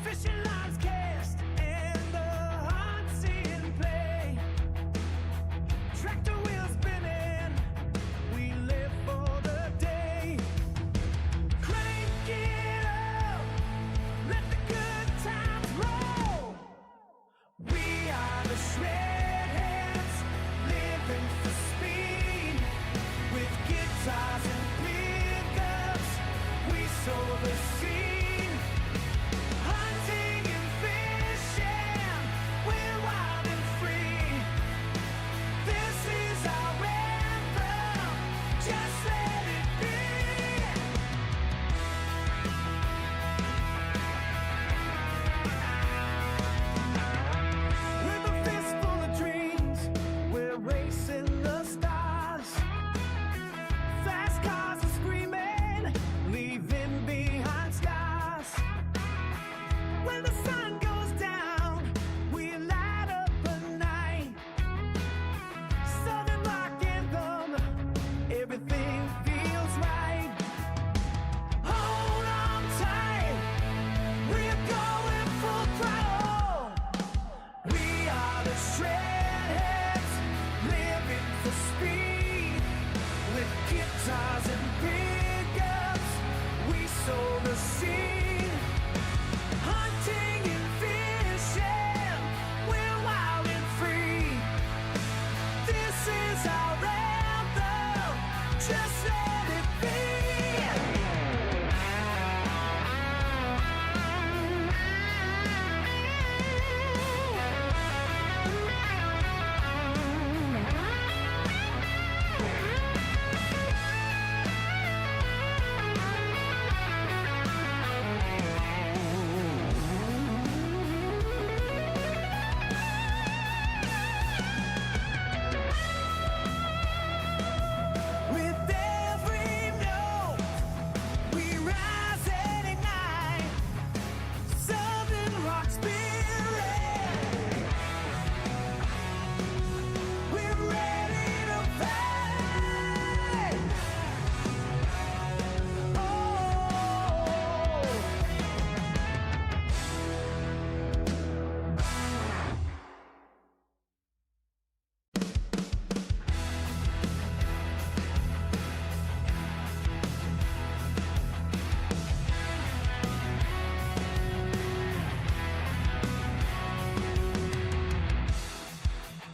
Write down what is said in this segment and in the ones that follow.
Fishing lines cast and the hunt's in play. Tractor wheels spinning, we live for the day. Crank it up, let the good times roll. We are the shredheads, living for speed. With guitars and pickups, we sow the seed. Hunting and fishing, we're wild and free. This is our anthem, just let it be. With a fistful of dreams, we're racing the stars. Fast cars are screaming, leaving behind scars. When the sun goes down, we light up a night. Southern rock anthem, everything feels right. Hold on tight, we're going full throttle. We are the shredheads, living for speed. With guitars and pickups, we sow the seed. Hunting and fishing, we're wild and free. This is our anthem, just let it be. With every note, we rise and ignite. Southern rock spirit, we're ready to fight. Oh.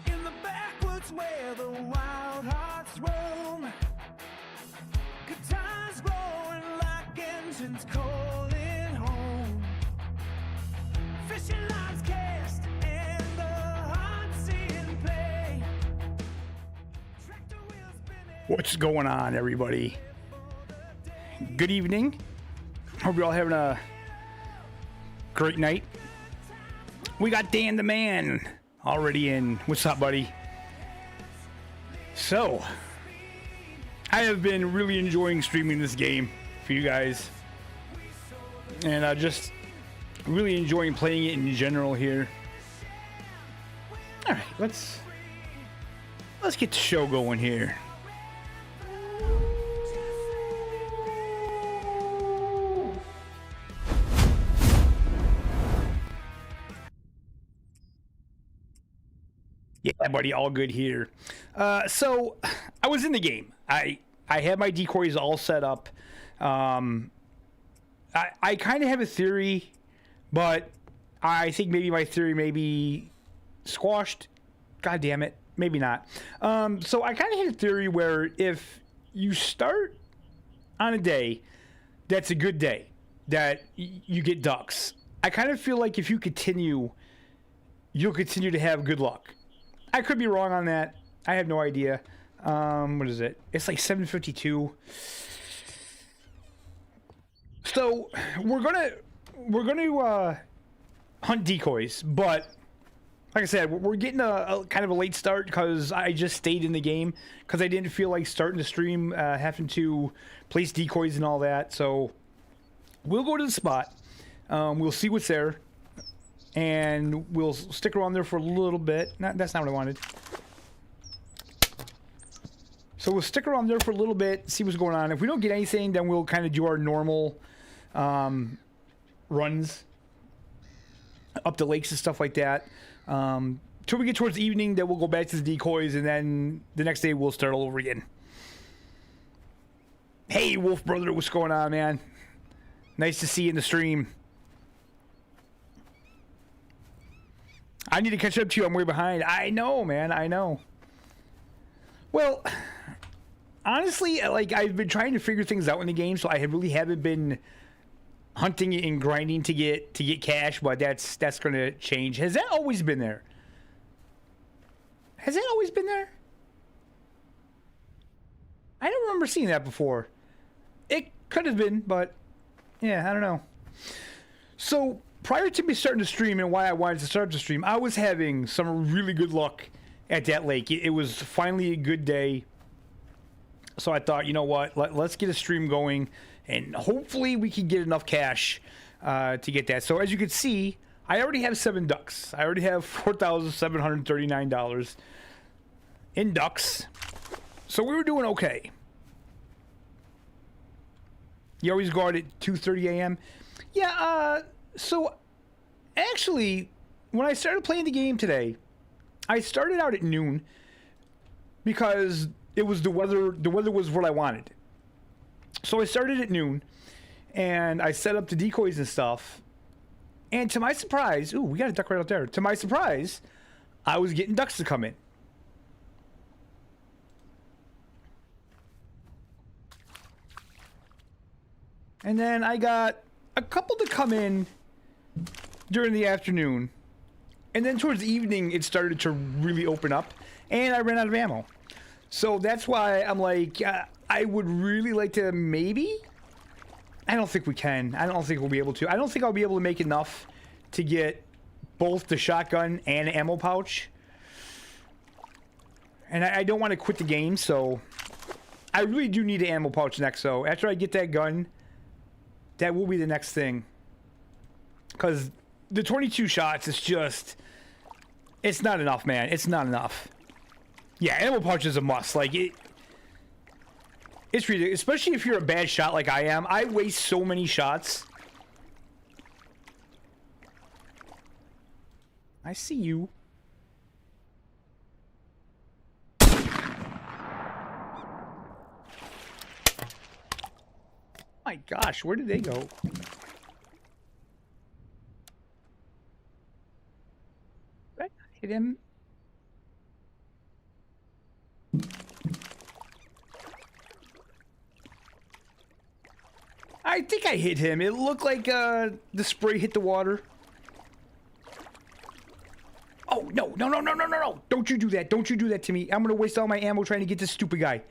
In the backwoods where the wild hearts roam, guitars blowing like engines calling home. Fishing lines cast and the hunt's in play. Tractor wheels spinning. What's going on, everybody? Good evening. Hope you're all having a great night. We got Dan the Man already in. What's up, buddy? So, I have been really enjoying streaming this game for you guys, and just really enjoying playing it in general here. All right, let's get the show going here. Yeah, buddy, all good here. So I was in the game. I had my decoys all set up. I kind of have a theory, but I think maybe my theory may be squashed. God damn it, maybe not. So I kind of had a theory where if you start on a day that's a good day, that you get ducks. I kind of feel like if you continue, you'll continue to have good luck. I could be wrong on that. I have no idea. What is it? It's like 7:52. So we're gonna hunt decoys, but like I said, we're getting a kind of a late start because I just stayed in the game because I didn't feel like starting the stream, having to place decoys and all that. So we'll go to the spot. We'll see what's there. And we'll stick around there for a little bit. That's not what I wanted. So we'll stick around there for a little bit, see what's going on. If we don't get anything, then we'll kind of do our normal runs up the lakes and stuff like that. Till we get towards the evening, then we'll go back to the decoys, and then the next day we'll start all over again. Hey, Wolf Brother, what's going on, man? Nice to see you in the stream. I need to catch up to you. I'm way behind. I know, man. I know. Well, honestly, like, I've been trying to figure things out in the game, so I really haven't been hunting and grinding to get cash, but that's going to change. Has that always been there? Has that always been there? I don't remember seeing that before. It could have been, but yeah, I don't know. So prior to me starting to stream, and why I wanted to start the stream, I was having some really good luck at that lake. It was finally a good day. So I thought, you know what, let's get a stream going, and hopefully we can get enough cash to get that. So as you can see, I already have 7 ducks. I already have $4,739 in ducks. So we were doing okay. You always go out at 2:30 a.m. Yeah, so actually, when I started playing the game today, I started out at noon because it was the weather was what I wanted. So I started at noon, and I set up the decoys and stuff. And to my surprise, ooh, we got a duck right out there. To my surprise, I was getting ducks to come in. And then I got a couple to come in during the afternoon. And then towards the evening, it started to really open up. And I ran out of ammo. So that's why I'm like, I would really like to maybe... I don't think we can. I don't think we'll be able to. I don't think I'll be able to make enough to get both the shotgun and ammo pouch. And I don't want to quit the game, so... I really do need an ammo pouch next, so after I get that gun... That will be the next thing. Because the 22 shots is just... It's not enough, man. It's not enough. Yeah, ammo pouch is a must. Like, it's ridiculous. Especially if you're a bad shot like I am. I waste so many shots. I see you. My gosh, where did they go? Did I hit him? I think I hit him. It looked like the spray hit the water. Oh, no, no, no, no, no, no, no. Don't you do that. Don't you do that to me. I'm going to waste all my ammo trying to get this stupid guy.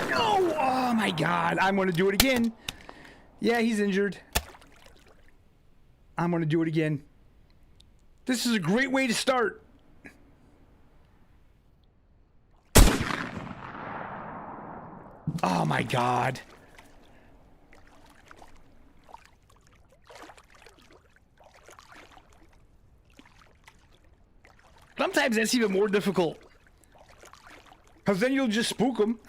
No! Oh, my God. I'm going to do it again. Yeah, he's injured. I'm going to do it again. This is a great way to start. Oh, my God. Sometimes that's even more difficult. Because then you'll just spook them.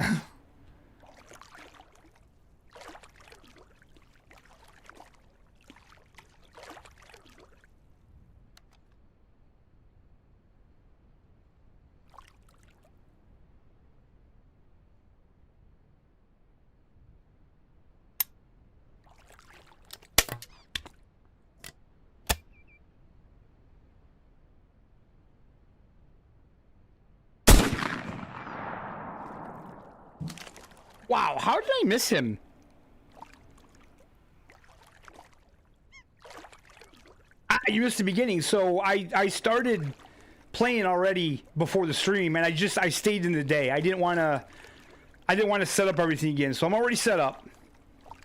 Wow, how did I miss him? You missed the beginning. So I started playing already before the stream, and I stayed in the day. I didn't want to set up everything again. So I'm already set up.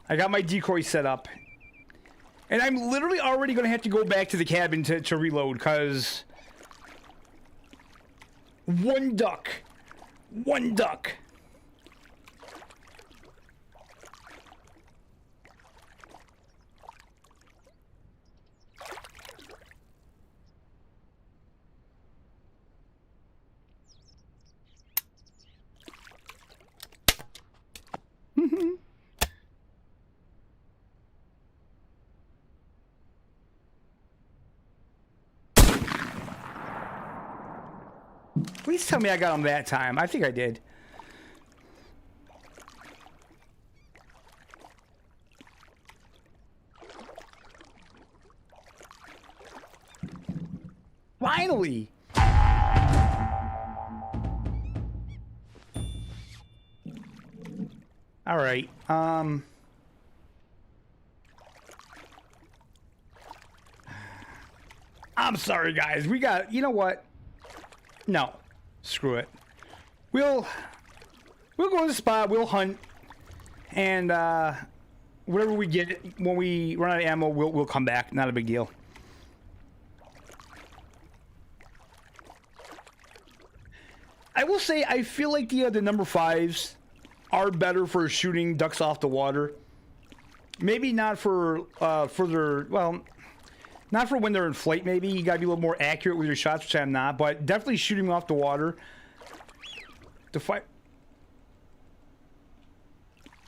I got my decoy set up. And I'm literally already going to have to go back to the cabin to reload, because one duck. Please tell me I got them that time. I think I did. Finally! All right. I'm sorry, guys. We got... You know what? No. Screw it. We'll go to the spot. We'll hunt. And whatever we get, when we run out of ammo, we'll come back. Not a big deal. I will say, I feel like the number 5s are better for shooting ducks off the water. Maybe not for further, well, not for when they're in flight, maybe. You gotta be a little more accurate with your shots, which I'm not, but definitely shooting them off the water. To fight.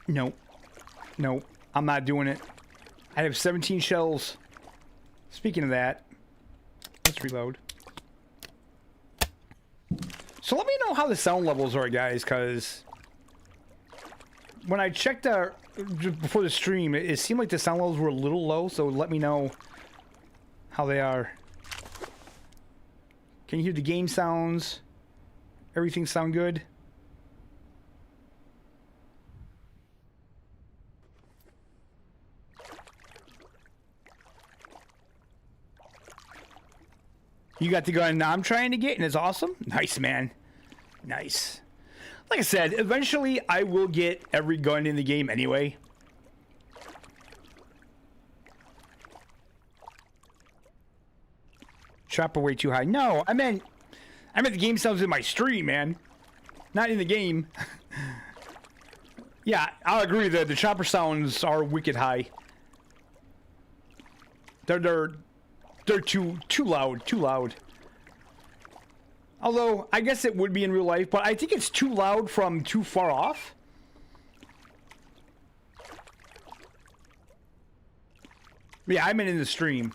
Nope. Nope. I'm not doing it. I have 17 shells. Speaking of that, let's reload. So let me know how the sound levels are, guys, because when I checked before the stream, it seemed like the sound levels were a little low, so let me know how they are. Can you hear the game sounds? Everything sound good? You got the gun I'm trying to get, and it's awesome? Nice, man. Nice. Like I said, eventually I will get every gun in the game anyway. Chopper way too high. No, I meant the game sounds in my stream, man. Not in the game. Yeah, I'll agree that the chopper sounds are wicked high. They're too loud, too loud. Although, I guess it would be in real life, but I think it's too loud from too far off. Yeah, I meant in the stream.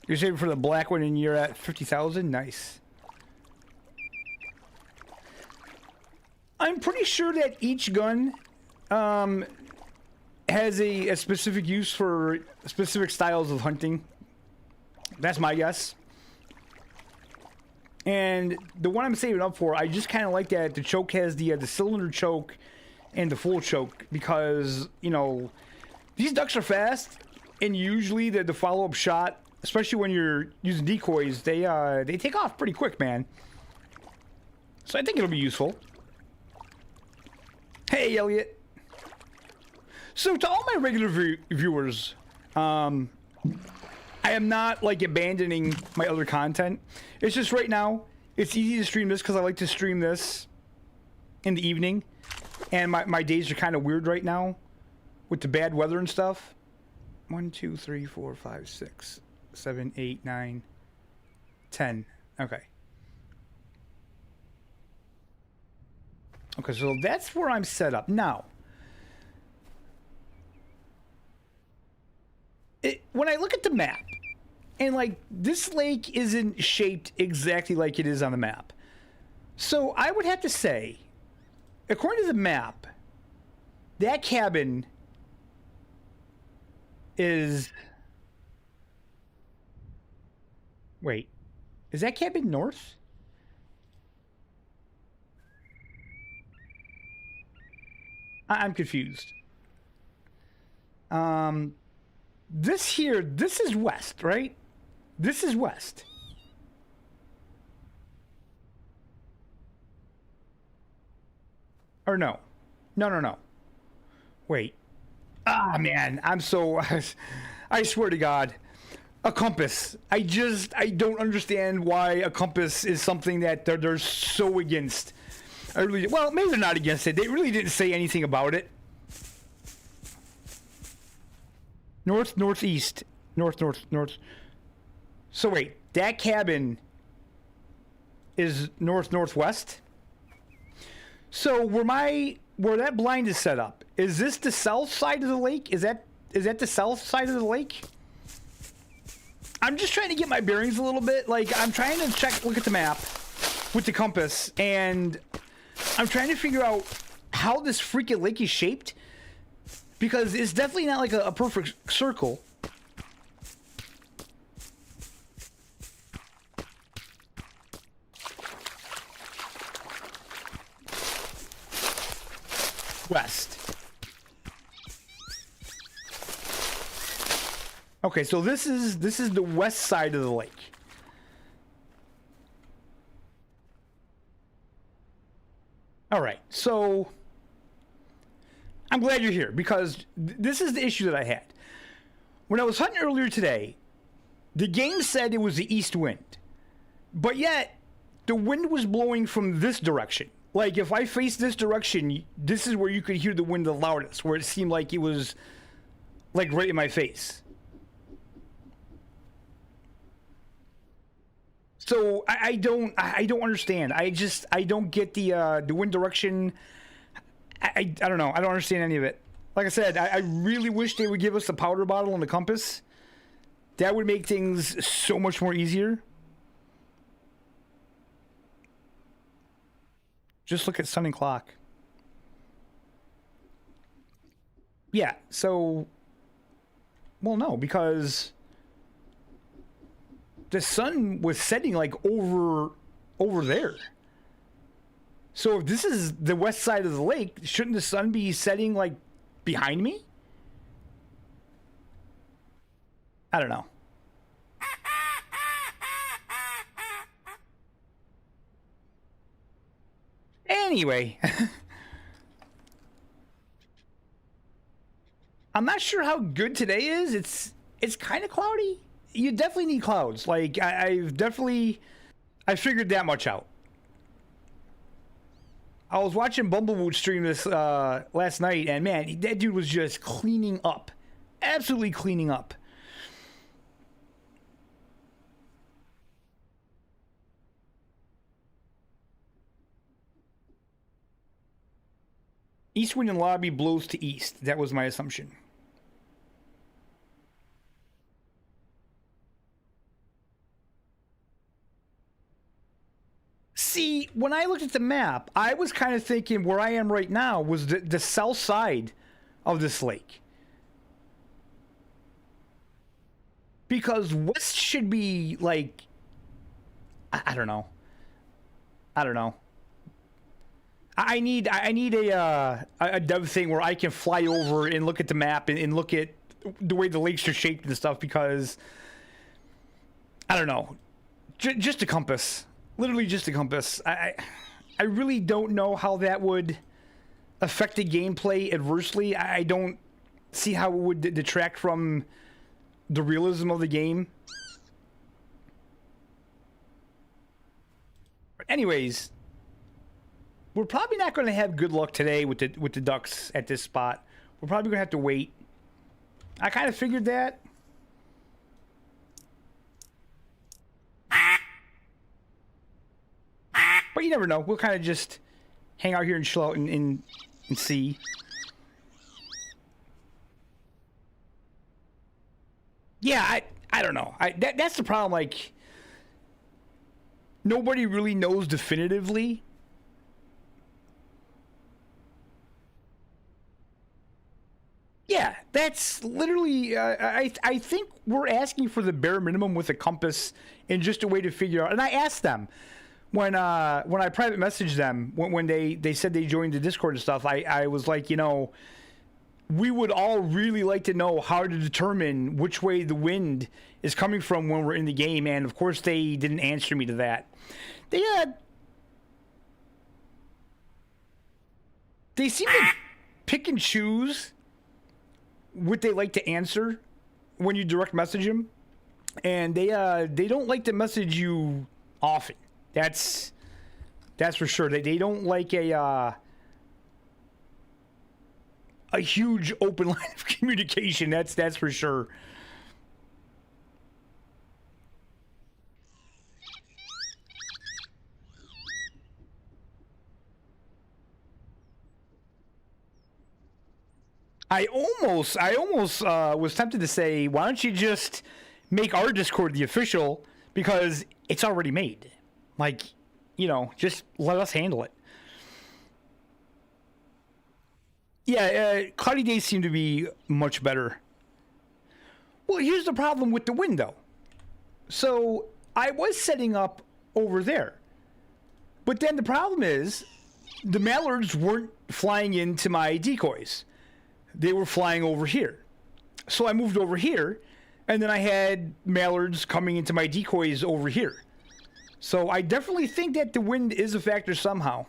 You're saving for the black one and you're at 50,000? Nice. I'm pretty sure that each gun has a specific use for specific styles of hunting. That's my guess. And the one I'm saving up for, I just kind of like that the choke has the cylinder choke and the full choke, because, you know, these ducks are fast, and usually the follow-up shot, especially when you're using decoys, they take off pretty quick, man. So I think it'll be useful. Hey, Elliot. So to all my regular viewers, I am not like abandoning my other content. It's just right now, it's easy to stream this because I like to stream this in the evening. And my days are kind of weird right now with the bad weather and stuff. 1, 2, 3, 4, 5, 6, 7, 8, 9, 10. Okay. Okay, so that's where I'm set up. Now, when I look at the map, and like, this lake isn't shaped exactly like it is on the map. So I would have to say, according to the map, that cabin is... Wait, is that cabin north? I'm confused. This is west, right? This is west. Or no. No. Wait. Ah, man, I'm so... I swear to God. A compass. I don't understand why a compass is something that they're so against. I really... Well, maybe they're not against it. They really didn't say anything about it. North, northeast. North. So wait, that cabin is northwest? So where that blind is set up, is this the south side of the lake? Is that the south side of the lake? I'm just trying to get my bearings a little bit. Like, I'm trying to look at the map with the compass, and I'm trying to figure out how this freaking lake is shaped, because it's definitely not like a perfect circle. West. Okay, so this is the west side of the lake. All right, so I'm glad you're here, because this is the issue that I had. When I was hunting earlier today, the game said it was the east wind, but yet the wind was blowing from this direction. Like, if I faced this direction, this is where you could hear the wind the loudest, where it seemed like it was, like, right in my face. So I don't understand. I don't get the wind direction. I don't know. I don't understand any of it. Like I said, I really wish they would give us the powder bottle and the compass. That would make things so much more easier. Just look at sun and clock. Yeah, so... Well, no, because... the sun was setting, like, over there. So if this is the west side of the lake, shouldn't the sun be setting, like, behind me? I don't know. Anyway. I'm not sure how good today is. It's kind of cloudy. You definitely need clouds. Like, I figured that much out. I was watching Bumblewoot stream this last night, and man, that dude was just cleaning up. Absolutely cleaning up. East wind in lobby blows to east. That was my assumption. See, when I looked at the map, I was kind of thinking where I am right now was the south side of this lake. Because west should be like... I don't know. I don't know. I need a dev thing where I can fly over and look at the map and look at the way the lakes are shaped and stuff, because I don't know, just a compass, literally just a compass. I really don't know how that would affect the gameplay adversely. I don't see how it would detract from the realism of the game. But anyways, we're probably not going to have good luck today with the ducks at this spot. We're probably going to have to wait. I kind of figured that. But you never know. We'll kind of just hang out here and chill out and see. Yeah, I don't know. That's the problem. Like, nobody really knows definitively. Yeah, that's literally, I think we're asking for the bare minimum with a compass and just a way to figure out. And I asked them when I private messaged them, when they said they joined the Discord and stuff, I was like, you know, we would all really like to know how to determine which way the wind is coming from when we're in the game. And of course they didn't answer me to that. They seem to pick and choose what they like to answer when you direct message them, and they don't like to message you often. That's for sure. They don't like a huge open line of communication. That's for sure. I almost was tempted to say, why don't you just make our Discord the official because it's already made. Like, you know, just let us handle it. Yeah, cloudy days seem to be much better. Well, here's the problem with the window. So I was setting up over there. But then the problem is the mallards weren't flying into my decoys. They were flying over here. So I moved over here, and then I had mallards coming into my decoys over here. So I definitely think that the wind is a factor somehow.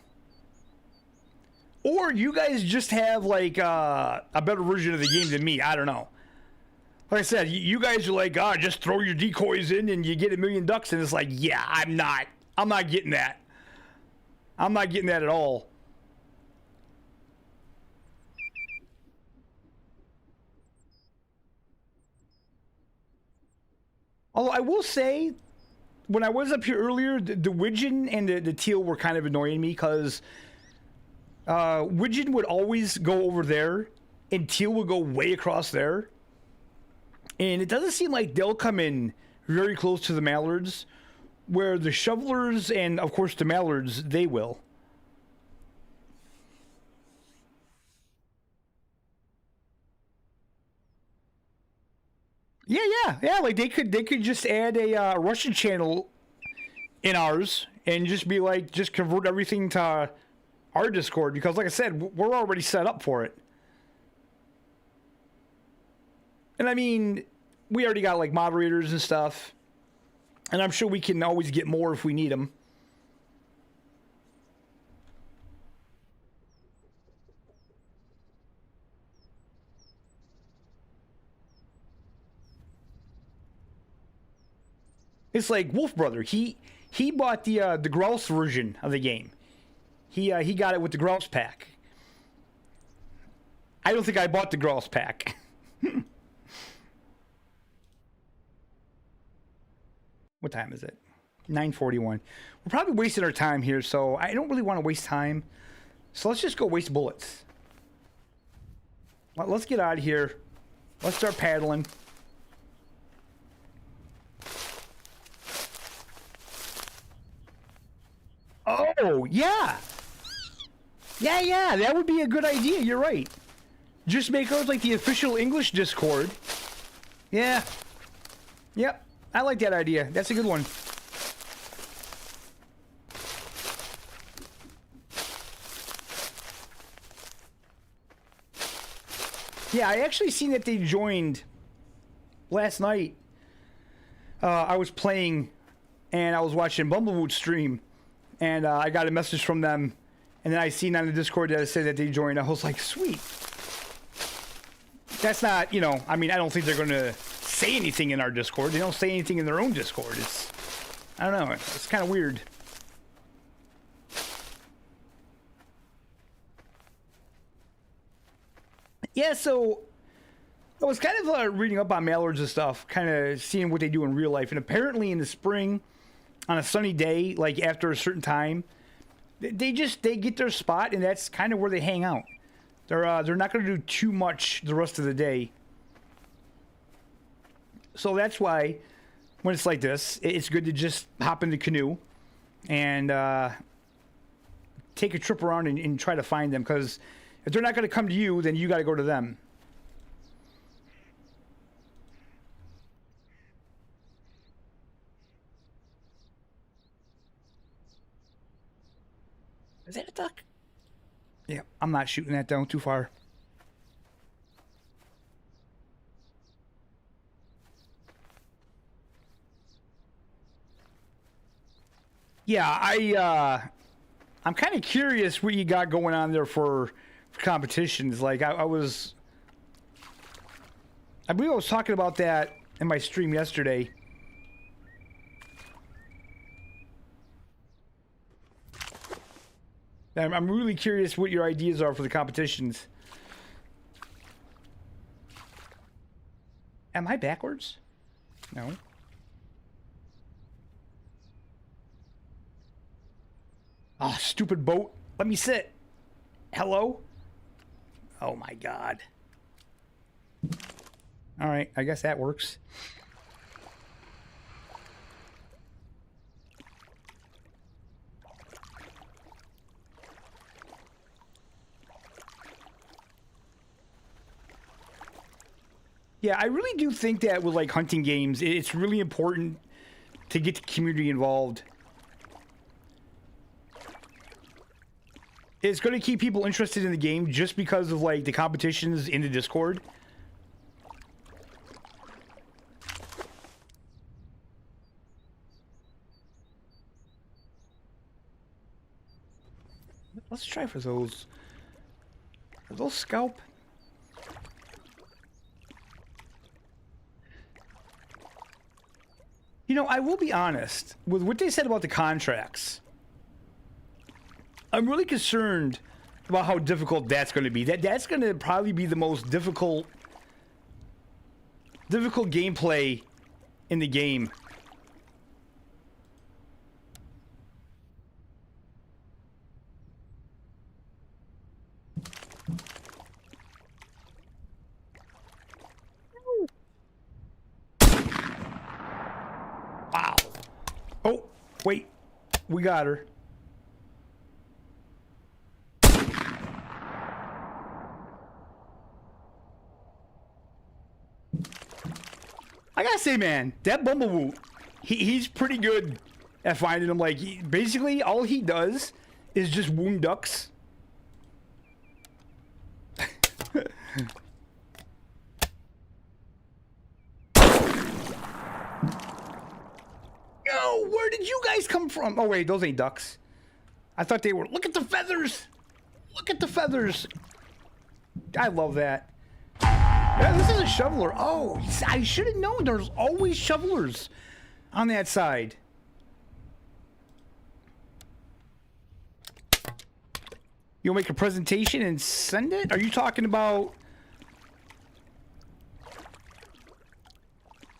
Or you guys just have like a better version of the game than me. I don't know. Like I said, you guys are like, just throw your decoys in and you get 1,000,000 ducks. And it's like, yeah, I'm not getting that. I'm not getting that at all. Although I will say, when I was up here earlier, the widgeon and the teal were kind of annoying me because widgeon would always go over there and teal would go way across there. And it doesn't seem like they'll come in very close to the mallards, where the shovelers and, of course, the mallards, they will. Yeah. Like they could just add a Russian channel in ours and just be like, just convert everything to our Discord because, like I said, we're already set up for it. And I mean, we already got like moderators and stuff, and I'm sure we can always get more if we need them. It's like Wolf Brother. He bought the Grouse version of the game. He got it with the Grouse pack. I don't think I bought the Grouse pack. What time is it? 9:41. We're probably wasting our time here, so I don't really want to waste time. So let's just go waste bullets. Let's get out of here. Let's start paddling. Oh, yeah. Yeah, that would be a good idea. You're right. Just make ours like the official English Discord. Yeah. Yep. I like that idea. That's a good one. Yeah, I actually seen that they joined last night. I was playing and I was watching Bumblewood stream, and I got a message from them, and then I seen on the Discord that it said that they joined. I was like, sweet. That's not, you know, I mean, I don't think they're going to say anything in our Discord. They don't say anything in their own Discord. It's, I don't know, it's kind of weird. Yeah, so I was kind of reading up on mallards and stuff, kind of seeing what they do in real life. And apparently in the spring, on a sunny day, like after a certain time, they get their spot, and that's kind of where they hang out. They're not going to do too much the rest of the day. So that's why when it's like this, it's good to just hop in the canoe and take a trip around and try to find them, because if they're not going to come to you, then you got to go to them. Is that a duck? Yeah, I'm not shooting that down too far. Yeah, I'm kind of curious what you got going on there for competitions. Like I believe I was talking about that in my stream yesterday. I'm really curious what your ideas are for the competitions. Am I backwards? No. Ah, oh, stupid boat. Let me sit. Hello? Oh my god. Alright, I guess that works. Yeah, I really do think that with like hunting games, it's really important to get the community involved. It's going to keep people interested in the game just because of like the competitions in the Discord. Let's try for those. Are those scalp? You know, I will be honest with what they said about the contracts. I'm really concerned about how difficult that's going to be. That's going to probably be the most difficult gameplay in the game. Wow. Oh, wait. We got her. I gotta say, man, that Bumbleboo, he's pretty good at finding them. Like, basically, all he does is just wound ducks. Yo, where did you guys come from? Oh, wait, those ain't ducks. I thought they were. Look at the feathers. Look at the feathers. I love that. Yeah, this is a shoveler. Oh, I should have known there's always shovelers on that side. You'll make a presentation and send it? Are you talking about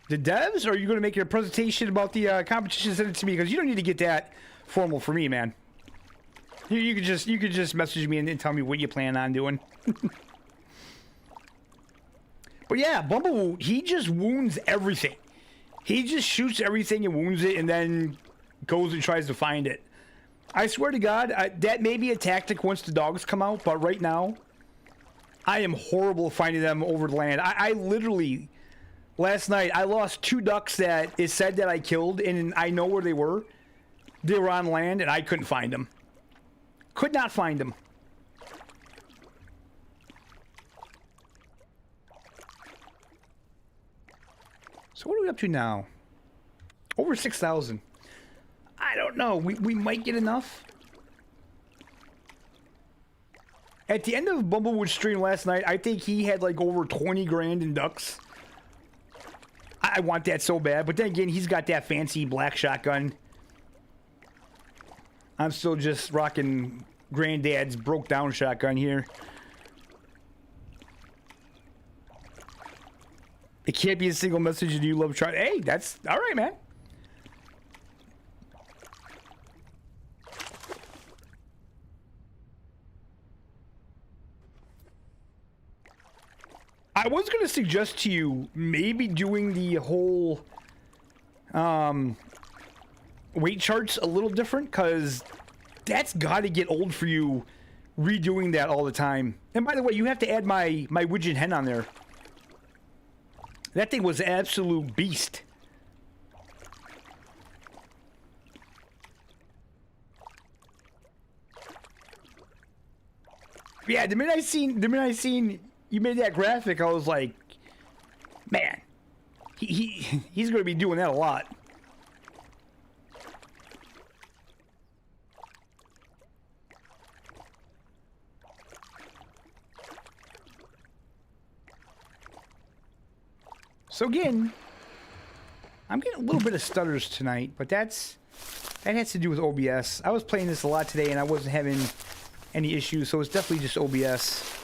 the devs? Or are you going to make a presentation about the competition and send it to me? Because you don't need to get that formal for me, man. You could just message me and tell me what you plan on doing. But yeah, Bumblebee, he just wounds everything. He just shoots everything and wounds it and then goes and tries to find it. I swear to God, that may be a tactic once the dogs come out, but right now, I am horrible finding them over the land. I literally, last night, I lost 2 ducks that it said that I killed, and I know where they were. They were on land, and I couldn't find them. Could not find them. So what are we up to now? Over 6,000. I don't know. We might get enough. At the end of Bumblewood's stream last night, I think he had like over 20 grand in ducks. I want that so bad. But then again, he's got that fancy black shotgun. I'm still just rocking Granddad's broke down shotgun here. It can't be a single message that you love trying. Hey, that's all right, man. I was going to suggest to you maybe doing the whole weight charts a little different, because that's got to get old for you redoing that all the time. And by the way, you have to add my widget hen on there. That thing was an absolute beast. Yeah, the minute I seen you made that graphic, I was like, man, he's going to be doing that a lot. So again, I'm getting a little bit of stutters tonight, but that has to do with OBS. I was playing this a lot today and I wasn't having any issues, so it's definitely just OBS.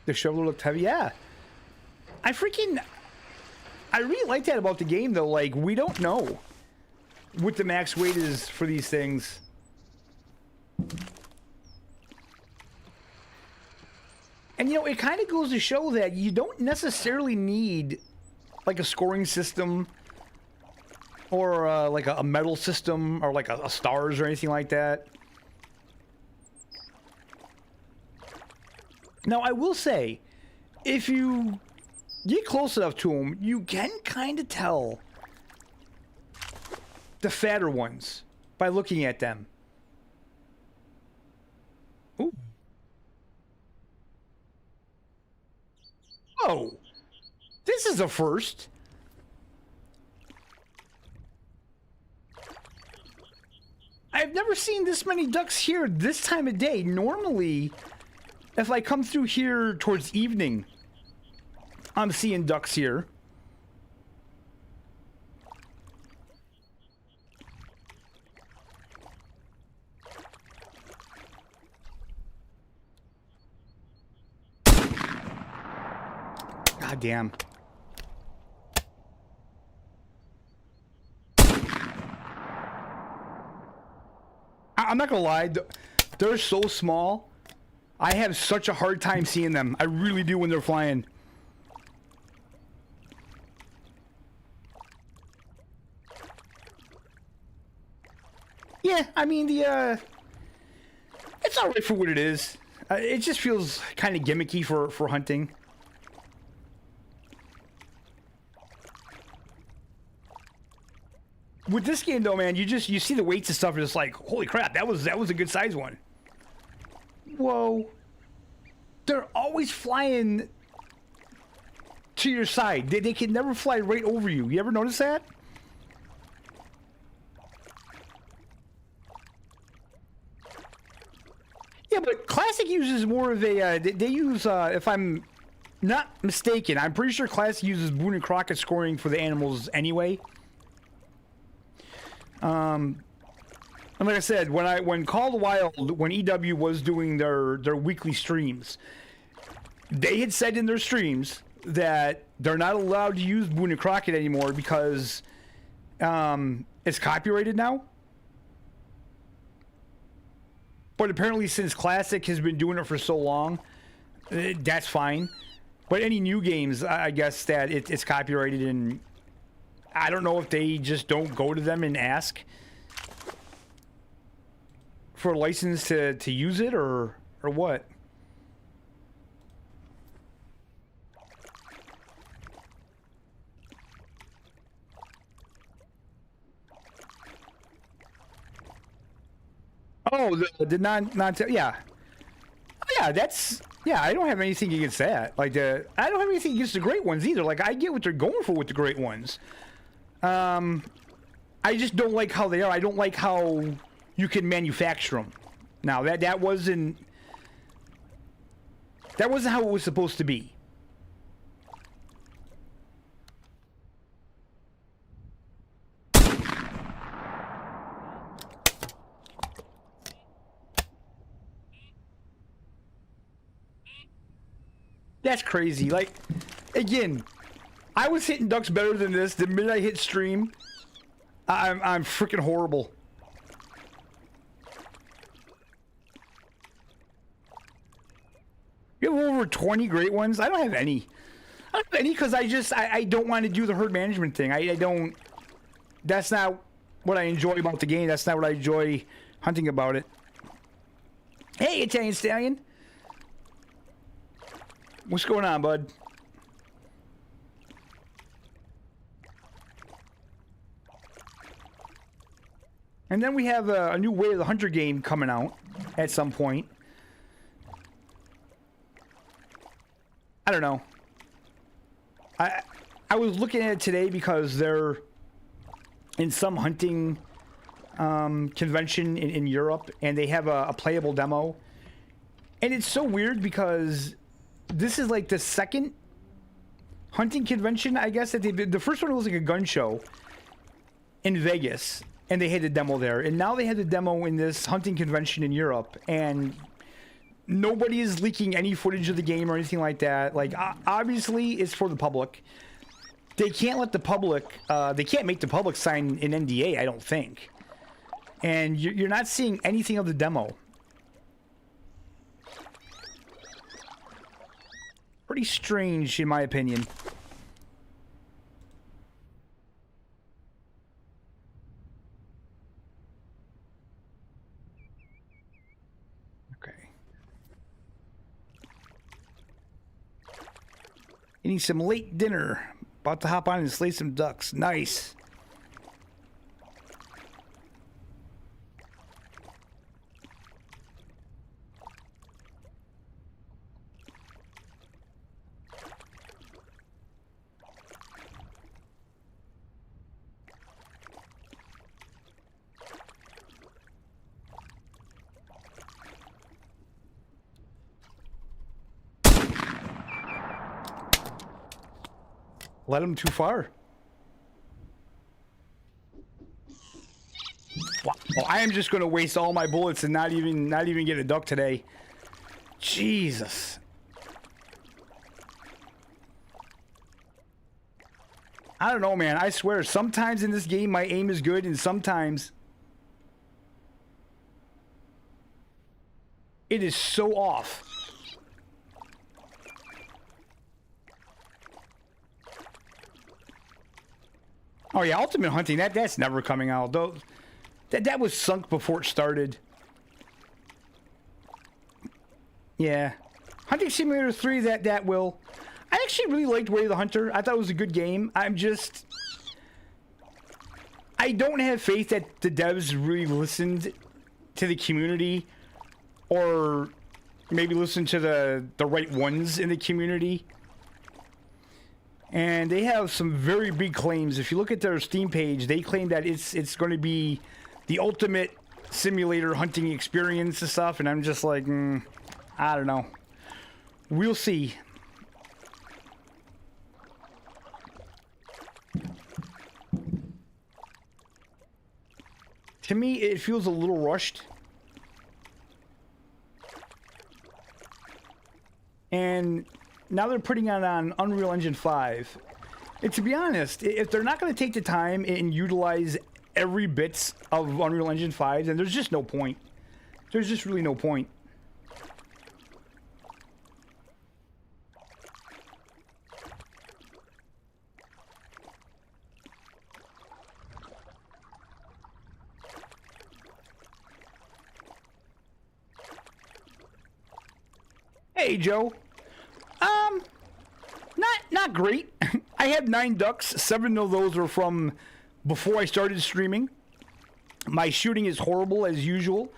The shoveler looked heavy. Yeah. I really like that about the game, though. Like, we don't know what the max weight is for these things. And, you know, it kind of goes to show that you don't necessarily need, like, a scoring system or like a metal system, or like a stars or anything like that. Now, I will say, if you get close enough to them, you can kind of tell the fatter ones by looking at them. Ooh. Whoa! This is a first. I've never seen this many ducks here this time of day. Normally, if I come through here towards evening, I'm seeing ducks here. God damn. I'm not gonna lie, they're so small. I have such a hard time seeing them. I really do when they're flying. Yeah, I mean, it's alright for what it is. It just feels kind of gimmicky for hunting. With this game though, man, you see the weights and stuff, and it's like, holy crap, that was a good size one. Whoa. They're always flying to your side. They can never fly right over you. You ever notice that? Yeah, but Classic uses more of a, they use, if I'm not mistaken, I'm pretty sure Classic uses Boone and Crockett scoring for the animals anyway. And like I said, when Call of the Wild, when EW was doing their weekly streams, they had said in their streams that they're not allowed to use Boone and Crockett anymore because it's copyrighted now. But apparently, since Classic has been doing it for so long, that's fine. But any new games, I guess that it's copyrighted, and I don't know if they just don't go to them and ask for a license to use it, or what. Oh, the non yeah. Oh, yeah, that's, yeah, I don't have anything against that. Like, I don't have anything against the great ones either. Like, I get what they're going for with the great ones. I just don't like how they are. I don't like how you can manufacture them. Now, that wasn't how it was supposed to be. That's crazy. Like, again, I was hitting ducks better than this. The minute I hit stream, I'm freaking horrible. You have over 20 great ones? I don't have any. I don't have any because I don't want to do the herd management thing. I don't. That's not what I enjoy about the game. That's not what I enjoy hunting about it. Hey, Italian Stallion. What's going on, bud? And then we have a new Way of the Hunter game coming out at some point. I don't know. I was looking at it today because they're in some hunting convention in Europe, and they have a playable demo. And it's so weird because this is like the second hunting convention, I guess, that they've been. The first one was like a gun show in Vegas, and they had a demo there. And now they had a demo in this hunting convention in Europe, and nobody is leaking any footage of the game or anything like that. Like, obviously, it's for the public. They can't let the public, they can't make the public sign an NDA, I don't think. And you're not seeing anything of the demo. Pretty strange, in my opinion. Eating some late dinner. About to hop on and slay some ducks. Nice. Let him too far. Well, I am just going to waste all my bullets and not even get a duck today. Jesus. I don't know, man. I swear, sometimes in this game my aim is good, and sometimes it is so off. Oh yeah, Ultimate Hunting, that's never coming out. Though that was sunk before it started. Yeah. Hunting Simulator 3, that will. I actually really liked Way of the Hunter. I thought it was a good game. I don't have faith that the devs really listened to the community, or maybe listened to the right ones in the community. And they have some very big claims. If you look at their Steam page, they claim that it's going to be the ultimate simulator hunting experience and stuff. And I'm just like, I don't know. We'll see. To me, it feels a little rushed. And now they're putting it on Unreal Engine 5. And to be honest, if they're not going to take the time and utilize every bit of Unreal Engine 5, then there's just no point. There's just really no point. Hey, Joe. Not great. I had 9 ducks. 7 of those were from before I started streaming. My shooting is horrible as usual.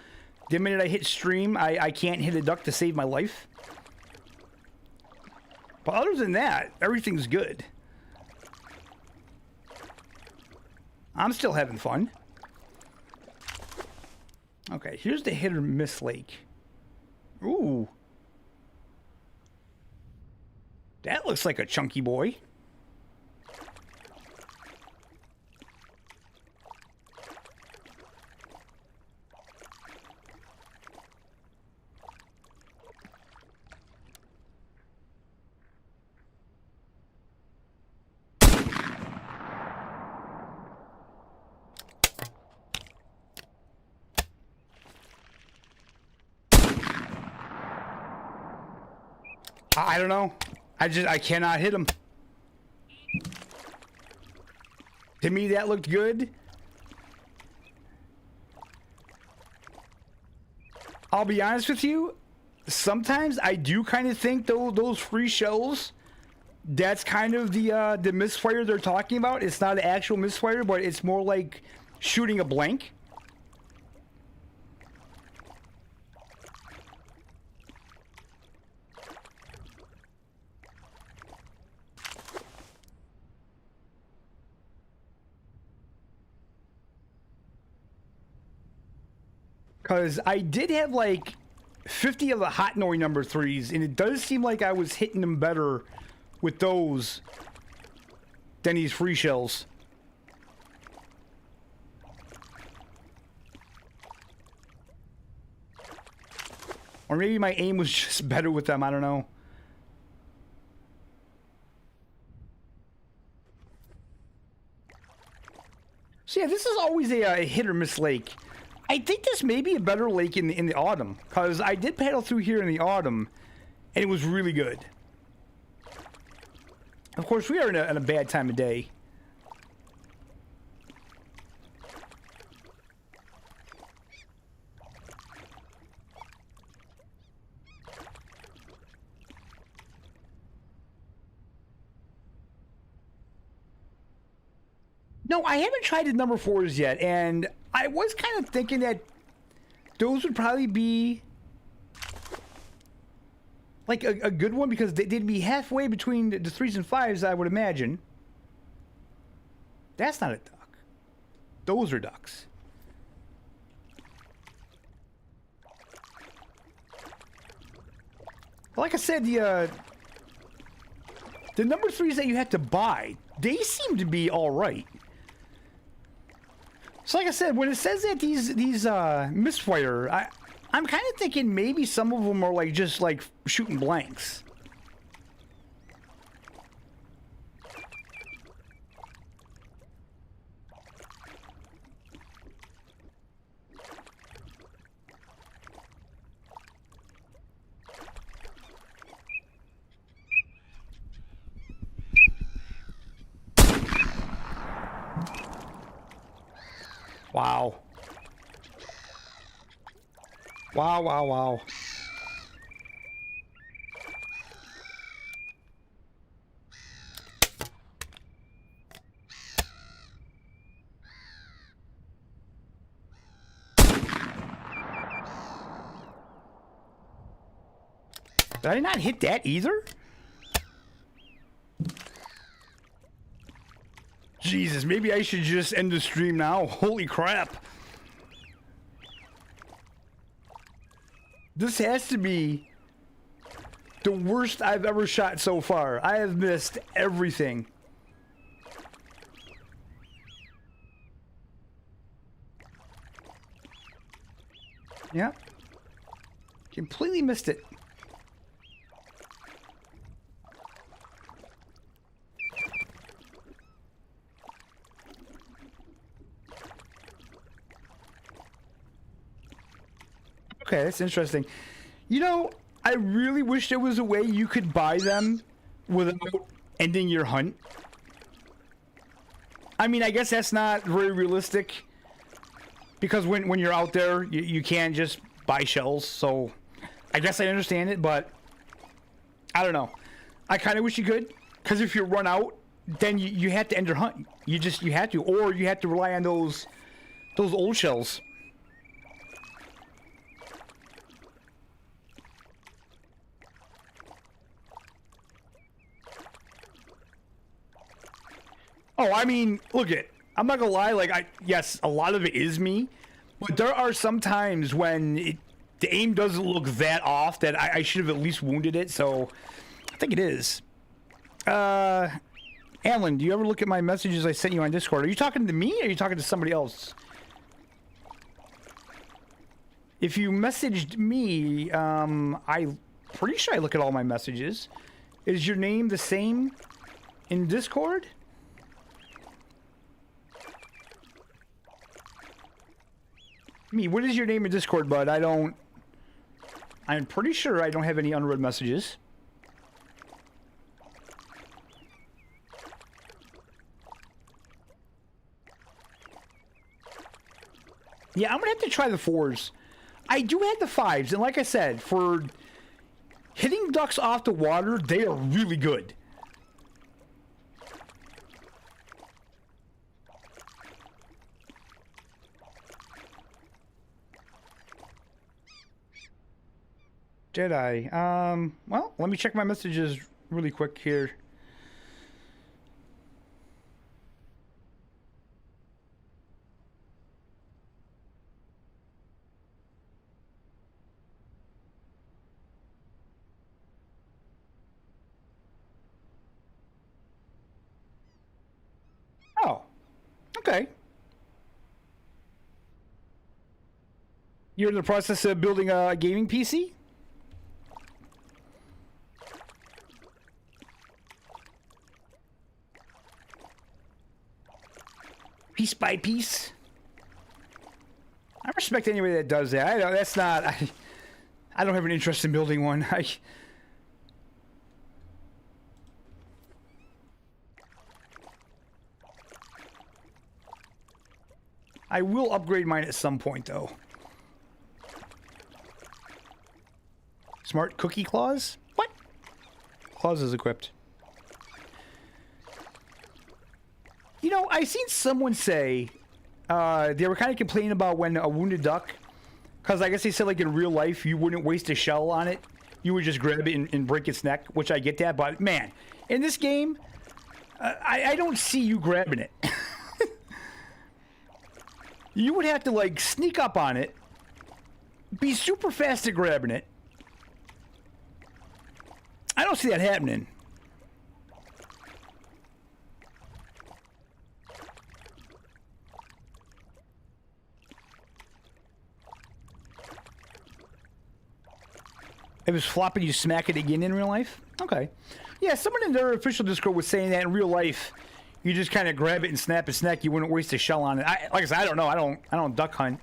The minute I hit stream, I can't hit a duck to save my life. But other than that, everything's good. I'm still having fun. Okay, here's the hit or miss lake. Ooh. That looks like a chunky boy. I don't know. I cannot hit him. To me, that looked good. I'll be honest with you. Sometimes I do kind of think those free shells, that's kind of the misfire they're talking about. It's not an actual misfire, but it's more like shooting a blank. Because I did have like 50 of the hot noise number 3s, and it does seem like I was hitting them better with those than these free shells. Or maybe my aim was just better with them, I don't know. So yeah, this is always a hit or miss lake. I think this may be a better lake in the autumn, because I did paddle through here in the autumn, and it was really good. Of course, we are in a bad time of day. No, I haven't tried the number 4s yet, and I was kind of thinking that those would probably be like a good one because they'd be halfway between the 3s and 5s, I would imagine. That's not a duck. Those are ducks. Like I said, the number 3s that you had to buy, they seem to be all right. So like I said, when it says that these misfire, I'm kind of thinking maybe some of them are like just like shooting blanks. Wow. Wow, wow, wow. Did I not hit that either? Jesus, maybe I should just end the stream now. Holy crap. This has to be the worst I've ever shot so far. I have missed everything. Yep. Completely missed it. Okay, that's interesting. You know, I really wish there was a way you could buy them without ending your hunt. I mean, I guess that's not very realistic because when you're out there, you can't just buy shells. So I guess I understand it, but I don't know. I kind of wish you could, because if you run out, then you have to end your hunt. You have to, or you have to rely on those old shells. Oh, I mean, look it. I'm not gonna lie. Like, yes, a lot of it is me, but there are some times when the aim doesn't look that off that I should have at least wounded it. So, I think it is. Alan, do you ever look at my messages I sent you on Discord? Are you talking to me or are you talking to somebody else? If you messaged me, I'm pretty sure I look at all my messages. Is your name the same in Discord? Me, what is your name in Discord, bud? I'm pretty sure I don't have any unread messages. Yeah, I'm gonna have to try the 4s. I do have the 5s, and like I said, for hitting ducks off the water, they are really good. Did I? Well, let me check my messages really quick here. Oh, okay. You're in the process of building a gaming PC? Piece by piece. I respect anybody that does that. I know that's not. I don't have an interest in building one. I will upgrade mine at some point, though. Smart cookie claws? What? Claws is equipped. You know, I seen someone say they were kind of complaining about when a wounded duck, because I guess they said like in real life you wouldn't waste a shell on it. You would just grab it and break its neck, which I get that. But man, in this game, I don't see you grabbing it. You would have to like sneak up on it, be super fast at grabbing it. I don't see that happening. If it's flopping, you smack it again in real life? Okay. Yeah, someone in their official Discord was saying that in real life, you just kind of grab it and snap its neck. You wouldn't waste a shell on it. Like I said, I don't know. I don't duck hunt.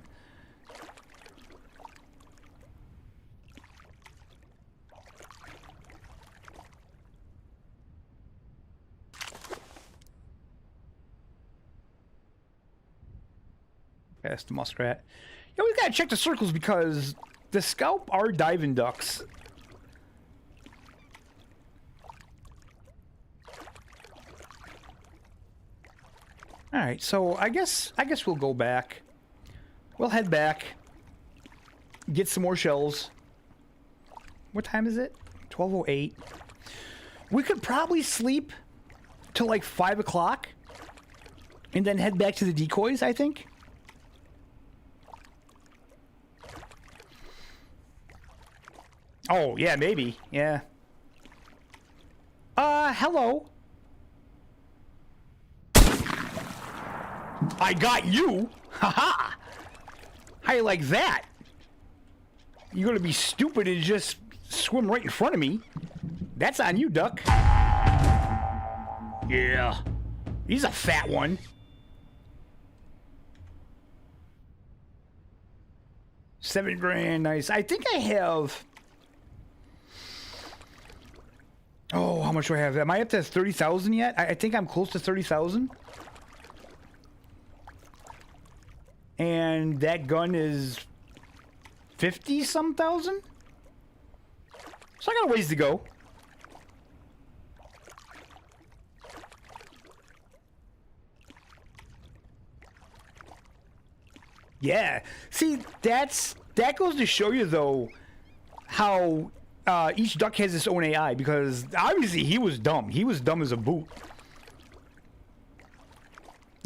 Past the muskrat. Yeah, we gotta check the circles because the scalp are diving ducks. All right, so I guess we'll go back. We'll head back. Get some more shells. What time is it? 12:08. We could probably sleep till like 5 o'clock, and then head back to the decoys. I think. Oh yeah, maybe. Yeah. Hello. I got you! Haha! How you like that? You're gonna be stupid and just swim right in front of me. That's on you, duck. Yeah. He's a fat one. $7 grand, nice. I think I have... Oh, how much do I have? Am I up to 30,000 yet? I think I'm close to 30,000. And that gun is 50-some thousand? So I got a ways to go. Yeah. See, that goes to show you, though, how each duck has its own AI, because obviously he was dumb. He was dumb as a boot.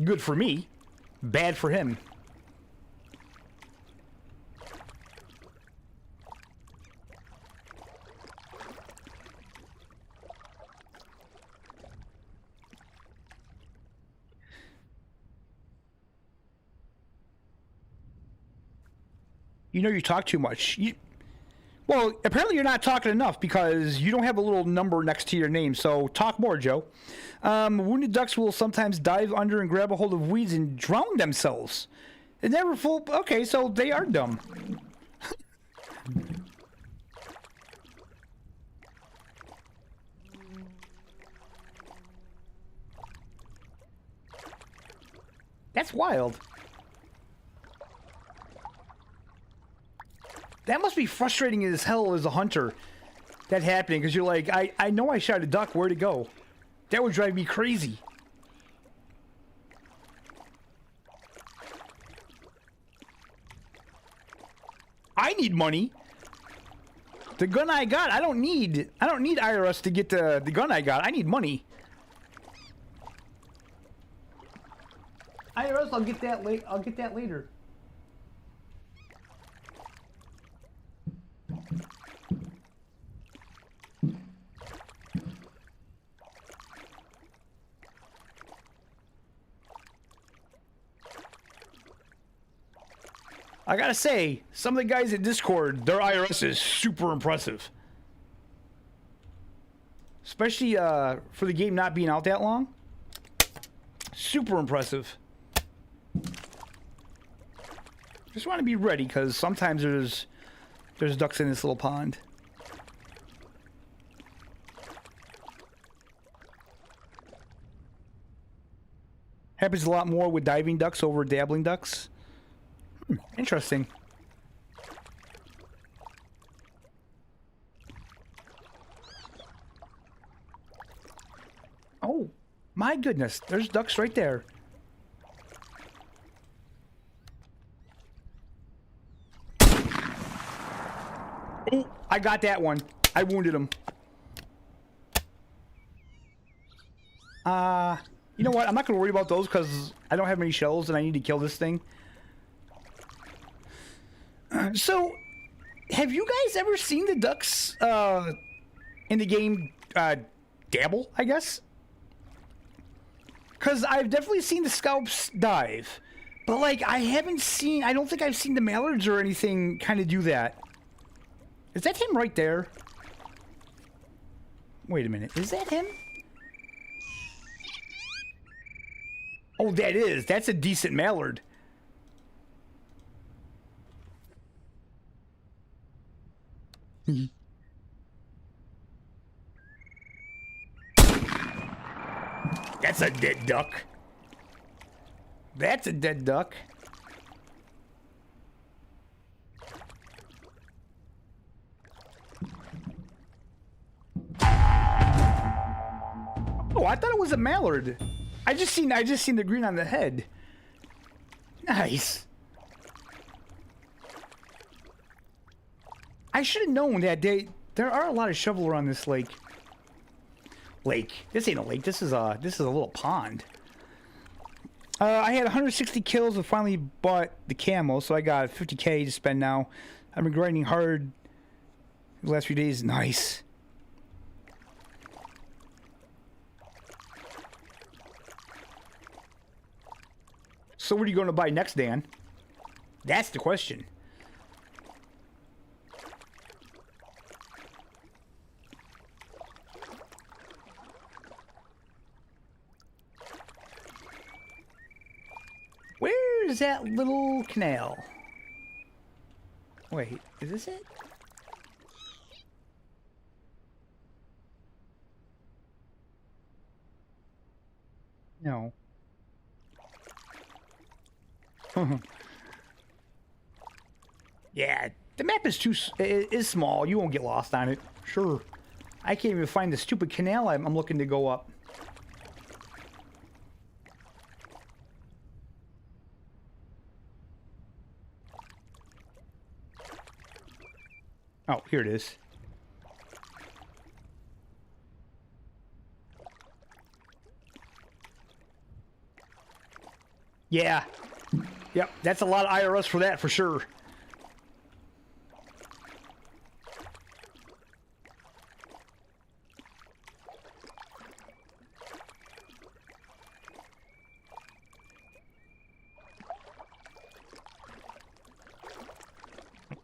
Good for me. Bad for him. You know you talk too much. Well, apparently you're not talking enough because you don't have a little number next to your name, so talk more, Joe. Wounded ducks will sometimes dive under and grab a hold of weeds and drown themselves. It's never full... Okay, so they are dumb. That's wild. That must be frustrating as hell as a hunter, that happening, because you're like, I know I shot a duck, where'd it go? That would drive me crazy. I need money. The gun I got, I don't need IRS to get the gun I got. I need money. IRS, I'll get that later. I gotta say, some of the guys in Discord, their IRS is super impressive. Especially for the game not being out that long. Super impressive. Just want to be ready, because sometimes there's ducks in this little pond. Happens a lot more with diving ducks over dabbling ducks. Interesting. Oh, My goodness, there's ducks right there. Oh, I got that one. I wounded him. You know what? I'm not going to worry about those because I don't have many shells and I need to kill this thing. So, have you guys ever seen the ducks in the game dabble, I guess? Because I've definitely seen the scalps dive. But, like, I don't think I've seen the mallards or anything kind of do that. Is that him right there? Wait a minute. Is that him? Oh, that is. That's a decent mallard. That's a dead duck. That's a dead duck. Oh, I thought it was a mallard. I just seen the green on the head. Nice. I should have known that there are a lot of shoveler on this lake. This ain't a lake. This is a little pond. I had 160 kills and finally bought the camo, so I got 50K to spend now. I've been grinding hard the last few days. Nice. So what are you going to buy next, Dan? That's the question. Where is that little canal? Wait, is this it? No. Yeah, the map is small. You won't get lost on it. Sure. I can't even find the stupid canal I'm looking to go up. Oh, here it is. Yeah. Yep, that's a lot of IRS for that, for sure.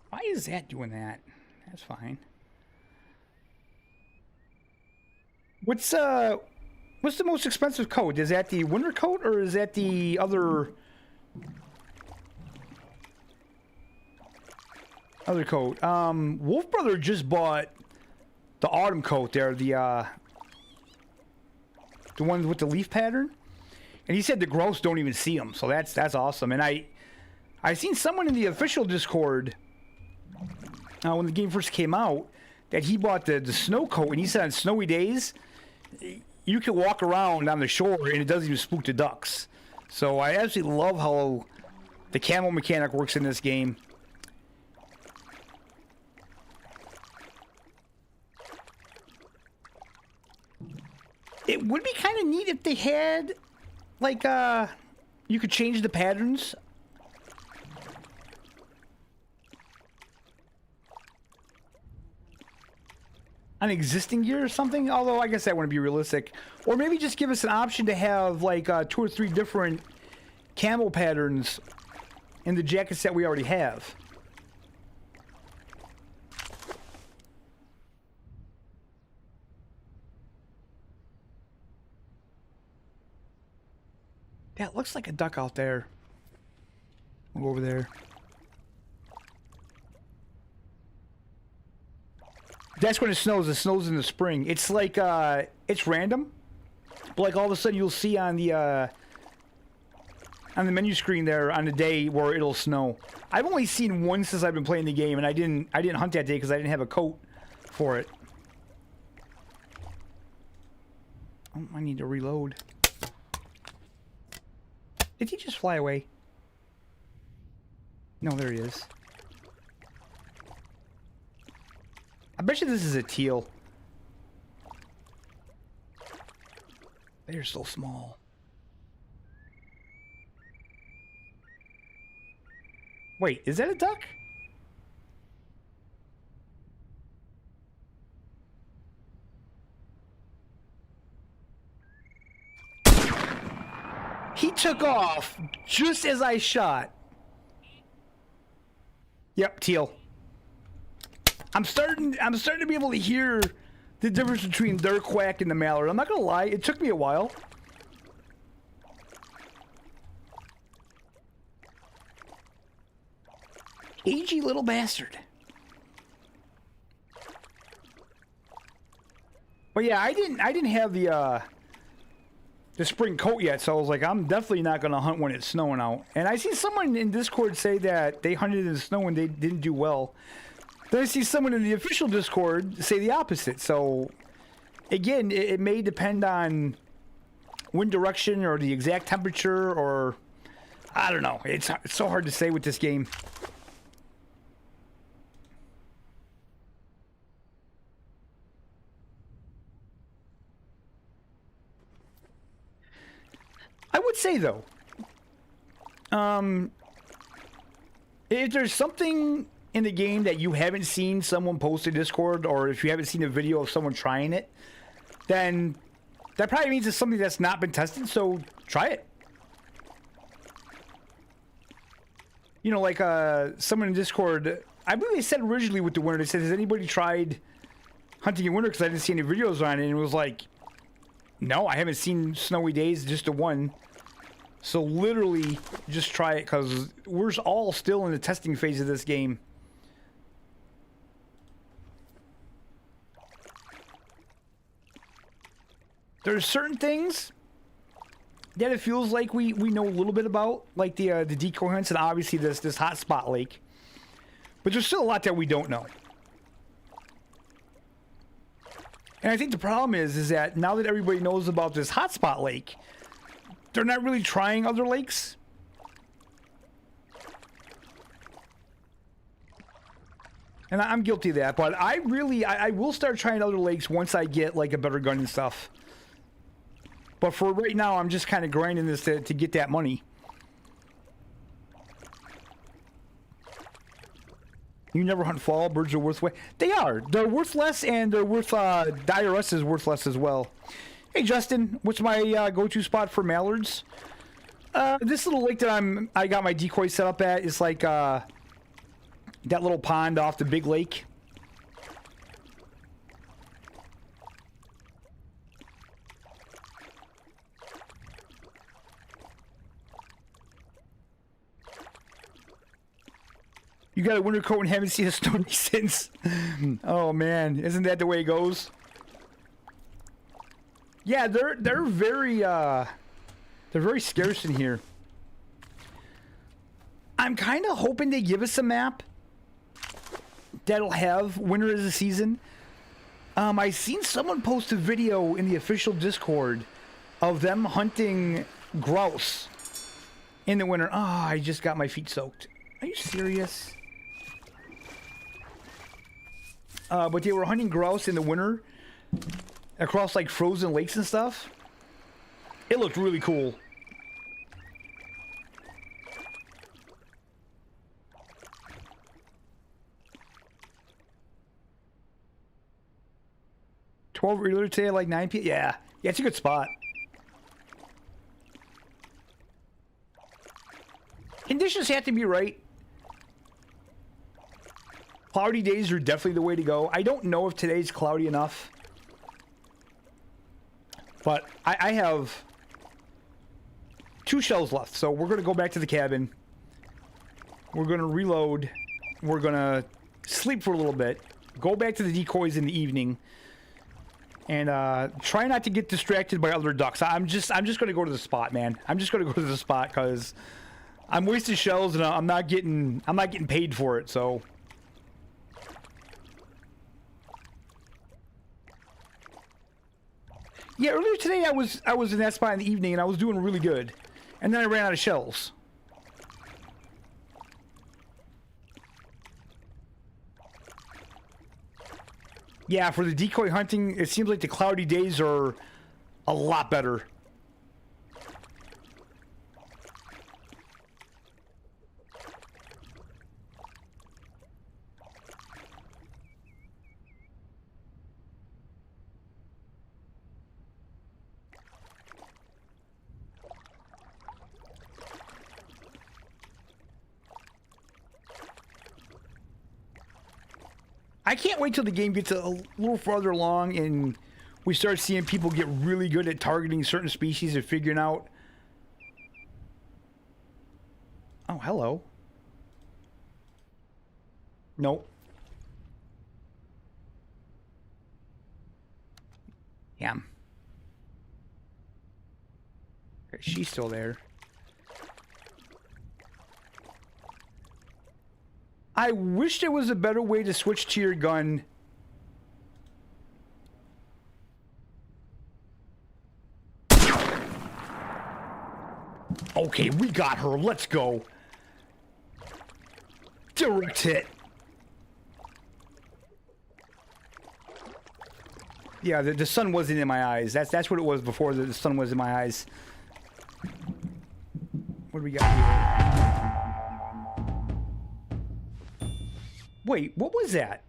Why is that doing that? That's fine. What's the most expensive coat? Is that the winter coat or is that the other coat? Wolf Brother just bought the autumn coat there, the one with the leaf pattern, and he said the grouse don't even see them, so that's awesome. And I seen someone in the official Discord when the game first came out that he bought the snow coat, and he said on snowy days you can walk around on the shore and it doesn't even spook the ducks. So I absolutely love how the camo mechanic works in this game. It would be kind of neat if they had, like, you could change the patterns. On existing gear or something, although I guess that wouldn't be realistic. Or maybe just give us an option to have, like, 2 or 3 different camo patterns in the jackets that we already have. That looks like a duck out there. We'll go over there. That's when it snows. It snows in the spring. It's like, it's random. But like all of a sudden you'll see on the menu screen there on the day where it'll snow. I've only seen one since I've been playing the game, and I didn't hunt that day because I didn't have a coat for it. Oh, I need to reload. Did he just fly away? No, there he is. I bet you this is a teal. They're so small. Wait, is that a duck? He took off just as I shot. Yep, teal. I'm starting to be able to hear the difference between their quack and the mallard. I'm not gonna lie, it took me a while. Agey little bastard. But yeah, I didn't have the spring coat yet, so I was like, I'm definitely not gonna hunt when it's snowing out. And I see someone in Discord say that they hunted in the snow and they didn't do well. Then I see someone in the official Discord say the opposite. So again, it may depend on wind direction or the exact temperature, or I don't know. It's so hard to say with this game. I would say though, if there's something in the game that you haven't seen someone post in Discord, or if you haven't seen a video of someone trying it, then that probably means it's something that's not been tested, so try it. You know, like someone in Discord, I believe they said originally with the winter, they said, has anybody tried hunting in winter? Because I didn't see any videos on it, and it was like, no, I haven't seen snowy days, just the one. So literally, just try it, because we're all still in the testing phase of this game. There's certain things that it feels like we know a little bit about, like the decoy hunts, and obviously this hotspot lake. But there's still a lot that we don't know. And I think the problem is that now that everybody knows about this hotspot lake, they're not really trying other lakes. And I'm guilty of that, but I will start trying other lakes once I get like a better gun and stuff. But for right now, I'm just kind of grinding this to get that money. You never hunt fall. Birds are worth way. They are. They're worth less, and they're worth. DRS is worth less as well. Hey Justin, what's my go-to spot for mallards? This little lake that I got my decoy set up at is like that little pond off the big lake. You got a winter coat and haven't seen a snowy since. Oh man, isn't that the way it goes? Yeah, they're very scarce in here. I'm kind of hoping they give us a map that'll have winter as a season. I seen someone post a video in the official Discord of them hunting grouse in the winter. Oh, I just got my feet soaked. Are you serious? But they were hunting grouse in the winter across like frozen lakes and stuff. It looked really cool. Earlier today at like 9 p.m. Yeah, it's a good spot. Conditions have to be right. Cloudy days are definitely the way to go. I don't know if today's cloudy enough. But I have 2 shells left. So we're going to go back to the cabin. We're going to reload. We're going to sleep for a little bit. Go back to the decoys in the evening. And try not to get distracted by other ducks. I'm just going to go to the spot, man. I'm just going to go to the spot because I'm wasting shells and I'm not getting paid for it, so... Yeah, earlier today I was in that spot in the evening and I was doing really good. And then I ran out of shells. Yeah, for the decoy hunting, it seems like the cloudy days are a lot better. I can't wait till the game gets a little farther along and we start seeing people get really good at targeting certain species and figuring out... Oh, hello. Nope. Yeah. Okay, she's still there. I wish there was a better way to switch to your gun. Okay, we got her. Let's go. Direct hit. Yeah, the sun wasn't in my eyes. That's what it was before the sun was in my eyes. What do we got here? Wait, what was that?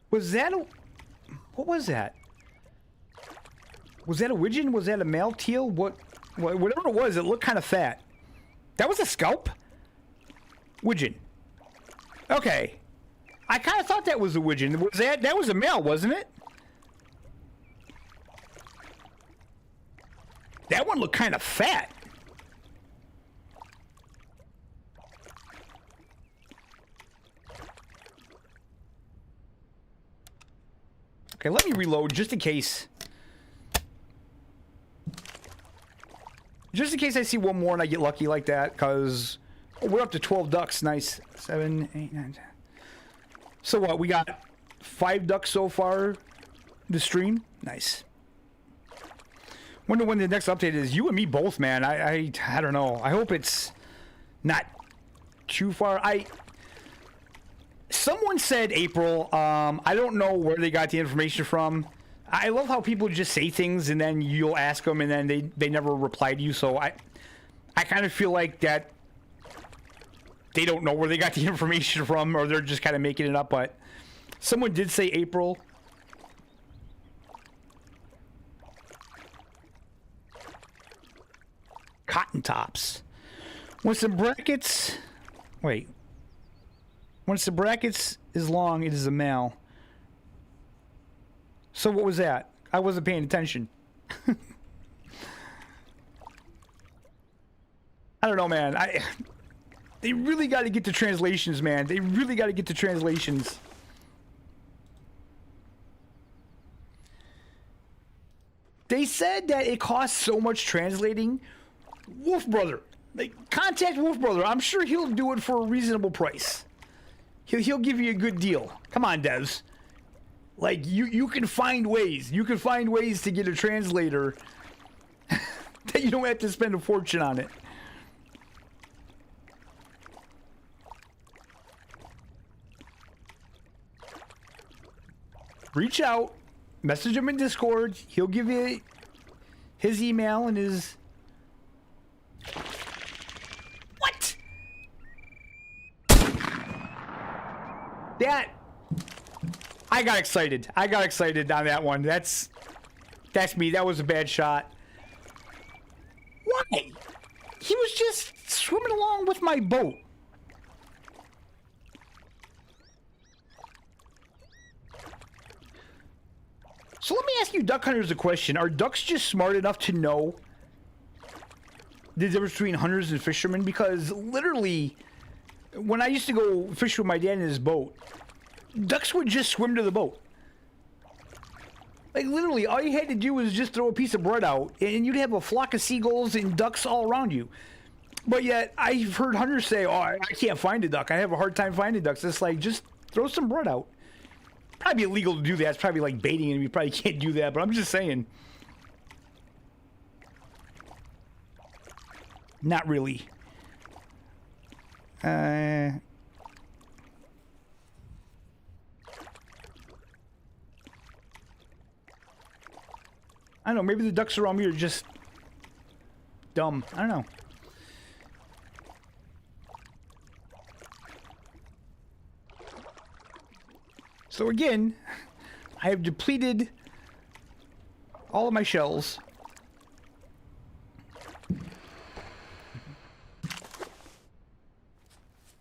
Was that a... What was that? Was that a widgeon? Was that a male teal? Whatever it was, it looked kind of fat. That was a scalp? Widgeon. Okay. I kind of thought that was a widgeon. Was that was a male, wasn't it? That one looked kind of fat. Okay, let me reload just in case. Just in case I see one more and I get lucky like that, because we're up to 12 ducks. Nice. 7, 8, 9, 10. So what? We got 5 ducks so far this stream. Nice. Wonder when the next update is. You and me both, man. I don't know. I hope it's not too far. Someone said April. I don't know where they got the information from. I love how people just say things and then you'll ask them and then they never reply to you. So I kind of feel like that they don't know where they got the information from, or they're just kind of making it up. But someone did say April. Cotton tops. Once the brackets... Wait. Once the brackets is long, it is a male. So what was that? I wasn't paying attention. I don't know, man. They really got to get the translations, man. They really got to get the translations. They said that it costs so much translating. Wolf Brother. Like, contact Wolf Brother. I'm sure he'll do it for a reasonable price. He'll give you a good deal. Come on, devs. Like, you can find ways. You can find ways to get a translator that you don't have to spend a fortune on it. Reach out. Message him in Discord. He'll give you his email and his... What? That... I got excited. I got excited on that one. That's me. That was a bad shot. Why? He was just swimming along with my boat. So let me ask you duck hunters a question. Are ducks just smart enough to know the difference between hunters and fishermen? Because literally, when I used to go fish with my dad in his boat, ducks would just swim to the boat. Like, literally, all you had to do was just throw a piece of bread out, and you'd have a flock of seagulls and ducks all around you. But yet, I've heard hunters say, oh, I can't find a duck. I have a hard time finding ducks. It's like, just throw some bread out. Probably illegal to do that. It's probably like baiting, and you probably can't do that, but I'm just saying. Not really. I don't know, maybe the ducks around me are just dumb. I don't know. So again, I have depleted all of my shells.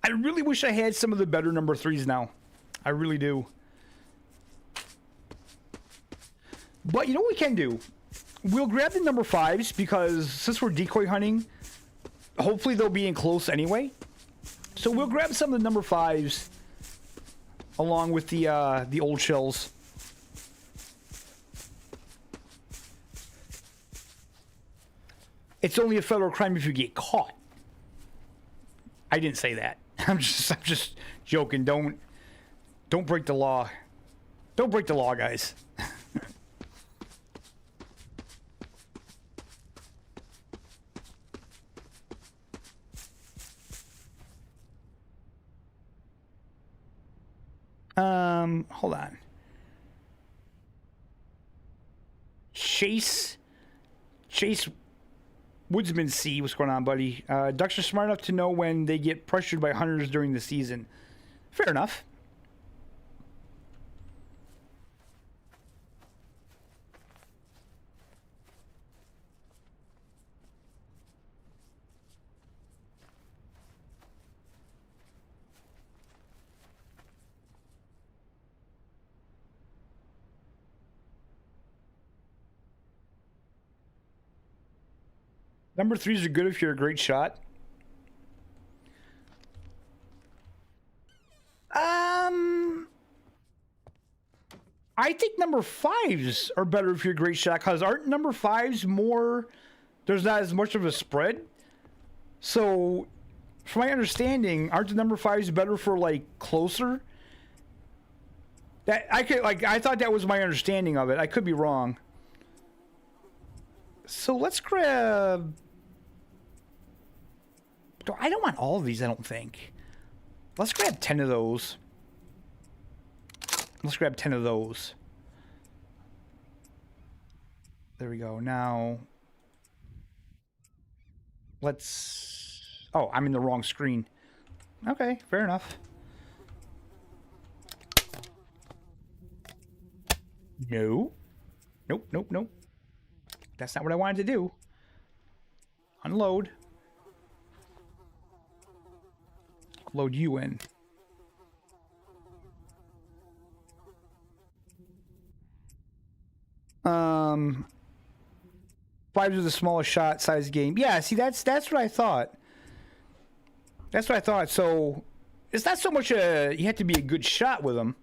I really wish I had some of the better number 3s now. I really do. But you know what we can do? We'll grab the number 5s because since we're decoy hunting, hopefully they'll be in close anyway. So we'll grab some of the number 5s along with the old shells. It's only a federal crime if you get caught. I didn't say that. I'm just joking. Don't break the law. Don't break the law, guys. Hold on. Chase Woodsman C, what's going on, buddy? Ducks are smart enough to know when they get pressured by hunters during the season. Fair enough. Number 3s are good if you're a great shot. I think number 5s are better if you're a great shot, because aren't number 5s more, there's not as much of a spread? So, from my understanding, aren't the number 5s better for, like, closer? That I thought that was my understanding of it. I could be wrong. So let's grab... I don't want all of these, I don't think. Let's grab 10 of those. Let's grab 10 of those. There we go. Now, let's... Oh, I'm in the wrong screen. Okay, fair enough. No. Nope, nope, nope. That's not what I wanted to do. Unload. Load you in. Fives are the smallest shot size game. Yeah, see, that's what I thought. That's what I thought. So it's not so much you have to be a good shot with them,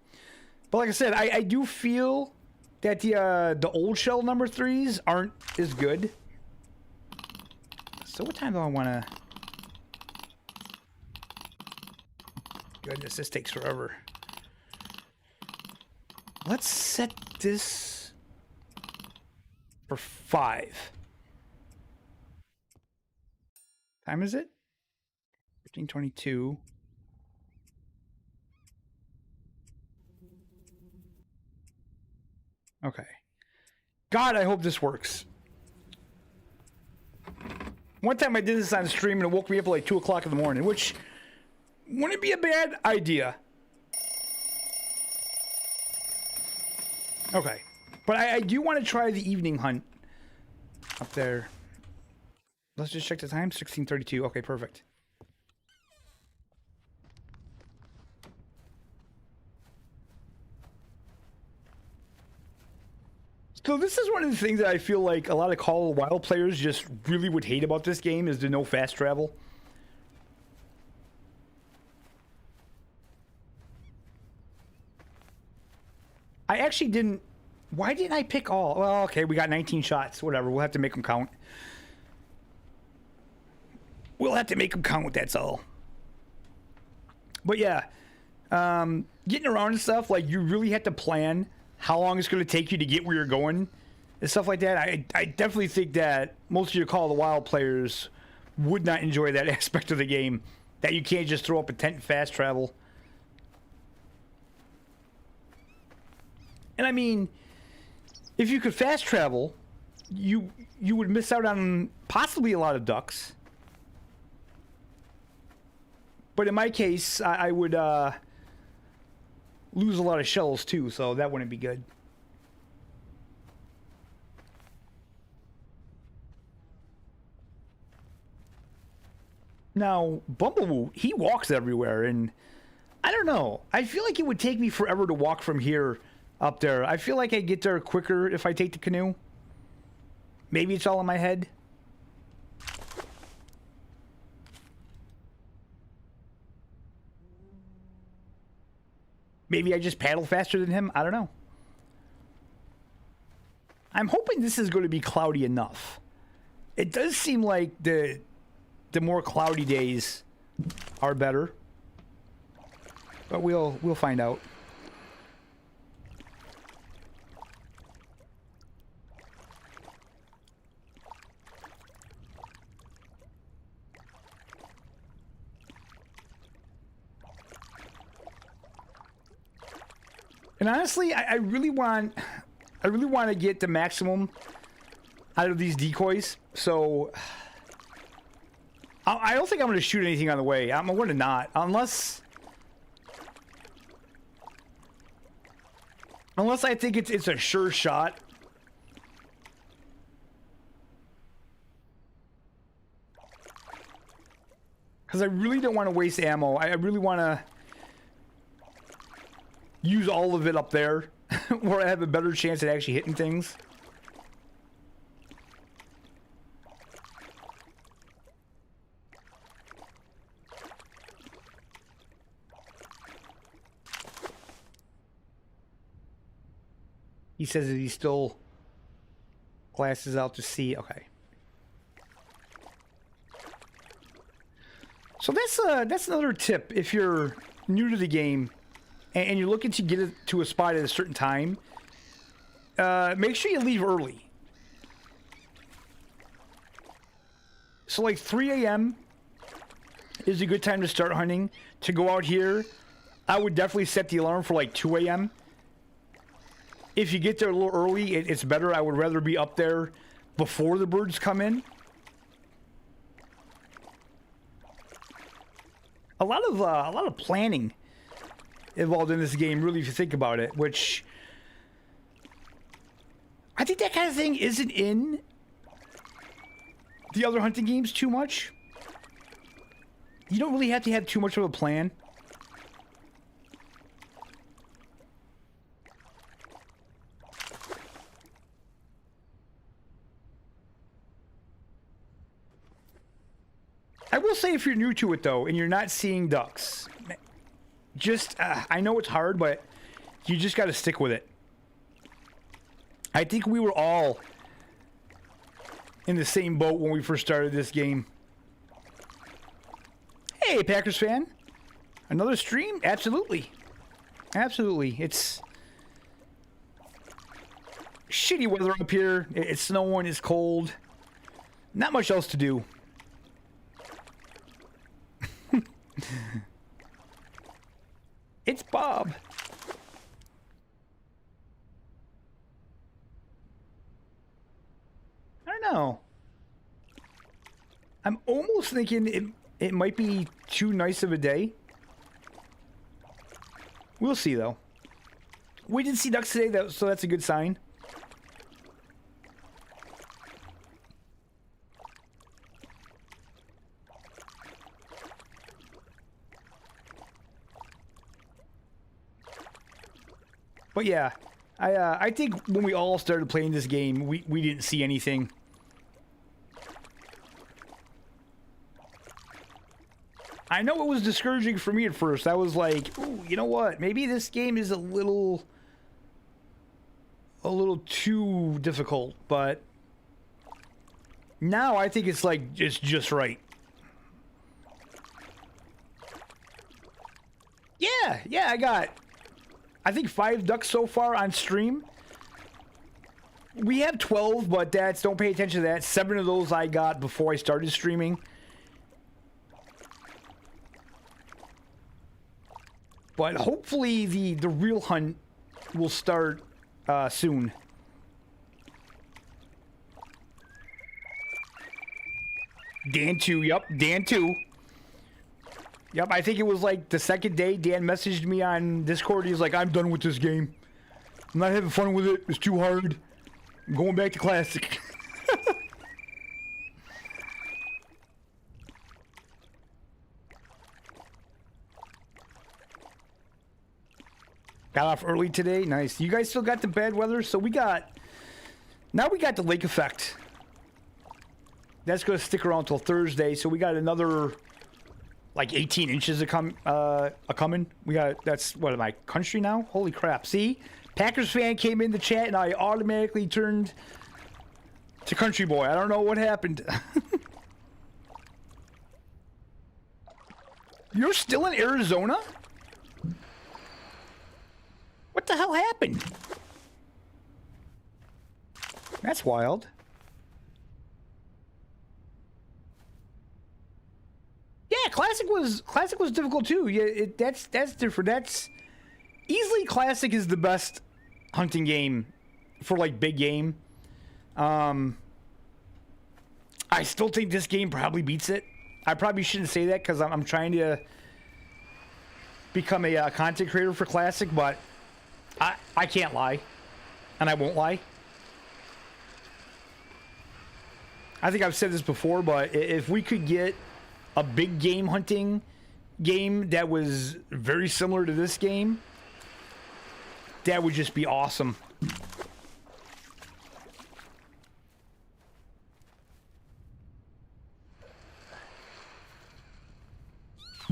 but like I said, I do feel that the old shell number 3s aren't as good. So what time do I want to... Goodness, this takes forever. Let's set this for 5. Time is it? 15:22. Okay. God, I hope this works. One time I did this on stream and it woke me up at like 2 o'clock in the morning, which wouldn't be a bad idea. Okay. But I do want to try the evening hunt up there. Let's just check the time. 16:32. Okay, perfect. So this is one of the things that I feel like a lot of Call of the Wild players just really would hate about this game, is the no fast travel. I actually didn't... Why didn't I pick all? Well, okay, we got 19 shots. Whatever, we'll have to make them count. We'll have to make them count, that's all. But yeah, getting around and stuff, like, you really have to plan how long it's going to take you to get where you're going and stuff like that. I definitely think that most of your Call of the Wild players would not enjoy that aspect of the game, that you can't just throw up a tent and fast travel. And I mean, if you could fast travel, you would miss out on possibly a lot of ducks. But in my case, I would lose a lot of shells too, so that wouldn't be good. Now, Bumblebee, he walks everywhere, and I don't know. I feel like it would take me forever to walk from here up there. I feel like I get there quicker if I take the canoe. Maybe it's all in my head. Maybe I just paddle faster than him. I don't know. I'm hoping this is going to be cloudy enough. It does seem like the more cloudy days are better. But we'll find out. And honestly, I really want to get the maximum out of these decoys. So I don't think I'm going to shoot anything on the way. I'm going to not, unless I think it's a sure shot. Because I really don't want to waste ammo. I really want to use all of it up there where I have a better chance at actually hitting things. He says that he still glasses out to sea. Okay. So that's another tip if you're new to the game and you're looking to get it to a spot at a certain time. Make sure you leave early. So like 3 a.m. is a good time to start hunting. To go out here, I would definitely set the alarm for like 2 a.m. If you get there a little early, it's better. I would rather be up there before the birds come in. A lot of planning involved in this game, really, if you think about it, which I think that kind of thing isn't in the other hunting games too much. You don't really have to have too much of a plan. I will say, if you're new to it though, and you're not seeing ducks, just I know it's hard, but you just got to stick with it. I think we were all in the same boat when we first started this game. Hey, Packers fan, another stream? Absolutely, absolutely. It's shitty weather up here. It's snowing. It's cold. Not much else to do. It's Bob. I don't know. I'm almost thinking it might be too nice of a day. We'll see though. We did see ducks today, so that's a good sign. But yeah, I think when we all started playing this game, we didn't see anything. I know it was discouraging for me at first. I was like, ooh, you know what? Maybe this game is a little too difficult. But now I think it's like it's just right. Yeah, I think 5 ducks so far on stream. We have 12, but don't pay attention to that. 7 of those I got before I started streaming. But hopefully the real hunt will start soon. Dan 2, yep, Dan 2. Yep, I think it was like the second day Dan messaged me on Discord. He's like, I'm done with this game. I'm not having fun with it. It's too hard. I'm going back to Classic. Got off early today. Nice. You guys still got the bad weather? So now we got the lake effect. That's going to stick around till Thursday. So we got another like 18 inches of coming. We got, that's what am I, country now? Holy crap. See? Packers fan came in the chat and I automatically turned to country boy. I don't know what happened. You're still in Arizona? What the hell happened? That's wild. Yeah, classic was difficult too. Yeah, that's different. That's easily classic is the best hunting game for like big game. I still think this game probably beats it. I probably shouldn't say that because I'm trying to become a content creator for classic, but I can't lie, and I won't lie. I think I've said this before, but if we could get a big game hunting game that was very similar to this game, that would just be awesome.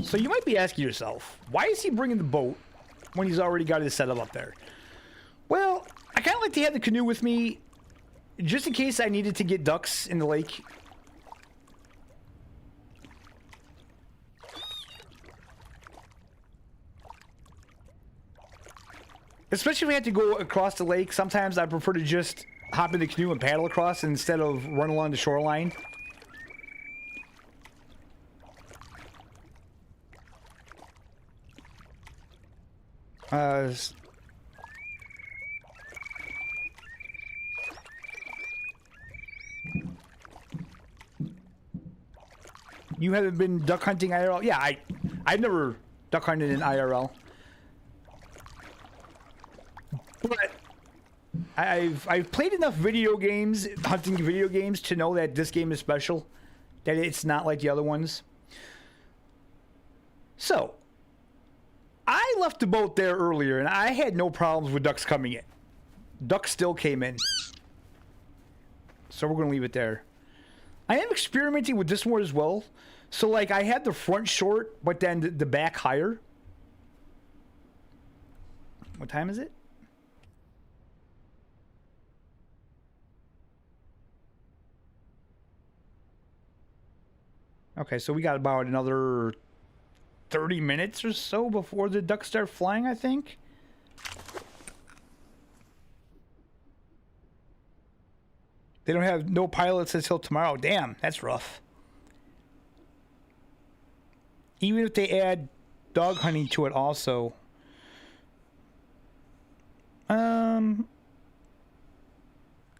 So you might be asking yourself, why is he bringing the boat when he's already got his setup up there? Well, I kind of like to have the canoe with me just in case I needed to get ducks in the lake. Especially if we have to go across the lake. Sometimes I prefer to just hop in the canoe and paddle across instead of run along the shoreline. You haven't been duck hunting IRL? Yeah, I've never duck hunted in IRL. But I've played enough video games, hunting video games, to know that this game is special. That it's not like the other ones. So, I left the boat there earlier, and I had no problems with ducks coming in. Ducks still came in. So we're going to leave it there. I am experimenting with this one as well. So, like, I had the front short, but then the back higher. What time is it? Okay, so we got about another 30 minutes or so before the ducks start flying, I think. They don't have no pilots until tomorrow. Damn, that's rough. Even if they add dog hunting to it also.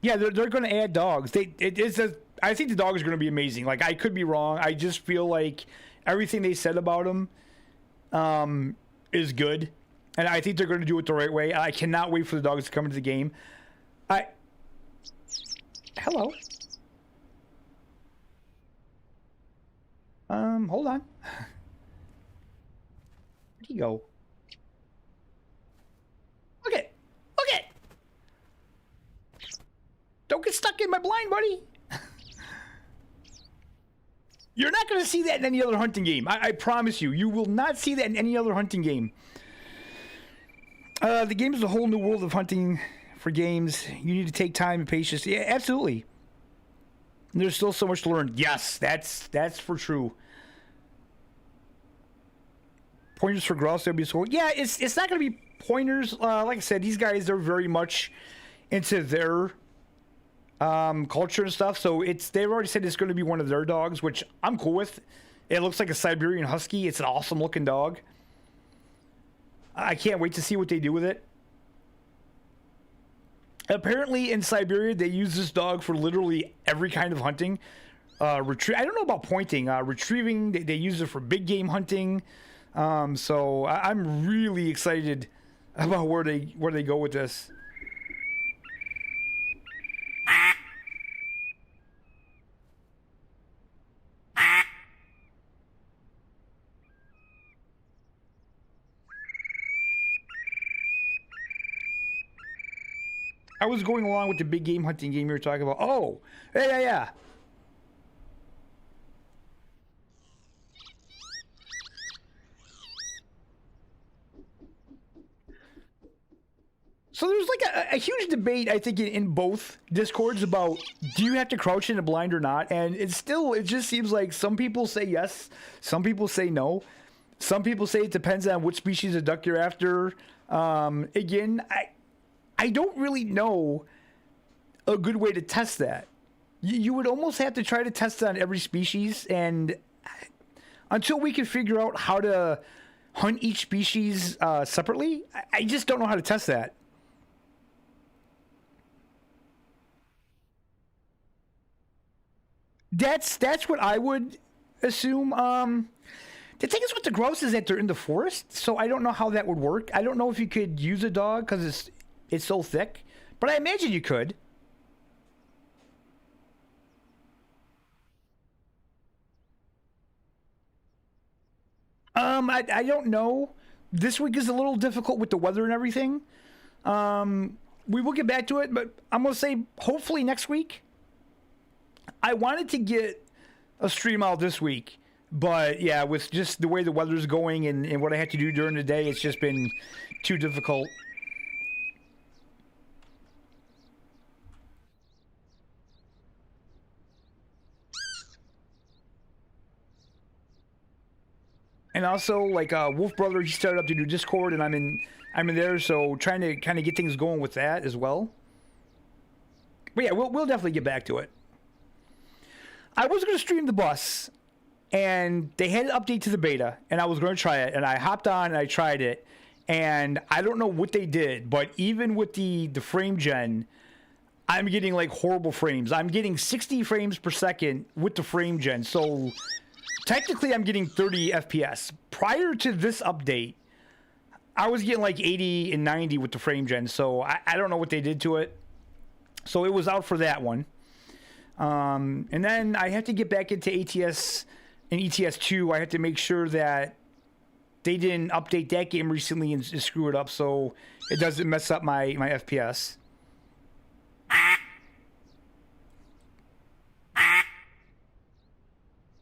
Yeah, they're going to add dogs. I think the dogs are going to be amazing. Like, I could be wrong. I just feel like everything they said about them is good. And I think they're going to do it the right way. I cannot wait for the dogs to come into the game. Hello. Hold on. Where'd he go? Look it. Look it. Don't get stuck in my blind, buddy. You're not going to see that in any other hunting game. I promise you. You will not see that in any other hunting game. The game is a whole new world of hunting for games. You need to take time and patience. Yeah, absolutely. There's still so much to learn. Yes, that's for true. Pointers for grouse, that'd be so. Yeah, it's not going to be pointers. Like I said, these guys are very much into their culture and stuff. So they've already said it's going to be one of their dogs, which I'm cool with. It looks like a Siberian Husky. It's an awesome looking dog. I can't wait to see what they do with it. Apparently in Siberia, they use this dog for literally every kind of hunting. I don't know about pointing. Retrieving, they use it for big game hunting. So I'm really excited about where they go with this. I was going along with the big game hunting game you were talking about. Oh, yeah. So there's like a huge debate, I think, in both Discords about do you have to crouch in a blind or not? And it just seems like some people say yes, some people say no. Some people say it depends on which species of duck you're after. Again, I don't really know a good way to test that. You would almost have to try to test it on every species, and until we can figure out how to hunt each species separately, I just don't know how to test that. That's what I would assume. The thing is with the grouse is that they're in the forest, so I don't know how that would work. I don't know if you could use a dog because it's so thick, but I imagine you could. I don't know. This week is a little difficult with the weather and everything. We will get back to it, but I'm gonna say hopefully next week. I wanted to get a stream out this week, but yeah, with just the way the weather's going and what I had to do during the day, it's just been too difficult. And also, like Wolf Brother, he started up to do Discord, and I'm in there, so trying to kind of get things going with that as well. But yeah, we'll definitely get back to it. I was going to stream the bus, and they had an update to the beta, and I was going to try it, and I hopped on and I tried it, and I don't know what they did, but even with the frame gen, I'm getting like horrible frames. I'm getting 60 frames per second with the frame gen, so technically I'm getting 30 FPS. Prior to this update, I was getting like 80 and 90 with the frame gen, so I don't know what they did to it. So it was out for that one. And then I have to get back into ATS and ETS2. I have to make sure that they didn't update that game recently and screw it up so it doesn't mess up my FPS.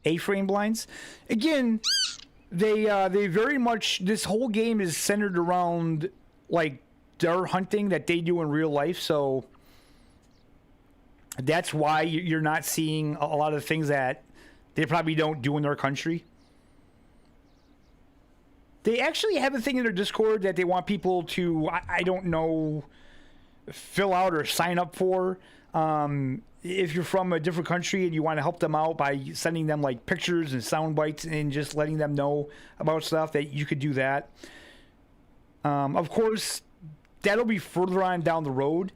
A-frame blinds. Again, they very much, this whole game is centered around like their hunting that they do in real life, so that's why you're not seeing a lot of things that they probably don't do in their country. They actually have a thing in their Discord that they want people to, I don't know, fill out or sign up for. If you're from a different country and you want to help them out by sending them like pictures and sound bites and just letting them know about stuff, that you could do that. Of course, that'll be further on down the road.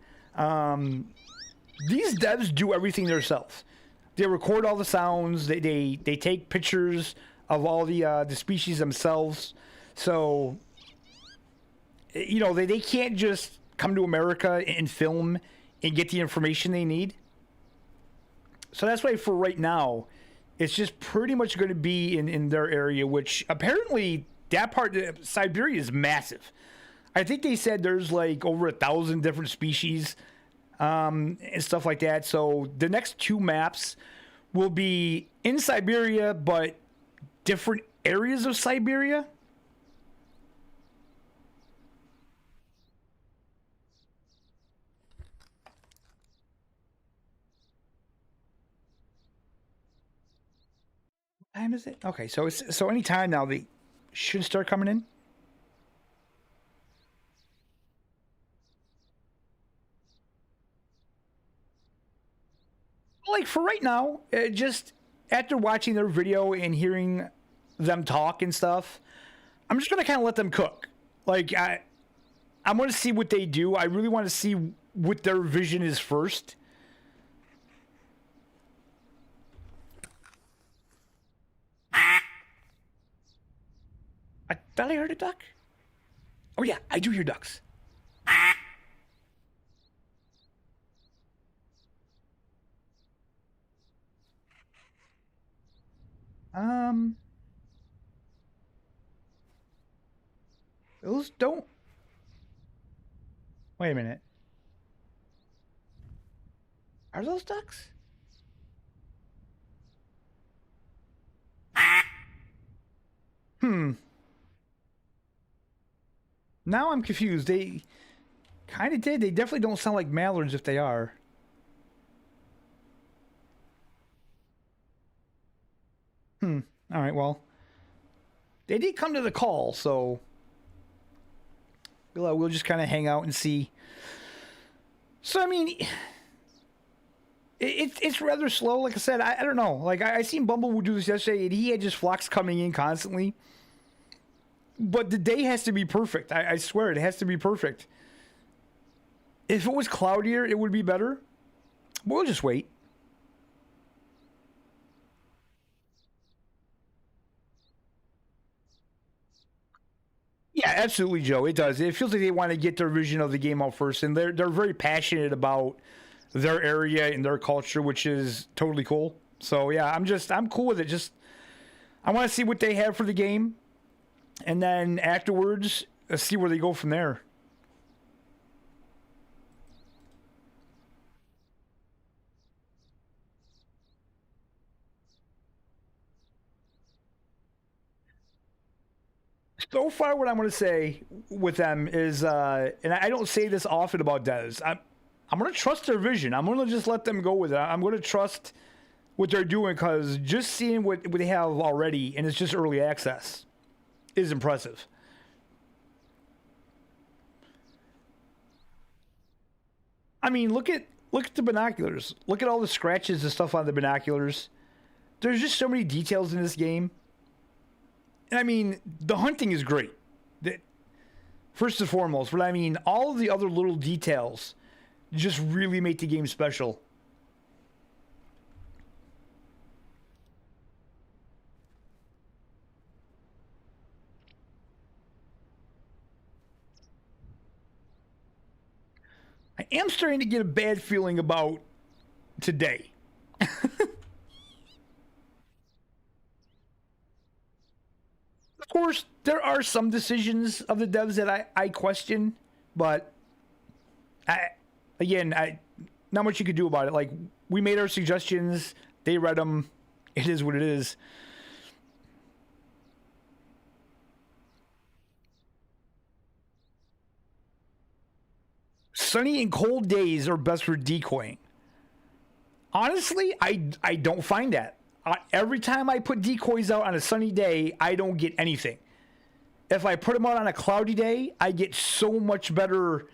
These devs do everything themselves. They record all the sounds. They take pictures of all the species themselves. So, you know, they can't just come to America and film and get the information they need. So that's why for right now, it's just pretty much going to be in their area, which apparently that part, Siberia is massive. I think they said there's like over 1,000 different species and stuff like that. So the next two maps will be in Siberia, but different areas of Siberia. What time is it? Okay, so any time now they should start coming in. Like for right now, just after watching their video and hearing them talk and stuff, I'm just gonna kind of let them cook. Like, I want to see what they do. I really want to see what their vision is first. I thought I heard a duck. Oh yeah, I do hear ducks. Those don't. Wait a minute. Are those ducks? Now I'm confused. They kind of did. They definitely don't sound like mallards if they are. All right, well. They did come to the call, so we'll just kind of hang out and see. So, I mean, it's rather slow. Like I said, I don't know. Like, I seen Bumblebee do this yesterday, and he had just flocks coming in constantly. But the day has to be perfect. I swear, it has to be perfect. If it was cloudier, it would be better. We'll just wait. Yeah, absolutely, Joe. It does. It feels like they want to get their vision of the game out first, and they're very passionate about their area and their culture, which is totally cool. So yeah, I'm cool with it. Just I want to see what they have for the game, and then afterwards, see where they go from there. So far, what I'm going to say with them is, and I don't say this often about devs, I'm going to trust their vision. I'm going to just let them go with it. I'm going to trust what they're doing because just seeing what they have already, and it's just early access, is impressive. I mean, look at the binoculars. Look at all the scratches and stuff on the binoculars. There's just so many details in this game. And I mean, the hunting is great. First and foremost, but I mean, all of the other little details just really make the game special. I am starting to get a bad feeling about today. Of course, there are some decisions of the devs that I question, but not much you could do about it. Like, we made our suggestions, they read them, it is what it is. Sunny and cold days are best for decoying. Honestly, I don't find that. Every time I put decoys out on a sunny day, I don't get anything. If I put them out on a cloudy day, I get so much better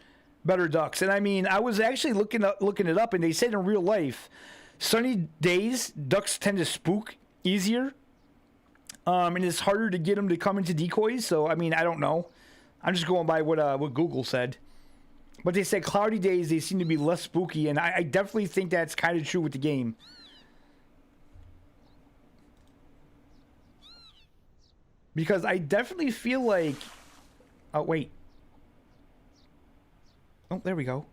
ducks. And I mean, I was actually looking it up, and they said in real life, sunny days ducks tend to spook easier, and it's harder to get them to come into decoys. So I mean, I don't know. I'm just going by what Google said. But they said cloudy days, they seem to be less spooky, and I definitely think that's kind of true with the game. Because I definitely feel like... Oh, wait. Oh, there we go.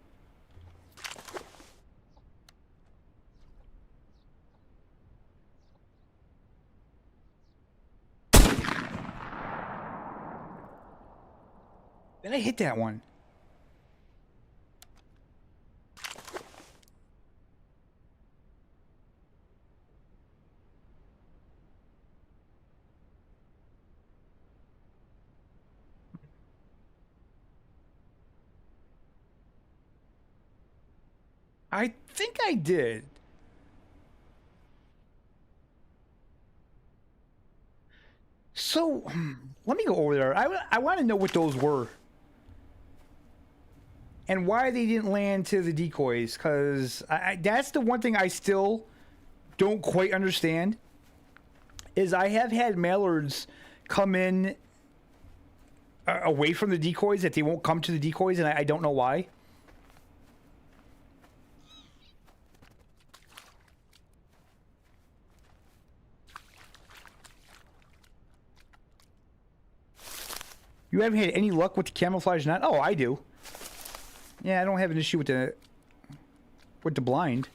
Then I hit that one. I think I did. So, let me go over there. I want to know what those were. And why they didn't land to the decoys. Because that's the one thing I still don't quite understand. Is I have had mallards come in away from the decoys, that they won't come to the decoys, and I don't know why. You haven't had any luck with the camouflage net? Oh, I do. Yeah, I don't have an issue with the blind.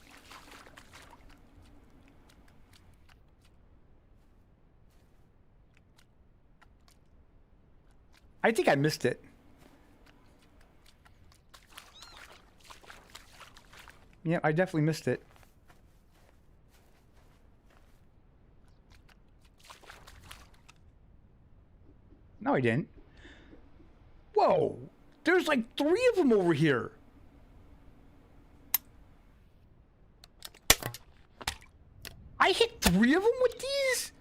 I think I missed it. Yeah, I definitely missed it. No, I didn't. Whoa! There's like 3 of them over here. I hit 3 of them with these?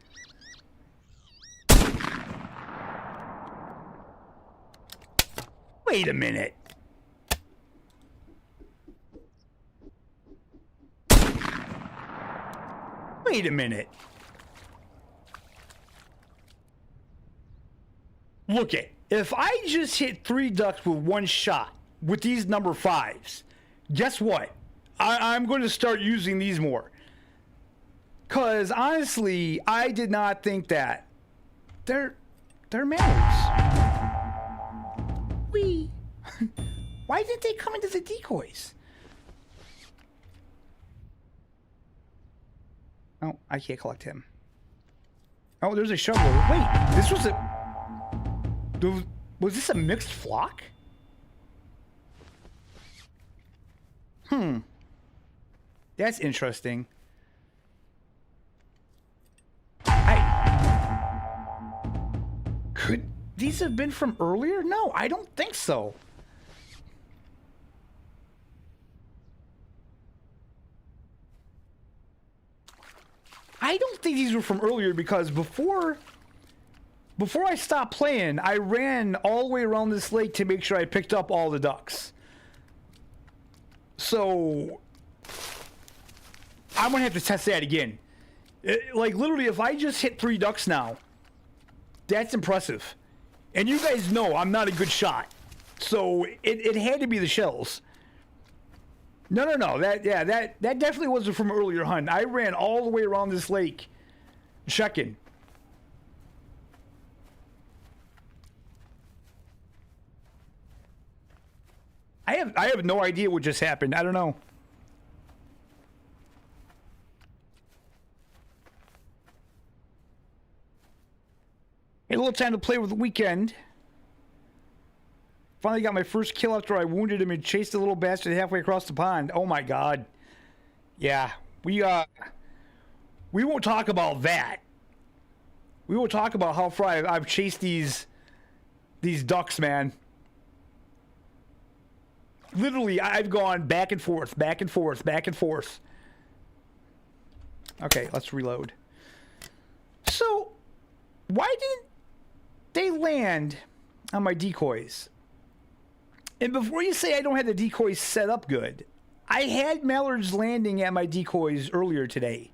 Wait a minute. Wait a minute. Look it. If I just hit 3 ducks with 1 shot with these number 5s, guess what? I'm going to start using these more. Because honestly, I did not think that. They're manners. Wee. Why didn't they come into the decoys? Oh, I can't collect him. Oh, there's a shovel. Wait, this was a... Was this a mixed flock? That's interesting. Could these have been from earlier? No, I don't think so. I don't think these were from earlier because before I stopped playing, I ran all the way around this lake to make sure I picked up all the ducks. So I'm gonna have to test that again. Like literally, if I just hit 3 ducks now, that's impressive. And you guys know I'm not a good shot, so it had to be the shells. No. That definitely wasn't from an earlier hunt. I ran all the way around this lake, checking. I have no idea what just happened. I don't know. A little time to play with the weekend. Finally got my first kill after I wounded him and chased a little bastard halfway across the pond. Oh my god. Yeah, we won't talk about that. We won't talk about how far I've chased these ducks, man. Literally, I've gone back and forth, back and forth, back and forth. Okay, let's reload. So, why didn't they land on my decoys? And before you say I don't have the decoys set up good, I had mallards landing at my decoys earlier today,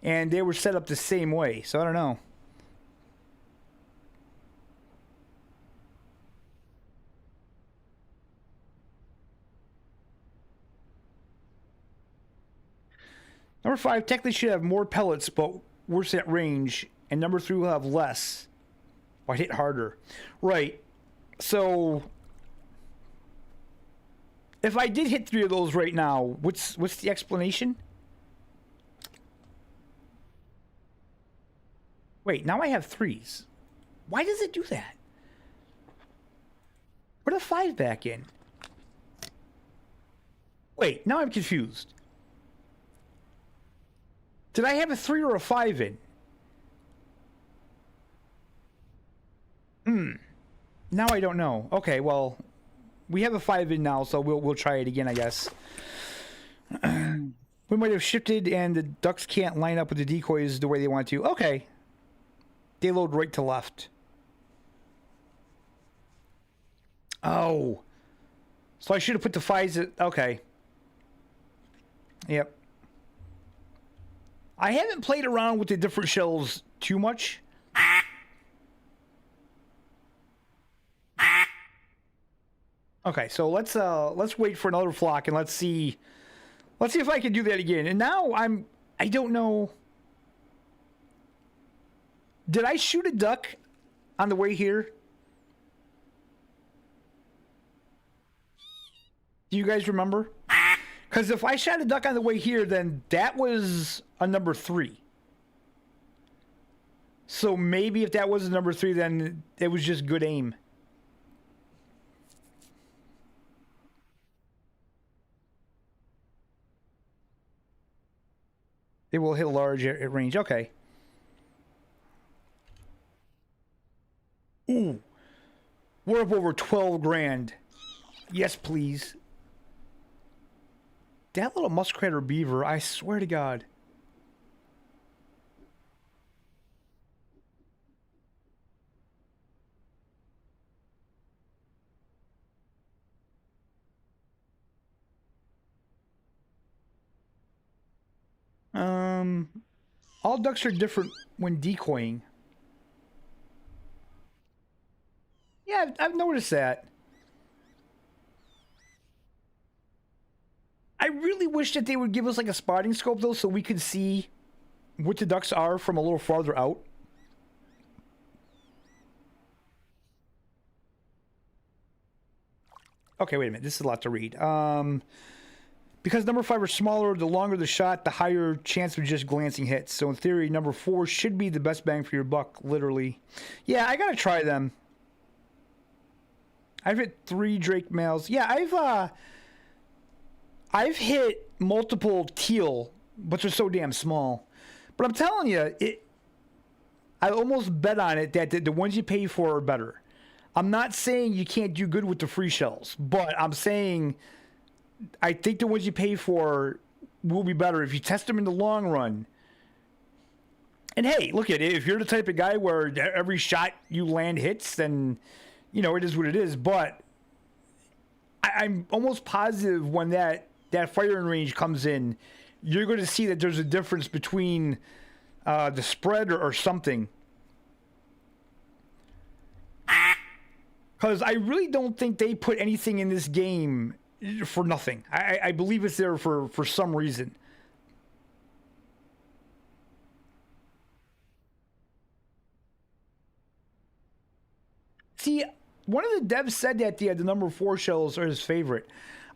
and they were set up the same way, so I don't know. Number 5 technically should have more pellets, but worse at range, and number 3 will have less, but hit harder. Right, so if I did hit 3 of those right now, what's the explanation? Wait, now I have 3s. Why does it do that? Put a 5 back in. Wait, now I'm confused. Did I have a 3 or a 5 in? Now I don't know. Okay, well, we have a 5 in now, so we'll try it again, I guess. We might have shifted and the ducks can't line up with the decoys the way they want to. Okay. They load right to left. Oh. So I should have put the 5s at... Okay. Yep. I haven't played around with the different shells too much. Okay, so let's wait for another flock and let's see if I can do that again. And now I don't know. Did I shoot a duck on the way here? Do you guys remember? Because if I shot a duck on the way here, then that was a number 3. So maybe if that was a number 3, then it was just good aim. It will hit large at range. Okay. Ooh. We're up over 12 grand. Yes, please. That little muskrat or beaver, I swear to God. All ducks are different when decoying. Yeah, I've noticed that. I really wish that they would give us like a spotting scope though, so we could see what the ducks are from a little farther out. Okay, wait a minute. This is a lot to read. Because number 5 are smaller, the longer the shot, the higher chance of just glancing hits. So in theory, number 4 should be the best bang for your buck, literally. Yeah, I gotta try them. I've hit 3 Drake males. Yeah, I've hit multiple teal, but they're so damn small. But I'm telling you, I almost bet on it that the ones you pay for are better. I'm not saying you can't do good with the free shells, but I'm saying I think the ones you pay for will be better if you test them in the long run. And hey, look at it. If you're the type of guy where every shot you land hits, then, you know, it is what it is. But I'm almost positive when that firing range comes in, you're going to see that there's a difference between the spread or something. Because I really don't think they put anything in this game for nothing. I believe it's there for some reason. See, one of the devs said that the number 4 shells are his favorite.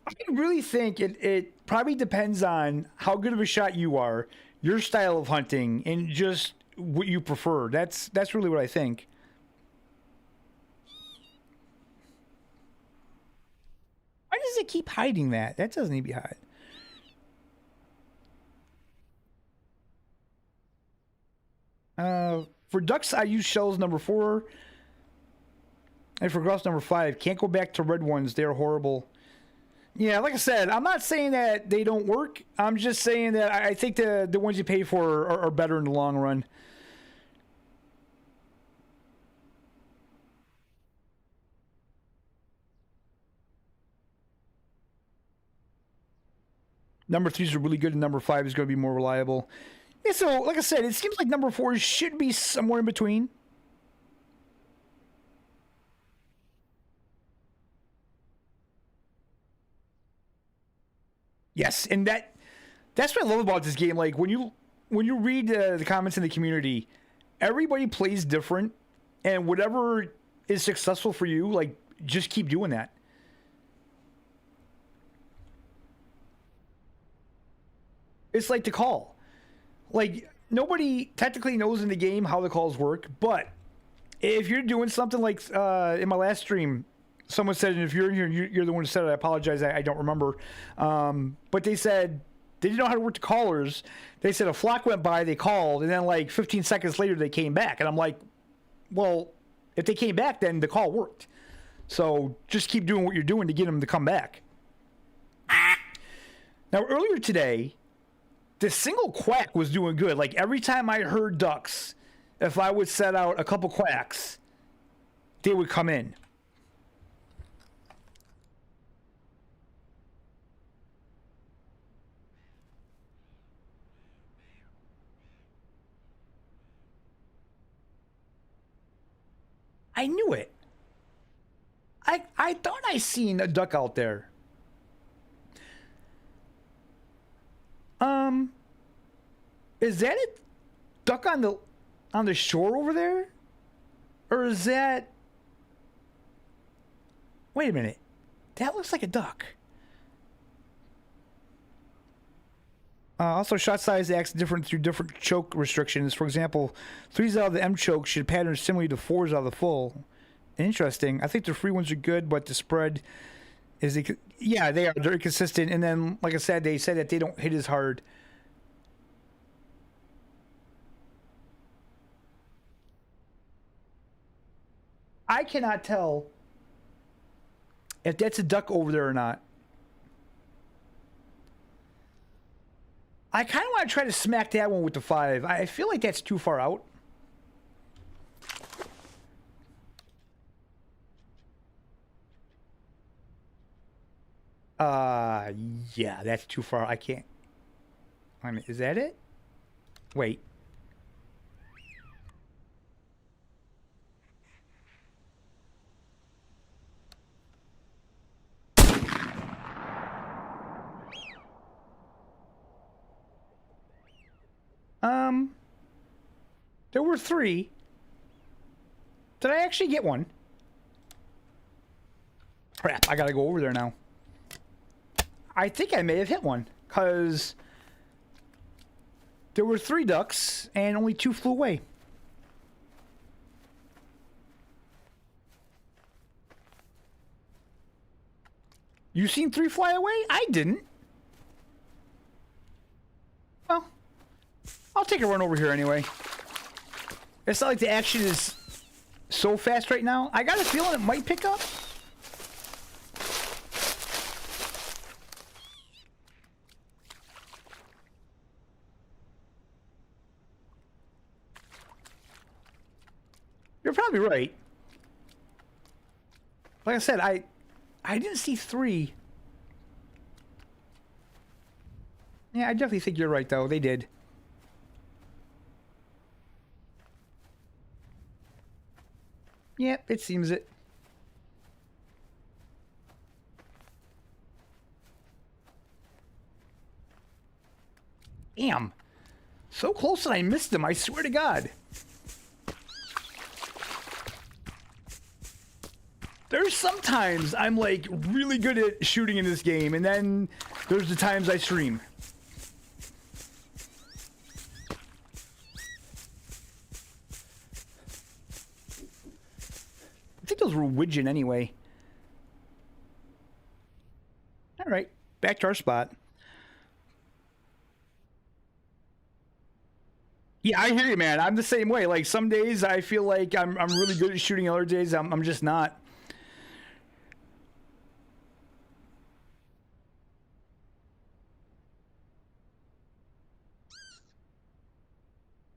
I really think it probably depends on how good of a shot you are, your style of hunting, and just what you prefer. That's really what I think. Why does it keep hiding that? That doesn't need to be hide. For ducks, I use shells number 4. And for grouse number 5, can't go back to red ones. They're horrible. Yeah, like I said, I'm not saying that they don't work. I'm just saying that I think the ones you pay for are better in the long run. Number 3s are really good, and number 5 is going to be more reliable. Yeah, so like I said, it seems like number 4 should be somewhere in between. Yes, and that's what I love about this game. Like when you read the comments in the community, everybody plays different, and whatever is successful for you, like just keep doing that. It's like the call. Like nobody technically knows in the game how the calls work, but if you're doing something like in my last stream, someone said, and if you're in here, you're the one who said it. I apologize, I don't remember. But they said they didn't know how to work the callers. They said a flock went by, they called, and then like 15 seconds later they came back, and I'm like, well, if they came back, then the call worked. So just keep doing what you're doing to get them to come back. Now earlier today, the single quack was doing good. Like every time I heard ducks, if I would set out a couple quacks, they would come in. I knew it. I thought I seen a duck out there. Is that a duck on the shore over there? Or is that... Wait a minute. That looks like a duck. Also, shot size acts different through different choke restrictions. For example, 3s out of the M choke should pattern similarly to 4s out of the full. Interesting. I think the free ones are good, but the spread is... Yeah, they are. They're inconsistent. And then, like I said, they said that they don't hit as hard. I cannot tell if that's a duck over there or not. I kind of want to try to smack that one with the 5. I feel like that's too far out. Yeah, that's too far. I can't. I mean, is that it? Wait. There were 3. Did I actually get one? Crap, I gotta go over there now. I think I may have hit one, because there were 3 ducks, and only 2 flew away. You seen 3 fly away? I didn't. Well, I'll take a run over here anyway. It's not like the action is so fast right now. I got a feeling it might pick up. You're probably right. Like I said, I didn't see 3. Yeah, I definitely think you're right, though. They did. Yep, it seems it. Damn. So close that I missed him, I swear to God. There's sometimes I'm like really good at shooting in this game, and then there's the times I stream. I think those were widgeon anyway. All right, back to our spot. Yeah, I hear you, man. I'm the same way. Like some days I feel like I'm really good at shooting. Other days I'm just not.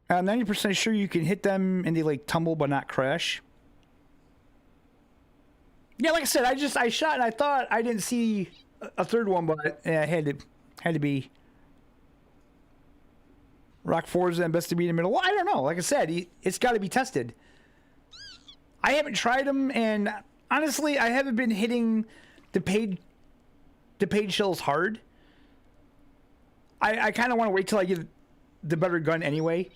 90% sure you can hit them and they like tumble but not crash. Yeah, like I said, I shot and I thought I didn't see a third one, but yeah, it had to be Rock Forza and Best to Be in the Middle. Well, I don't know. Like I said, it's got to be tested. I haven't tried them, and honestly, I haven't been hitting the paid shells hard. I kind of want to wait till I get the better gun anyway.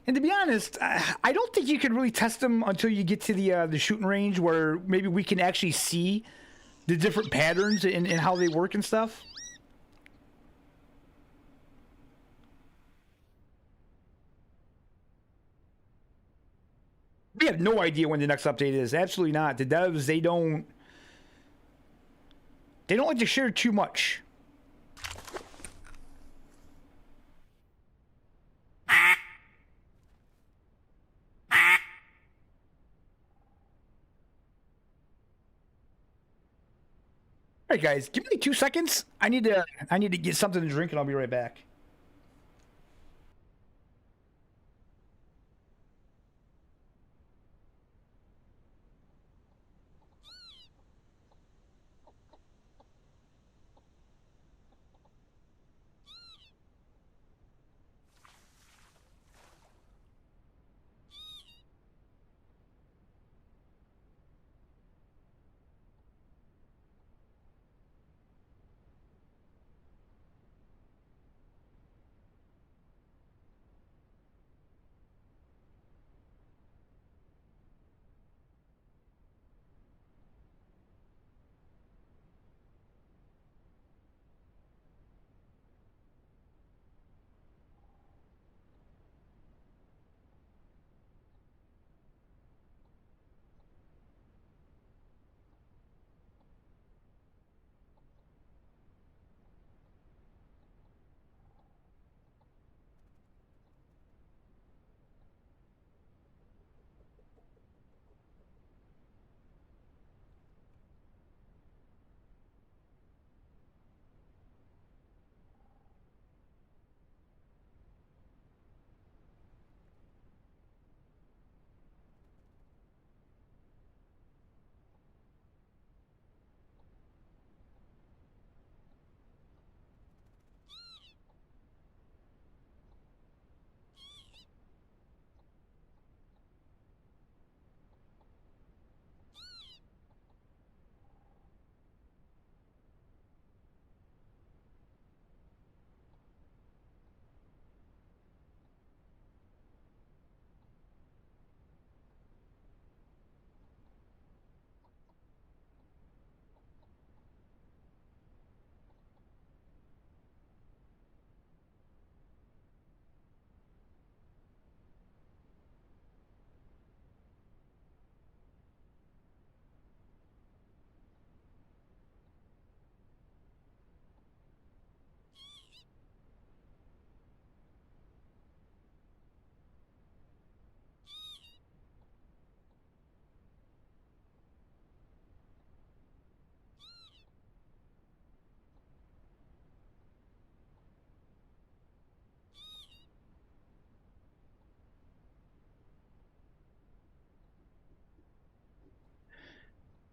And to be honest, I don't think you can really test them until you get to the shooting range, where maybe we can actually see the different patterns and how they work and stuff. We have no idea when the next update is. Absolutely not. The devs, they don't like to share too much. All right, guys, give me 2 seconds. I need to get something to drink, and I'll be right back.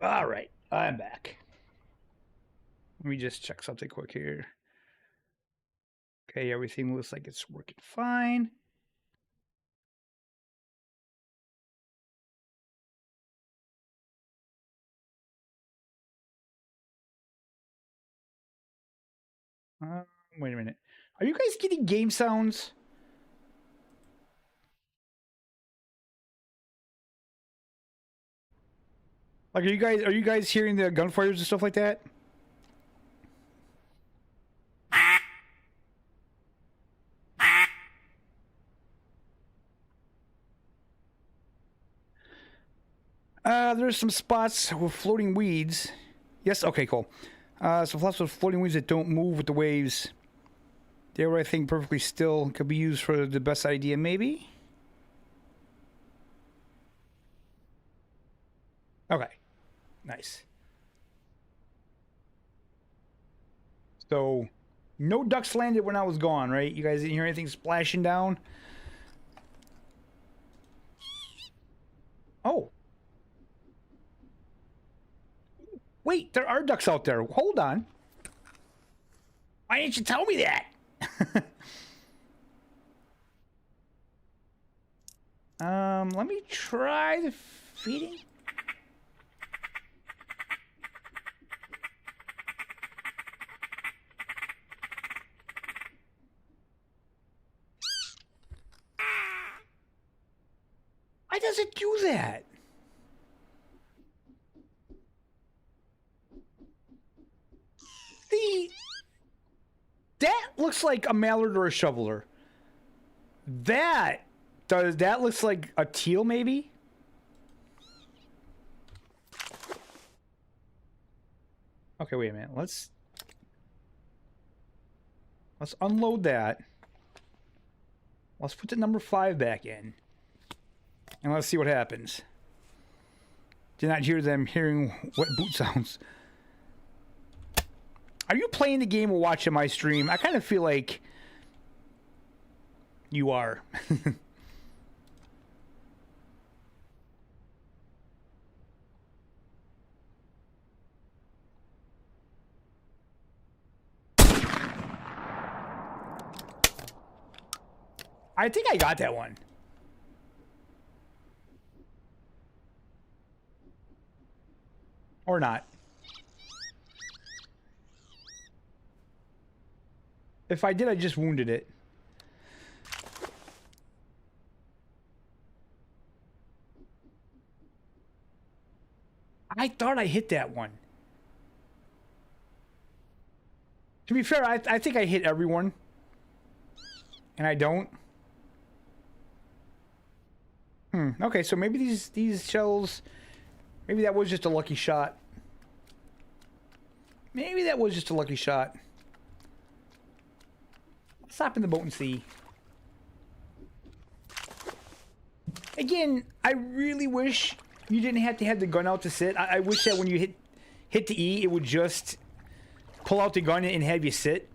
All right, I'm back. Let me just check something quick here. Okay, everything looks like it's working fine. Wait a minute. Are you guys getting game sounds? Like, are you guys hearing the gunfires and stuff like that? There's some spots with floating weeds. Yes, okay, cool. Some lots of floating weeds that don't move with the waves. They were, I think, perfectly still. Could be used for the best idea, maybe? Okay. Nice. So, no ducks landed when I was gone, right? You guys didn't hear anything splashing down? Oh. Wait, there are ducks out there. Hold on. Why didn't you tell me that? Let me try the feeding. Why does it do that? That looks like a mallard or a shoveler. That looks like a teal, maybe? Okay, wait a minute. Let's unload that. Let's put the number 5 back in. And let's see what happens. Did not hear them hearing what boot sounds. Are you playing the game or watching my stream? I kind of feel like you are. I think I got that one. Or not. If I did, I just wounded it. I thought I hit that one. To be fair, I think I hit everyone. And I don't. Okay, so maybe these shells... Maybe that was just a lucky shot. Maybe that was just a lucky shot. Let's hop in the boat and see. Again, I really wish you didn't have to have the gun out to sit. I wish that when you hit the E, it would just pull out the gun and have you sit.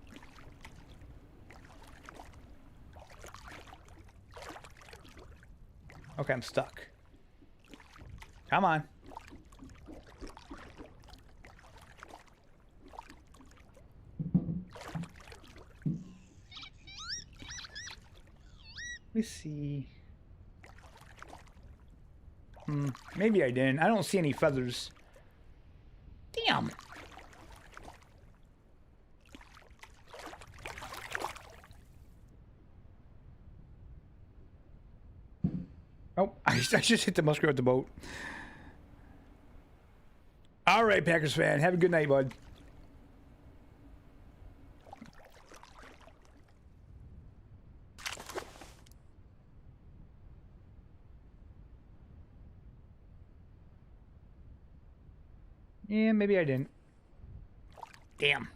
Okay, I'm stuck. Come on. Let me see. Maybe I didn't. I don't see any feathers. Damn. Oh, I just hit the muskrat with the boat. All right, Packers fan. Have a good night, bud. Yeah, maybe I didn't. Damn.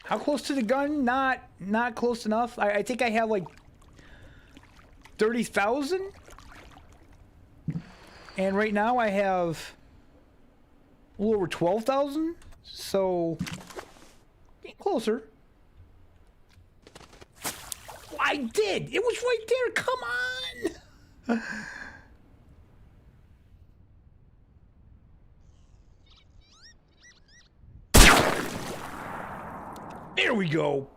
How close to the gun? Not close enough. I think I have like 30,000. And right now I have a little over 12,000. So getting closer. I did. It was right there. Come on. There we go.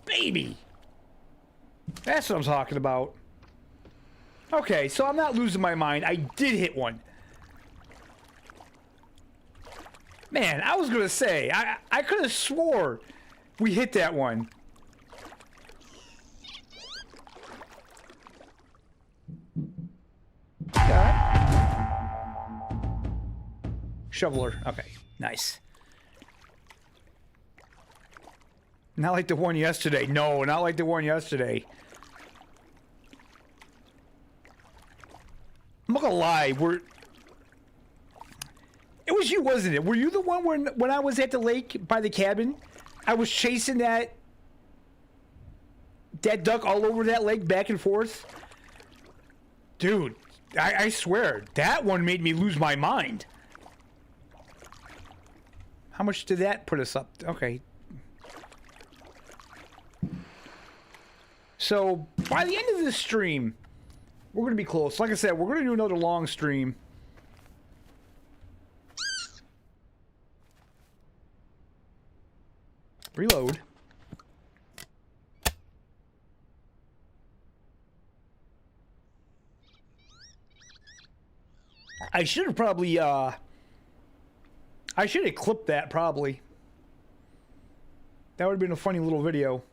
Baby. That's what I'm talking about. Okay, so I'm not losing my mind. I did hit one. Man, I was gonna say, I could have swore we hit that one. Shoveler. Okay, nice. Not like the one yesterday. No, not like the one yesterday. I'm not gonna lie, it was you, wasn't it? Were you the one when I was at the lake by the cabin? I was chasing that duck all over that lake, back and forth? Dude, I swear, that one made me lose my mind. How much did that put us up? Okay. So, by the end of this stream, we're going to be close. Like I said, we're going to do another long stream. Reload. I should have probably, I should have clipped that, probably. That would have been a funny little video.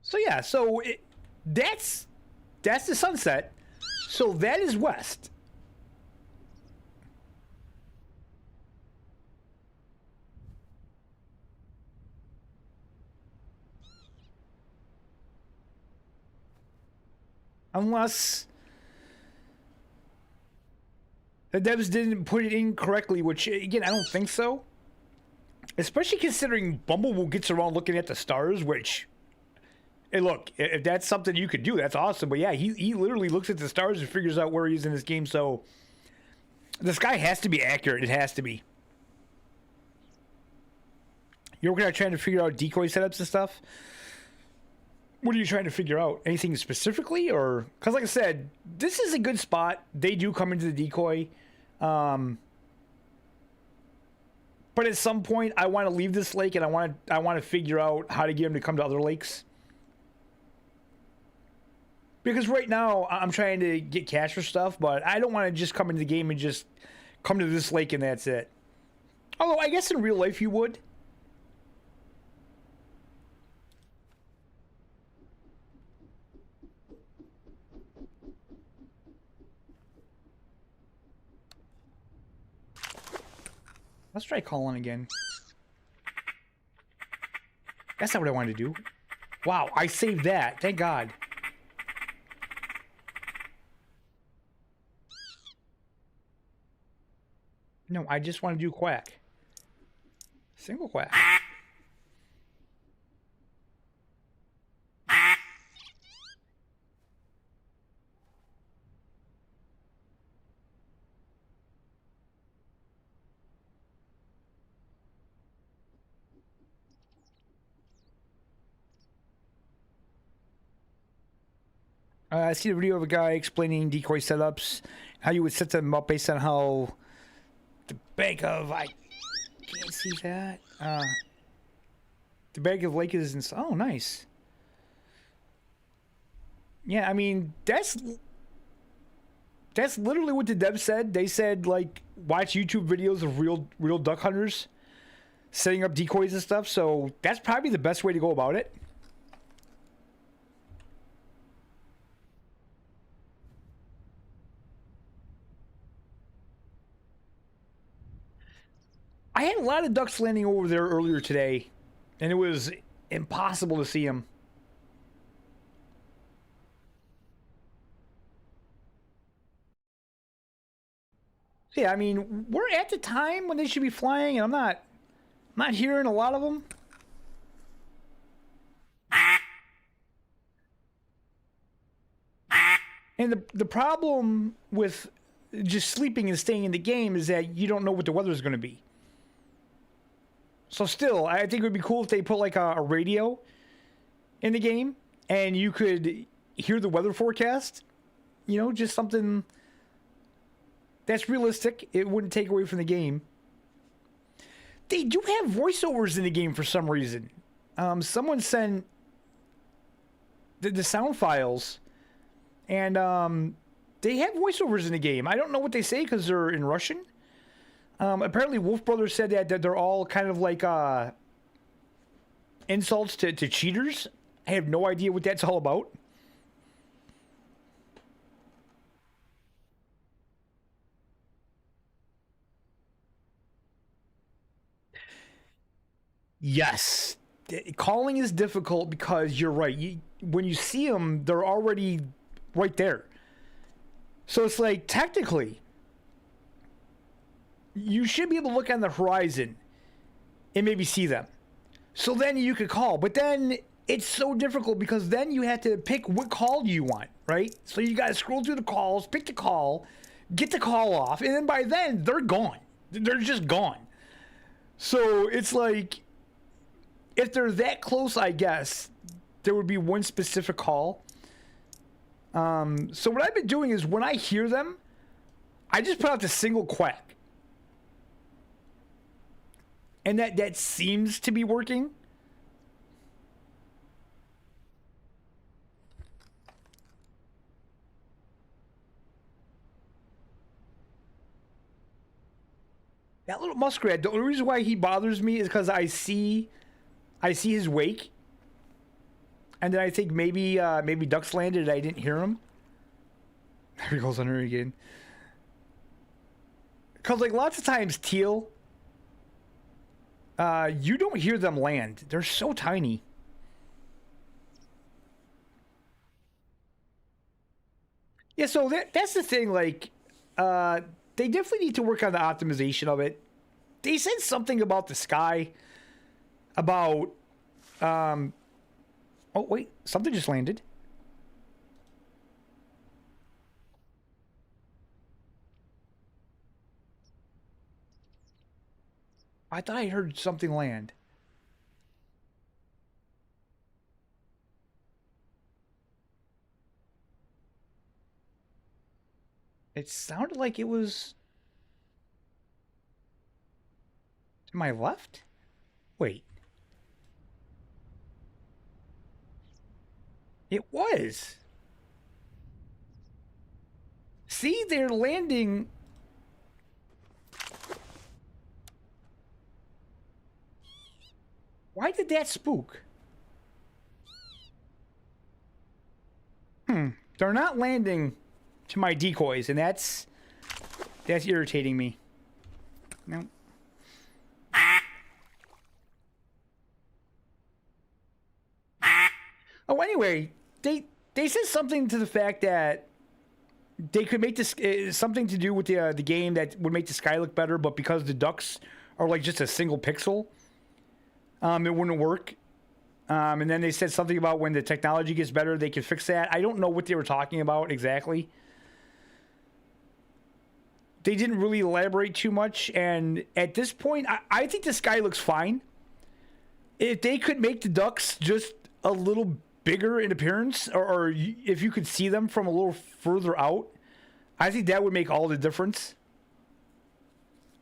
So yeah, so that's the sunset. So that is west. Unless the devs didn't put it in correctly, which, again, I don't think so. Especially considering Bumblebee gets around looking at the stars, which... Hey, look, if that's something you could do, that's awesome. But yeah, he literally looks at the stars and figures out where he is in this game, so... The sky has to be accurate. It has to be. You're working on trying to figure out decoy setups and stuff? What are you trying to figure out? Anything specifically, or... Because like I said, this is a good spot. They do come into the decoy. But at some point, I want to leave this lake, and I want to figure out how to get them to come to other lakes. Because right now, I'm trying to get cash for stuff, but I don't want to just come into the game and just come to this lake and that's it. Although, I guess in real life you would. Let's try calling again. That's not what I wanted to do. Wow, I saved that. Thank God. No, I just want to do quack. Single quack. I see the video of a guy explaining decoy setups, how you would set them up based on how the bank of... I can't see that. The bank of lake is... Oh, nice. Yeah, I mean, that's literally what the devs said. They said, like, watch YouTube videos of real duck hunters setting up decoys and stuff, so that's probably the best way to go about it. I had a lot of ducks landing over there earlier today, and it was impossible to see them. Yeah, I mean, we're at the time when they should be flying, and I'm not hearing a lot of them. And the problem with just sleeping and staying in the game is that you don't know what the weather is going to be. So still, I think it would be cool if they put like a radio in the game and you could hear the weather forecast. You know, just something That's realistic. It wouldn't take away from the game. They do have voiceovers in the game for some reason. Someone sent the sound files, and they have voiceovers in the game. I don't know what they say because they're in Russian. Apparently, Wolf Brothers said that they're all kind of like insults to cheaters. I have no idea what that's all about. Yes. Calling is difficult because you're right. When you see them, they're already right there. So it's like, technically, you should be able to look on the horizon and maybe see them. So then you could call. But then it's so difficult because then you have to pick what call you want, right? So you got to scroll through the calls, pick the call, get the call off, and then by then, they're gone. They're just gone. So it's like, if they're that close, I guess, there would be one specific call. So what I've been doing is when I hear them, I just put out the single quack. And that seems to be working. That little muskrat, the only reason why he bothers me is because I see his wake, and then I think maybe ducks landed and I didn't hear him. There he goes under again. Because like lots of times teal, you don't hear them land. They're so tiny. Yeah, so that's the thing. Like, they definitely need to work on the optimization of it. They said something about the sky. About, oh wait, something just landed. I thought I heard something land. It sounded like it was to my left? Wait. It was. See, they're landing. Why did that spook? They're not landing to my decoys, and that's irritating me. No. Oh, anyway, they said something to the fact that they could make this something to do with the game that would make the sky look better, but because the ducks are like just a single pixel, it wouldn't work. And then they said something about when the technology gets better, they can fix that. I don't know what they were talking about exactly. They didn't really elaborate too much, and at this point, I think the sky looks fine. If they could make the ducks just a little bigger in appearance, or if you could see them from a little further out, I think that would make all the difference.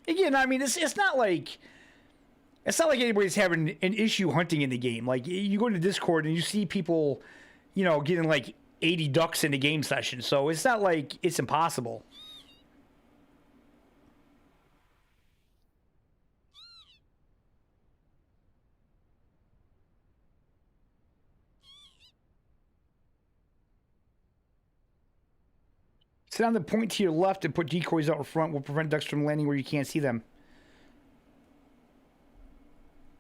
Again, I mean, it's not like anybody's having an issue hunting in the game. Like, you go to Discord and you see people, getting like 80 ducks in the game session, so it's not like it's impossible. Sit on the point to your left and put decoys out in front will prevent ducks from landing where you can't see them.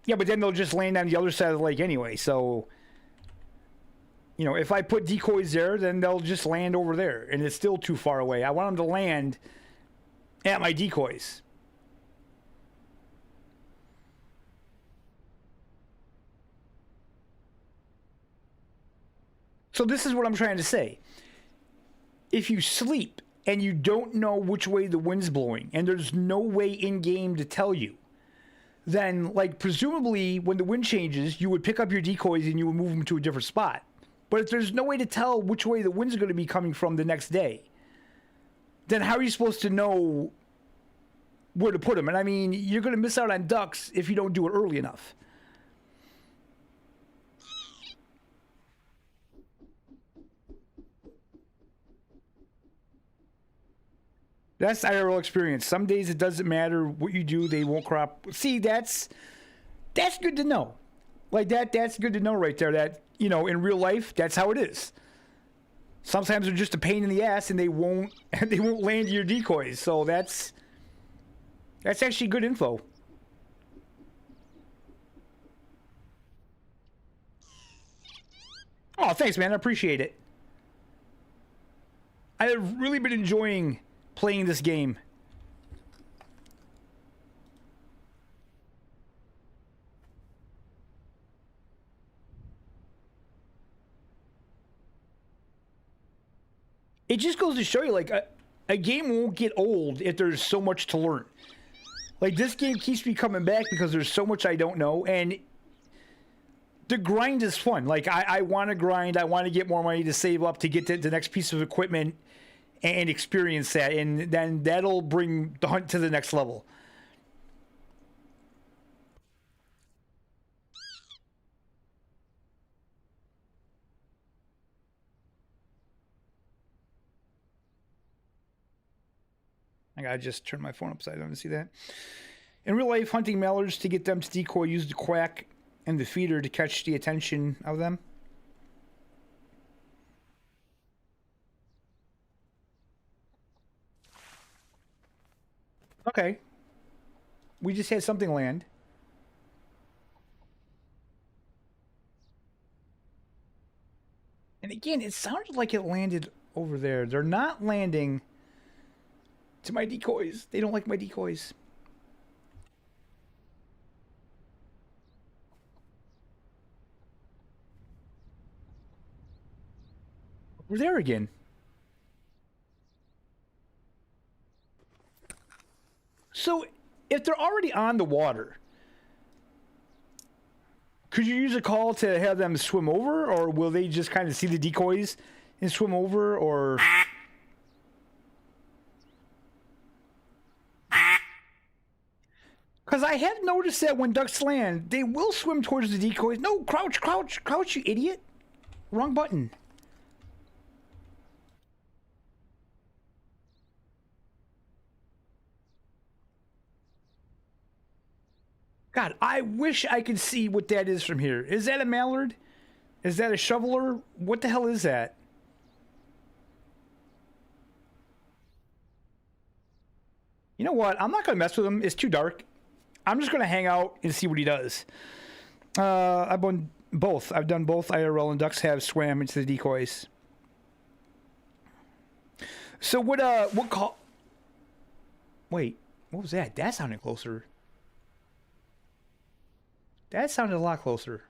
Yeah, but then they'll just land on the other side of the lake anyway, so... if I put decoys there, then they'll just land over there, and it's still too far away. I want them to land at my decoys. So this is what I'm trying to say. If you sleep and you don't know which way the wind's blowing, and there's no way in-game to tell you, then, like, presumably, when the wind changes, you would pick up your decoys and you would move them to a different spot. But if there's no way to tell which way the wind's going to be coming from the next day, then how are you supposed to know where to put them? And I mean, you're going to miss out on ducks if you don't do it early enough. That's IRL experience. Some days it doesn't matter what you do, they won't crop. See, that's good to know. Like that's good to know right there, that, you know, in real life, that's how it is. Sometimes they're just a pain in the ass and they won't land your decoys. So that's actually good info. Oh, thanks, man. I appreciate it. I have really been enjoying playing this game. It just goes to show you, like, a game won't get old if there's so much to learn. Like, this game keeps me coming back because there's so much I don't know, and the grind is fun. Like, I want to grind. I want to get more money to save up to get the next piece of equipment and experience that, and then that'll bring the hunt to the next level. I gotta just turn my phone upside down to see that. In real life, hunting mallards to get them to decoy, use the quack and the feeder to catch the attention of them. Okay. We just had something land. And again, it sounded like it landed over there. They're not landing to my decoys. They don't like my decoys. We're there again. So, if they're already on the water, could you use a call to have them swim over, or will they just kind of see the decoys and swim over, or... Because I have noticed that when ducks land, they will swim towards the decoys. No, crouch, crouch, crouch, you idiot. Wrong button. God, I wish I could see what that is from here. Is that a mallard? Is that a shoveler? What the hell is that? You know what? I'm not going to mess with him. It's too dark. I'm just going to hang out and see what he does. I've done both. I've done both IRL, and ducks have swam into the decoys. So what call... Wait, what was that? That sounded closer. That sounded a lot closer.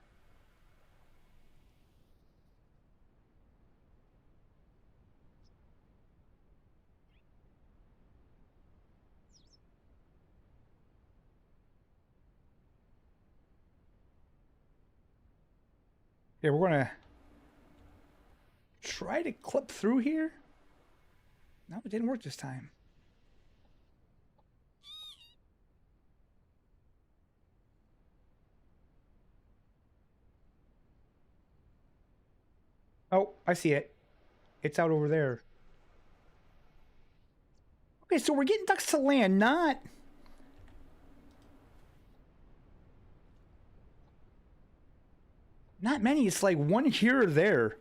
Yeah, we're gonna try to clip through here. No, it didn't work this time. Oh, I see it. It's out over there. Okay, so we're getting ducks to land, not... Not many. It's like one here or there.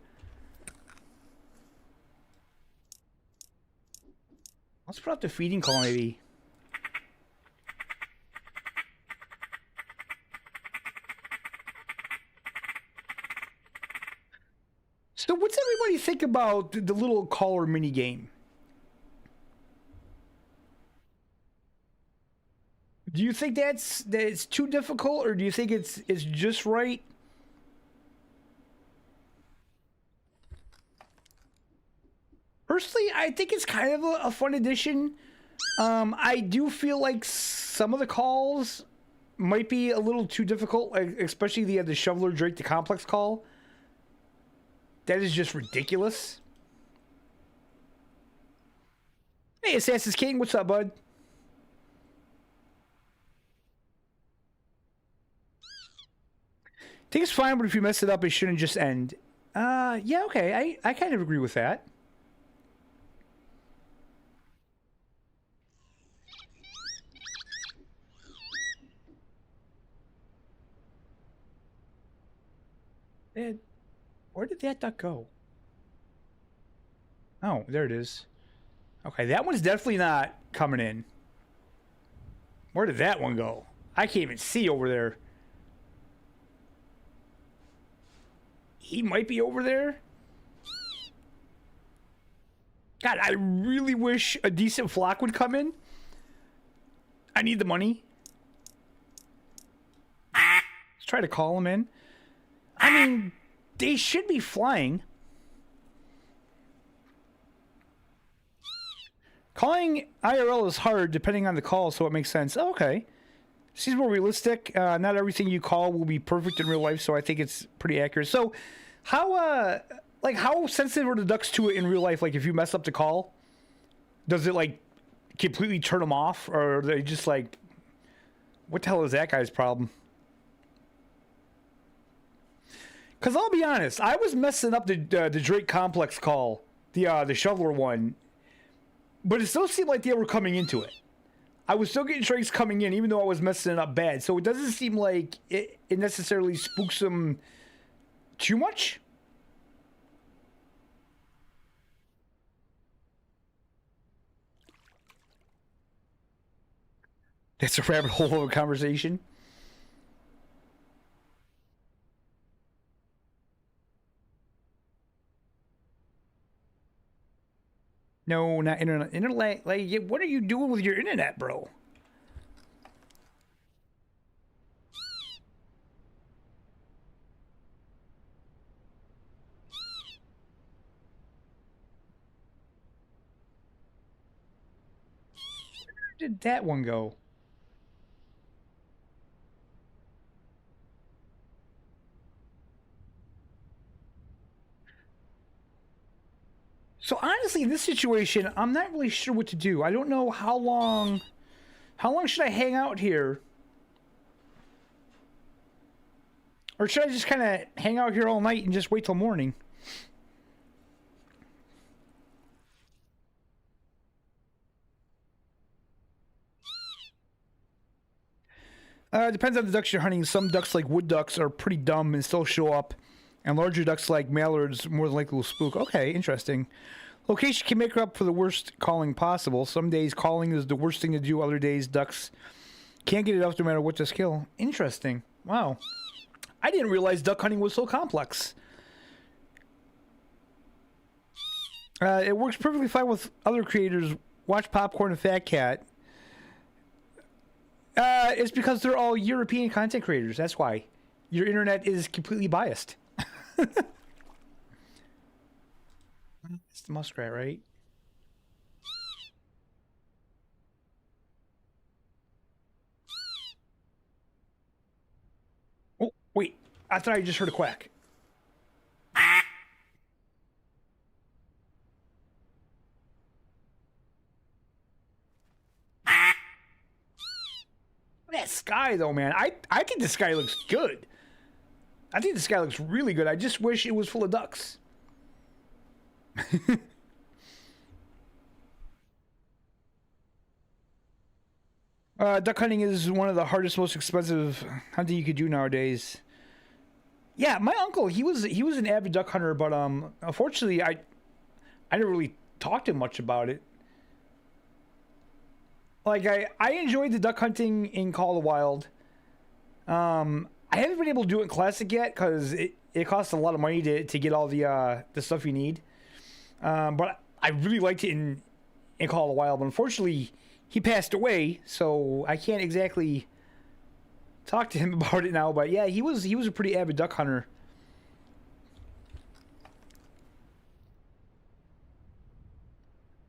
Let's put out the feeding call, maybe. So what's everybody think about the little caller mini game? Do you think that it's too difficult, or do you think it's just right? Personally, I think it's kind of a fun addition. I do feel like some of the calls might be a little too difficult, especially the shoveler Drake the complex call. That is just ridiculous. Hey, Hey, Assassin's King, what's up, bud? I think it's fine, but if you mess it up, it shouldn't just end. Yeah, okay. I kind of agree with that. Where did that duck go? Oh, there it is. Okay, that one's definitely not coming in. Where did that one go? I can't even see over there. He might be over there. God, I really wish a decent flock would come in. I need the money. Let's try to call them in. I mean, they should be flying. Calling IRL is hard depending on the call, so it makes sense. Oh, okay. Seems more realistic. Not everything you call will be perfect in real life, so I think it's pretty accurate. So, how sensitive are the ducks to it in real life? Like, if you mess up the call, does it like completely turn them off, or are they just like, what the hell is that guy's problem? Because I'll be honest, I was messing up the Drake Complex call, the shoveler one, but it still seemed like they were coming into it. I was still getting Drakes coming in, even though I was messing it up bad. So it doesn't seem like it necessarily spooks them too much. That's a rabbit hole of a conversation. No, not internet. Internet, like, what are you doing with your internet, bro? Where did that one go? So honestly, in this situation, I'm not really sure what to do. I don't know how long. How long should I hang out here? Or should I just kind of hang out here all night and just wait till morning? Depends on the ducks you're hunting. Some ducks, like wood ducks, are pretty dumb and still show up. And larger ducks, like mallards, more than likely will spook. Okay, interesting. Location can make up for the worst calling possible. Some days calling is the worst thing to do. Other days, ducks can't get it up no matter what to skill. Interesting. Wow. I didn't realize duck hunting was so complex. It works perfectly fine with other creators. Watch Popcorn and Fat Cat. It's because they're all European content creators. That's why. Your internet is completely biased. It's the muskrat, right? Oh, wait. I thought I just heard a quack. That sky, though, man. I think the sky looks good. I think the sky looks really good. I just wish it was full of ducks. Duck hunting is one of the hardest, most expensive hunting you could do nowadays. Yeah, my uncle, he was an avid duck hunter, but unfortunately, I never really talked to him much about it. Like I enjoyed the duck hunting in Call of the Wild. I haven't been able to do it in Classic yet because it costs a lot of money to get all the stuff you need. But I really liked it in Call of the Wild. But unfortunately, he passed away, so I can't exactly talk to him about it now. But yeah, he was a pretty avid duck hunter.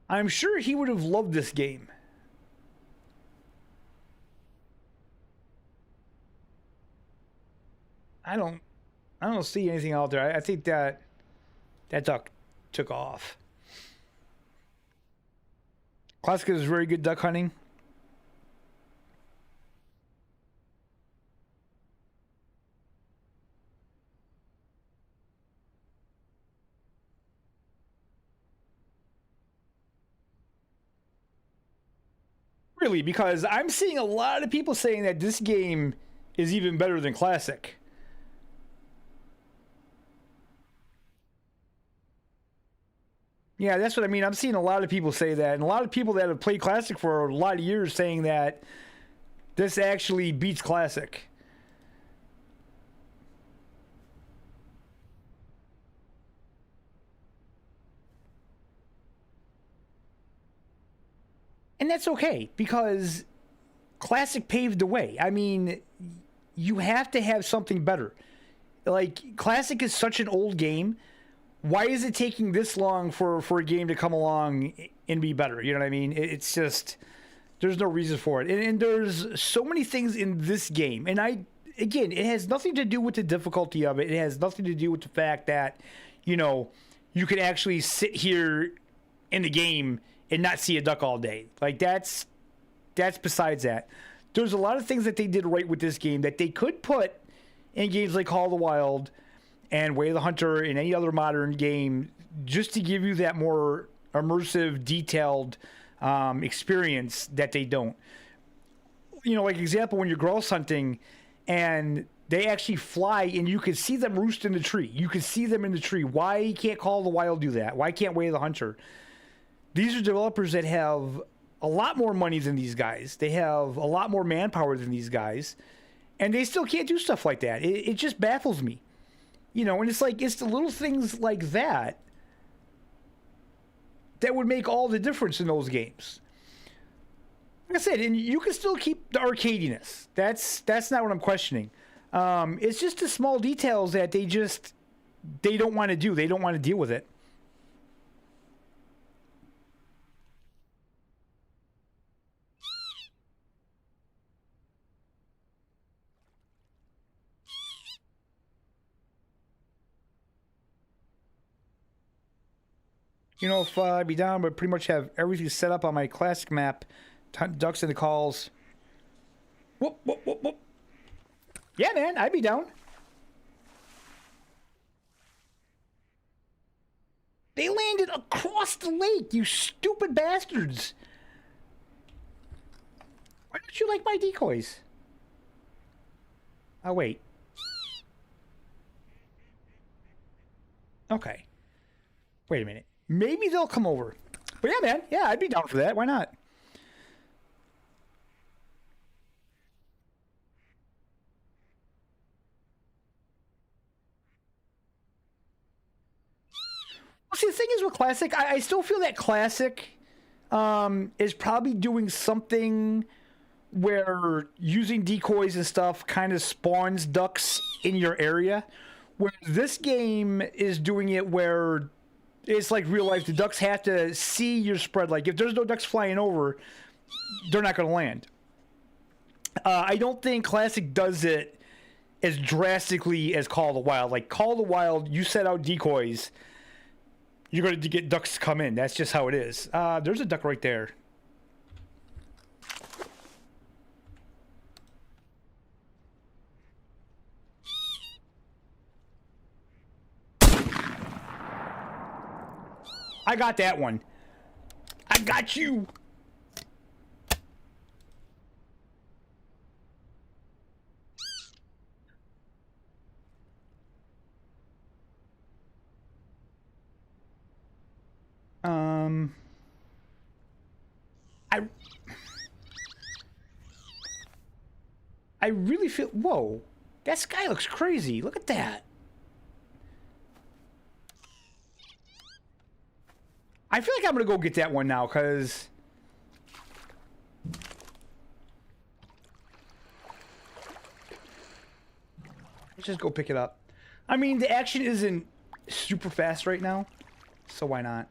I'm sure he would have loved this game. I don't see anything out there. I think that duck took off. Classic is very good duck hunting. Really, because I'm seeing a lot of people saying that this game is even better than Classic. Yeah, that's what I mean. I'm seeing a lot of people say that, and a lot of people that have played Classic for a lot of years saying that this actually beats Classic. And that's okay, because Classic paved the way. I mean, you have to have something better. Like, Classic is such an old game. Why is it taking this long for a game to come along and be better? You know what I mean? It's just, there's no reason for it. And there's so many things in this game. And again, it has nothing to do with the difficulty of it. It has nothing to do with the fact that, you know, you can actually sit here in the game and not see a duck all day. Like, that's besides that. There's a lot of things that they did right with this game that they could put in games like Call of the Wild and Way of the Hunter and any other modern game, just to give you that more immersive, detailed experience that they don't. You know, like example, when you're grouse hunting and they actually fly and you can see them roost in the tree. You can see them in the tree. Why can't Call of the Wild do that? Why can't Way of the Hunter? These are developers that have a lot more money than these guys. They have a lot more manpower than these guys. And they still can't do stuff like that. It just baffles me. You know, and it's like, it's the little things like that that would make all the difference in those games. Like I said, and you can still keep the arcadiness. That's not what I'm questioning. It's just the small details that they don't want to do. They don't want to deal with it. You know, if I'd be down, but pretty much have everything set up on my Classic map. Ducks in the calls. Whoop, whoop, whoop, whoop. Yeah, man, I'd be down. They landed across the lake, you stupid bastards. Why don't you like my decoys? Oh, wait. Okay. Wait a minute. Maybe they'll come over. But yeah, man. Yeah, I'd be down for that. Why not? Well, see, the thing is with Classic, I still feel that Classic is probably doing something where using decoys and stuff kind of spawns ducks in your area. Where this game is doing it where it's like real life. The ducks have to see your spread. Like, if there's no ducks flying over, they're not going to land. I don't think Classic does it as drastically as Call of the Wild. Like, Call of the Wild, you set out decoys, you're going to get ducks to come in. That's just how it is. There's a duck right there. I got that one. I got you. I really feel, whoa, that sky looks crazy. Look at that. I feel like I'm gonna go get that one now, because let's just go pick it up. I mean, the action isn't super fast right now, so why not?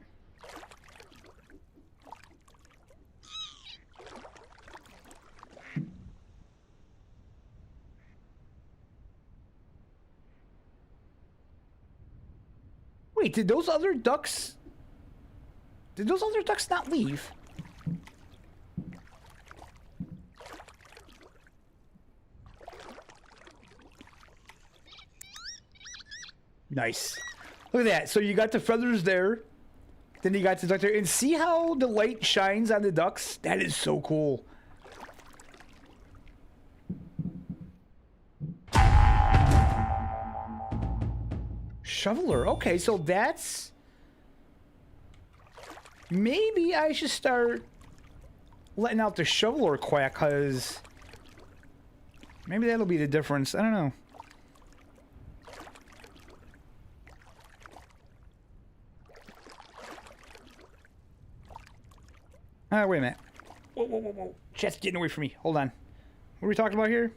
Wait, did those other ducks not leave? Nice. Look at that. So you got the feathers there. Then you got the duck there. And see how the light shines on the ducks? That is so cool. Shoveler. Okay, so that's... Maybe I should start letting out the shoveler quack, because maybe that'll be the difference. I don't know. Wait a minute. Whoa, whoa, whoa, whoa. Chat's getting away from me. Hold on. What are we talking about here?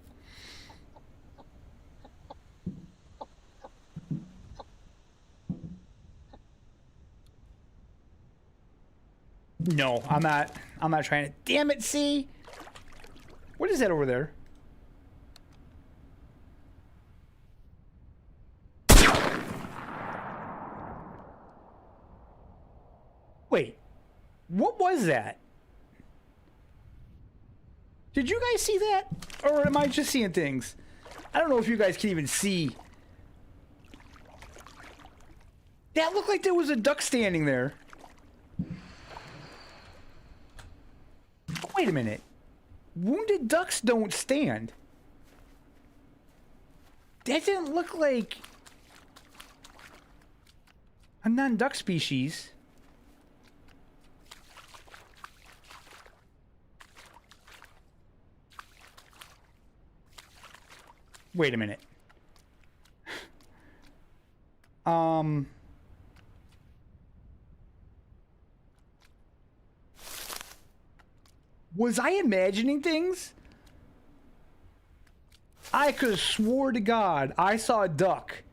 No, I'm not. I'm not trying to. Damn it, see? What is that over there? Wait. What was that? Did you guys see that? Or am I just seeing things? I don't know if you guys can even see. That looked like there was a duck standing there. Wait a minute. Wounded ducks don't stand. That didn't look like a non-duck species. Wait a minute. Was I imagining things? I could have swore to God I saw a duck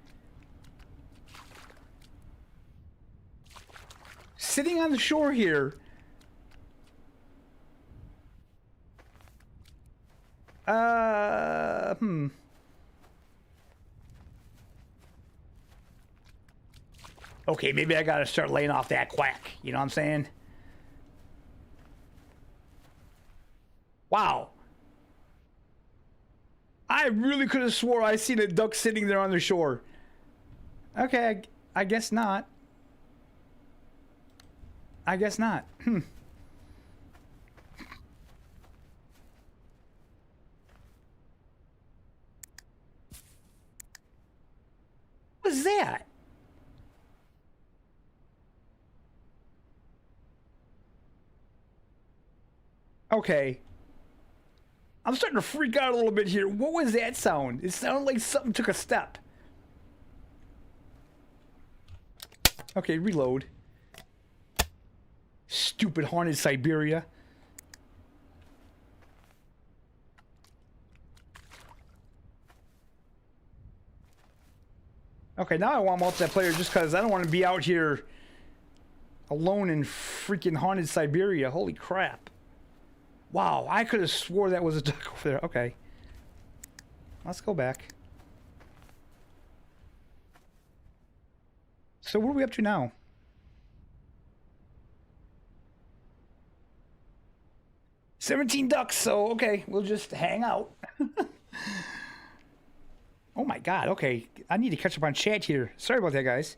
sitting on the shore here. Okay, maybe I gotta start laying off that quack. You know what I'm saying? Wow. I really could have swore I seen a duck sitting there on the shore. Okay, I guess not. I guess not. What was that? Okay. I'm starting to freak out a little bit here. What was that sound? It sounded like something took a step. Okay, reload. Stupid haunted Siberia. Okay, now I want multiplayer just because I don't want to be out here alone in freaking haunted Siberia. Holy crap. Wow, I could have swore that was a duck over there. Okay. Let's go back. So what are we up to now? 17 ducks, so okay, we'll just hang out. Oh my god, okay. I need to catch up on chat here. Sorry about that, guys.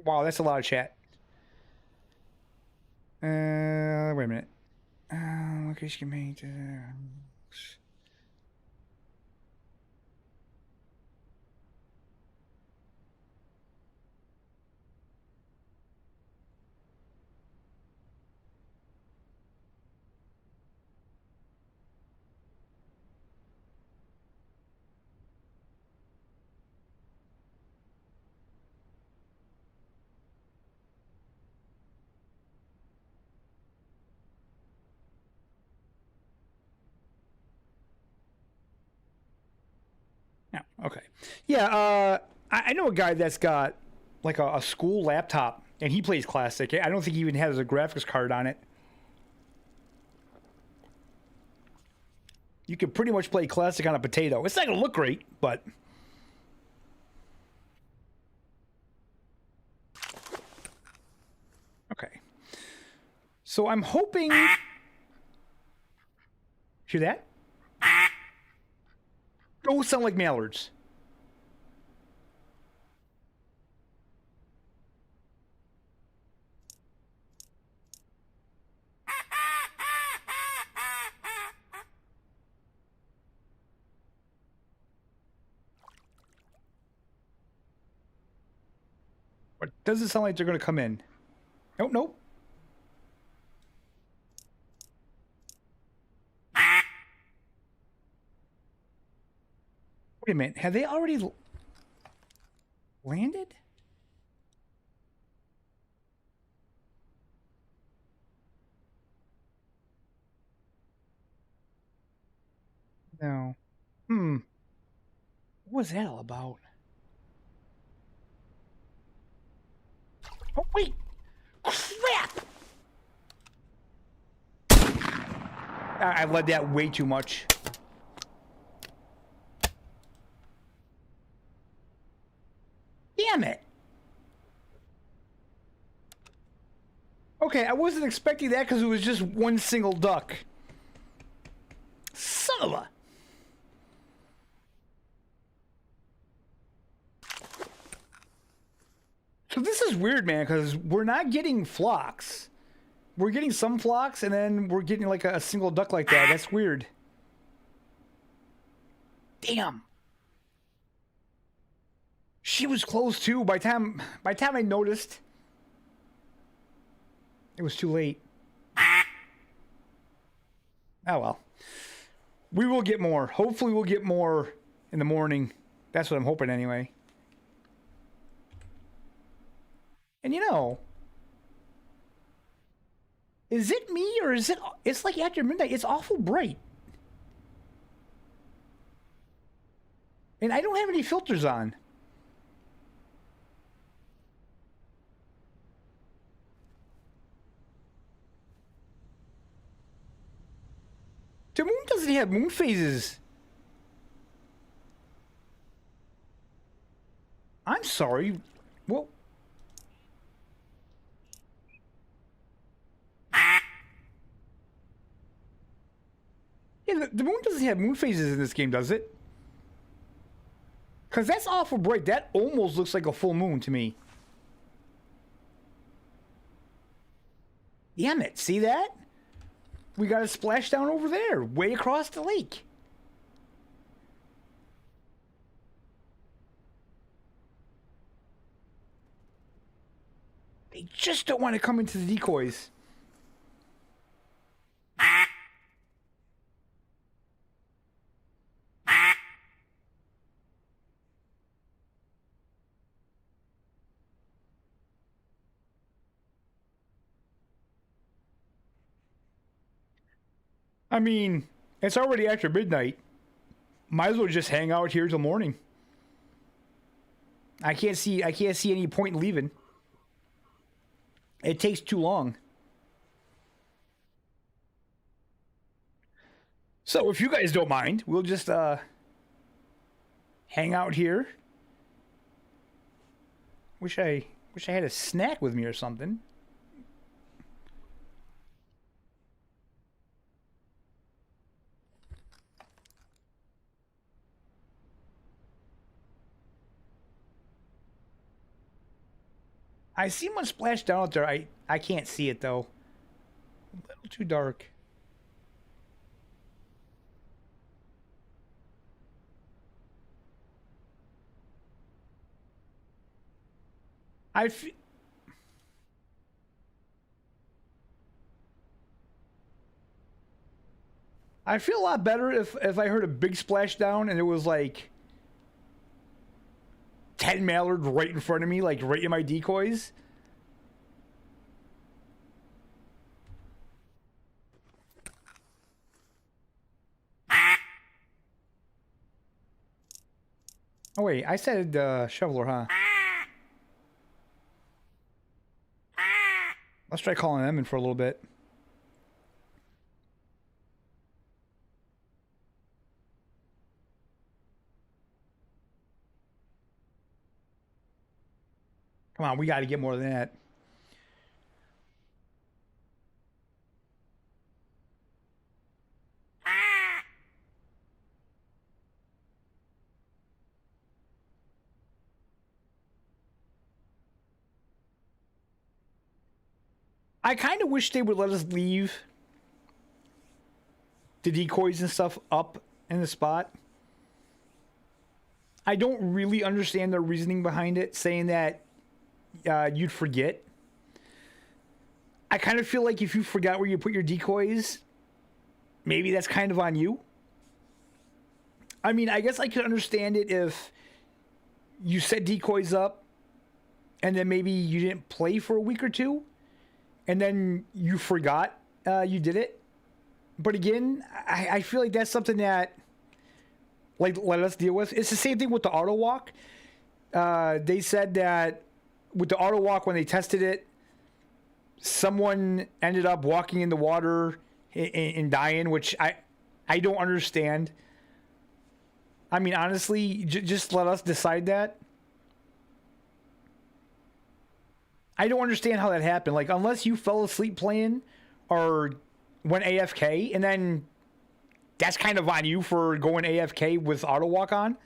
Wow, that's a lot of chat. Wait a minute. Location made. Okay. Yeah, I know a guy that's got like a school laptop and he plays Classic. I don't think he even has a graphics card on it. You could pretty much play Classic on a potato. It's not going to look great, but... Okay. So I'm hoping... Hear that? Those sound like mallards. But doesn't sound like they're going to come in. Nope, nope. Wait a minute. Have they already landed? No. What was that all about? Oh, wait! Crap! I led that way too much. Damn it! Okay, I wasn't expecting that because it was just one single duck. Son of a... So this is weird, man, because we're not getting flocks. We're getting some flocks, and then we're getting like a single duck like that. That's weird. Damn. She was close too. By the time I noticed, it was too late. Oh well. We will get more. Hopefully we'll get more in the morning. That's what I'm hoping anyway. And you know, is it me or is it... It's like after midnight. It's awful bright. And I don't have any filters on. The moon doesn't have moon phases. I'm sorry. Well... Yeah, the moon doesn't have moon phases in this game, does it? Because that's awful bright. That almost looks like a full moon to me. Damn it. See that? We got a splashdown over there, way across the lake. They just don't want to come into the decoys. I mean, it's already after midnight. Might as well just hang out here till morning. I can't see any point in leaving. It takes too long. So if you guys don't mind, we'll just hang out here. Wish I had a snack with me or something. I see one splash down out there. I can't see it though. A little too dark. I feel a lot better if I heard a big splash down and it was like 10 mallards right in front of me, like right in my decoys. Oh wait, I said shoveler, huh? Let's try calling them in for a little bit. Come on, we got to get more than that. I kind of wish they would let us leave the decoys and stuff up in the spot. I don't really understand the reasoning behind it, saying that you'd forget. I kind of feel like if you forgot where you put your decoys, maybe that's kind of on you. I mean, I guess I could understand it if you set decoys up and then maybe you didn't play for a week or two and then you forgot you did it. But again, I feel like that's something that, like, let us deal with. It's the same thing with the auto walk. They said that with the auto walk, when they tested it, someone ended up walking in the water and dying, which I don't understand. I mean, honestly, just let us decide that. I don't understand how that happened. Like, unless you fell asleep playing or went AFK, and then that's kind of on you for going AFK with auto walk on.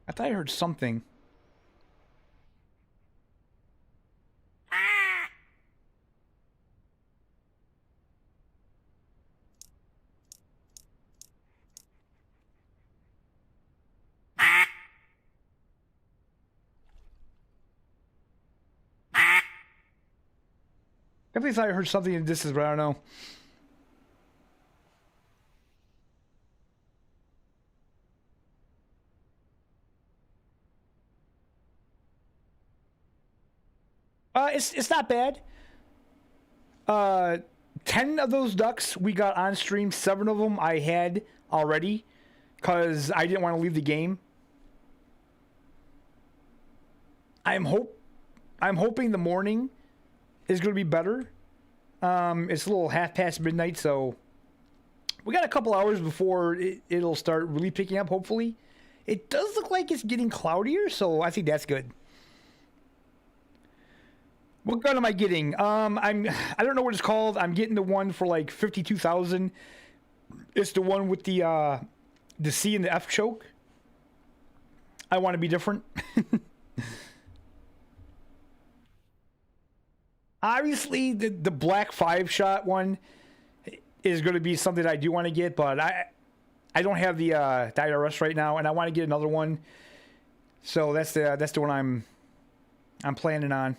I thought I heard something. Definitely thought I heard something in the distance, but I don't know. It's not bad. 10 of those ducks we got on stream. 7 of them I had already because I didn't want to leave the game. I'm hoping the morning is going to be better. It's a little half past midnight, so we got a couple hours before it'll start really picking up, hopefully. It does look like it's getting cloudier, so I think that's good. What gun am I getting? I don't know what it's called. I'm getting the one for like 52,000. It's the one with the C and the F choke. I want to be different. Obviously, the black 5-shot one is going to be something I do want to get, but I don't have the DDRS right now, and I want to get another one. So that's the one I'm planning on.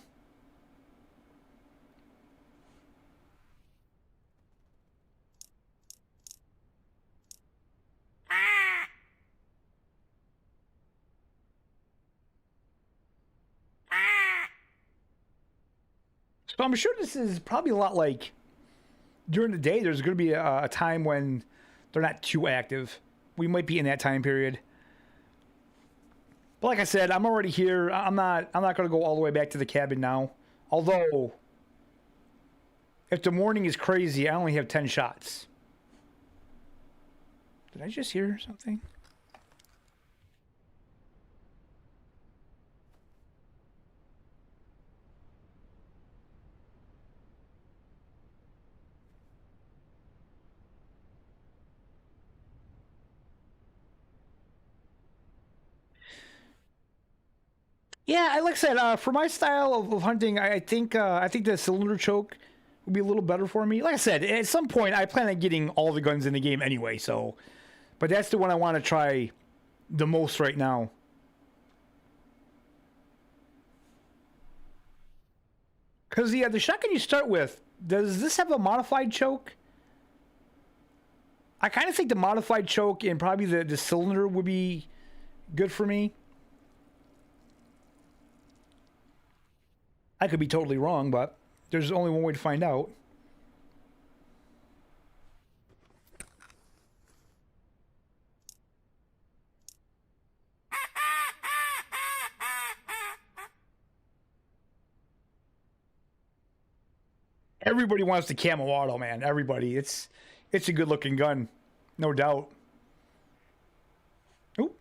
So I'm sure this is probably a lot like during the day. There's going to be a time when they're not too active. We might be in that time period. But like I said, I'm already here. I'm not going to go all the way back to the cabin now. Although, if the morning is crazy, I only have 10 shots. Did I just hear something? Yeah, like I said, for my style of hunting, I think the cylinder choke would be a little better for me. Like I said, at some point, I plan on getting all the guns in the game anyway. So, but that's the one I want to try the most right now. Because the shotgun you start with, does this have a modified choke? I kind of think the modified choke and probably the cylinder would be good for me. I could be totally wrong, but there's only one way to find out. Everybody wants the camo auto, man. Everybody. It's a good looking gun. No doubt. Oop.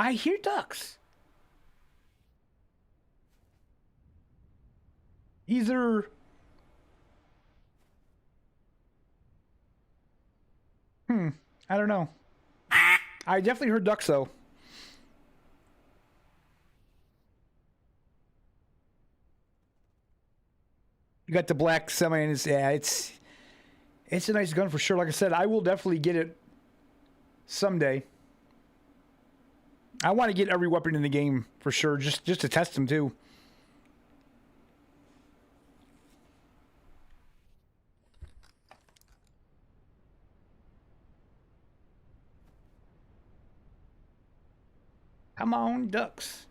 I hear ducks. Either... I don't know. I definitely heard ducks, though. You got the black semi, and it's a nice gun for sure. Like I said, I will definitely get it someday. I want to get every weapon in the game for sure, just to test them too. Come on, ducks.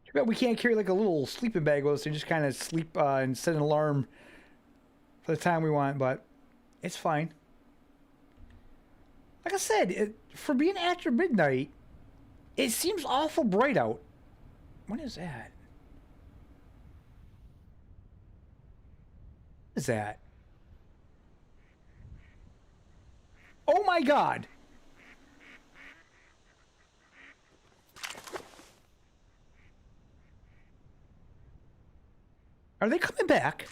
Too bad we can't carry like a little sleeping bag with us and just kind of sleep and set an alarm for the time we want, but it's fine. Like I said, for being after midnight, it seems awful bright out. What is that? What is that? Oh my God! Are they coming back?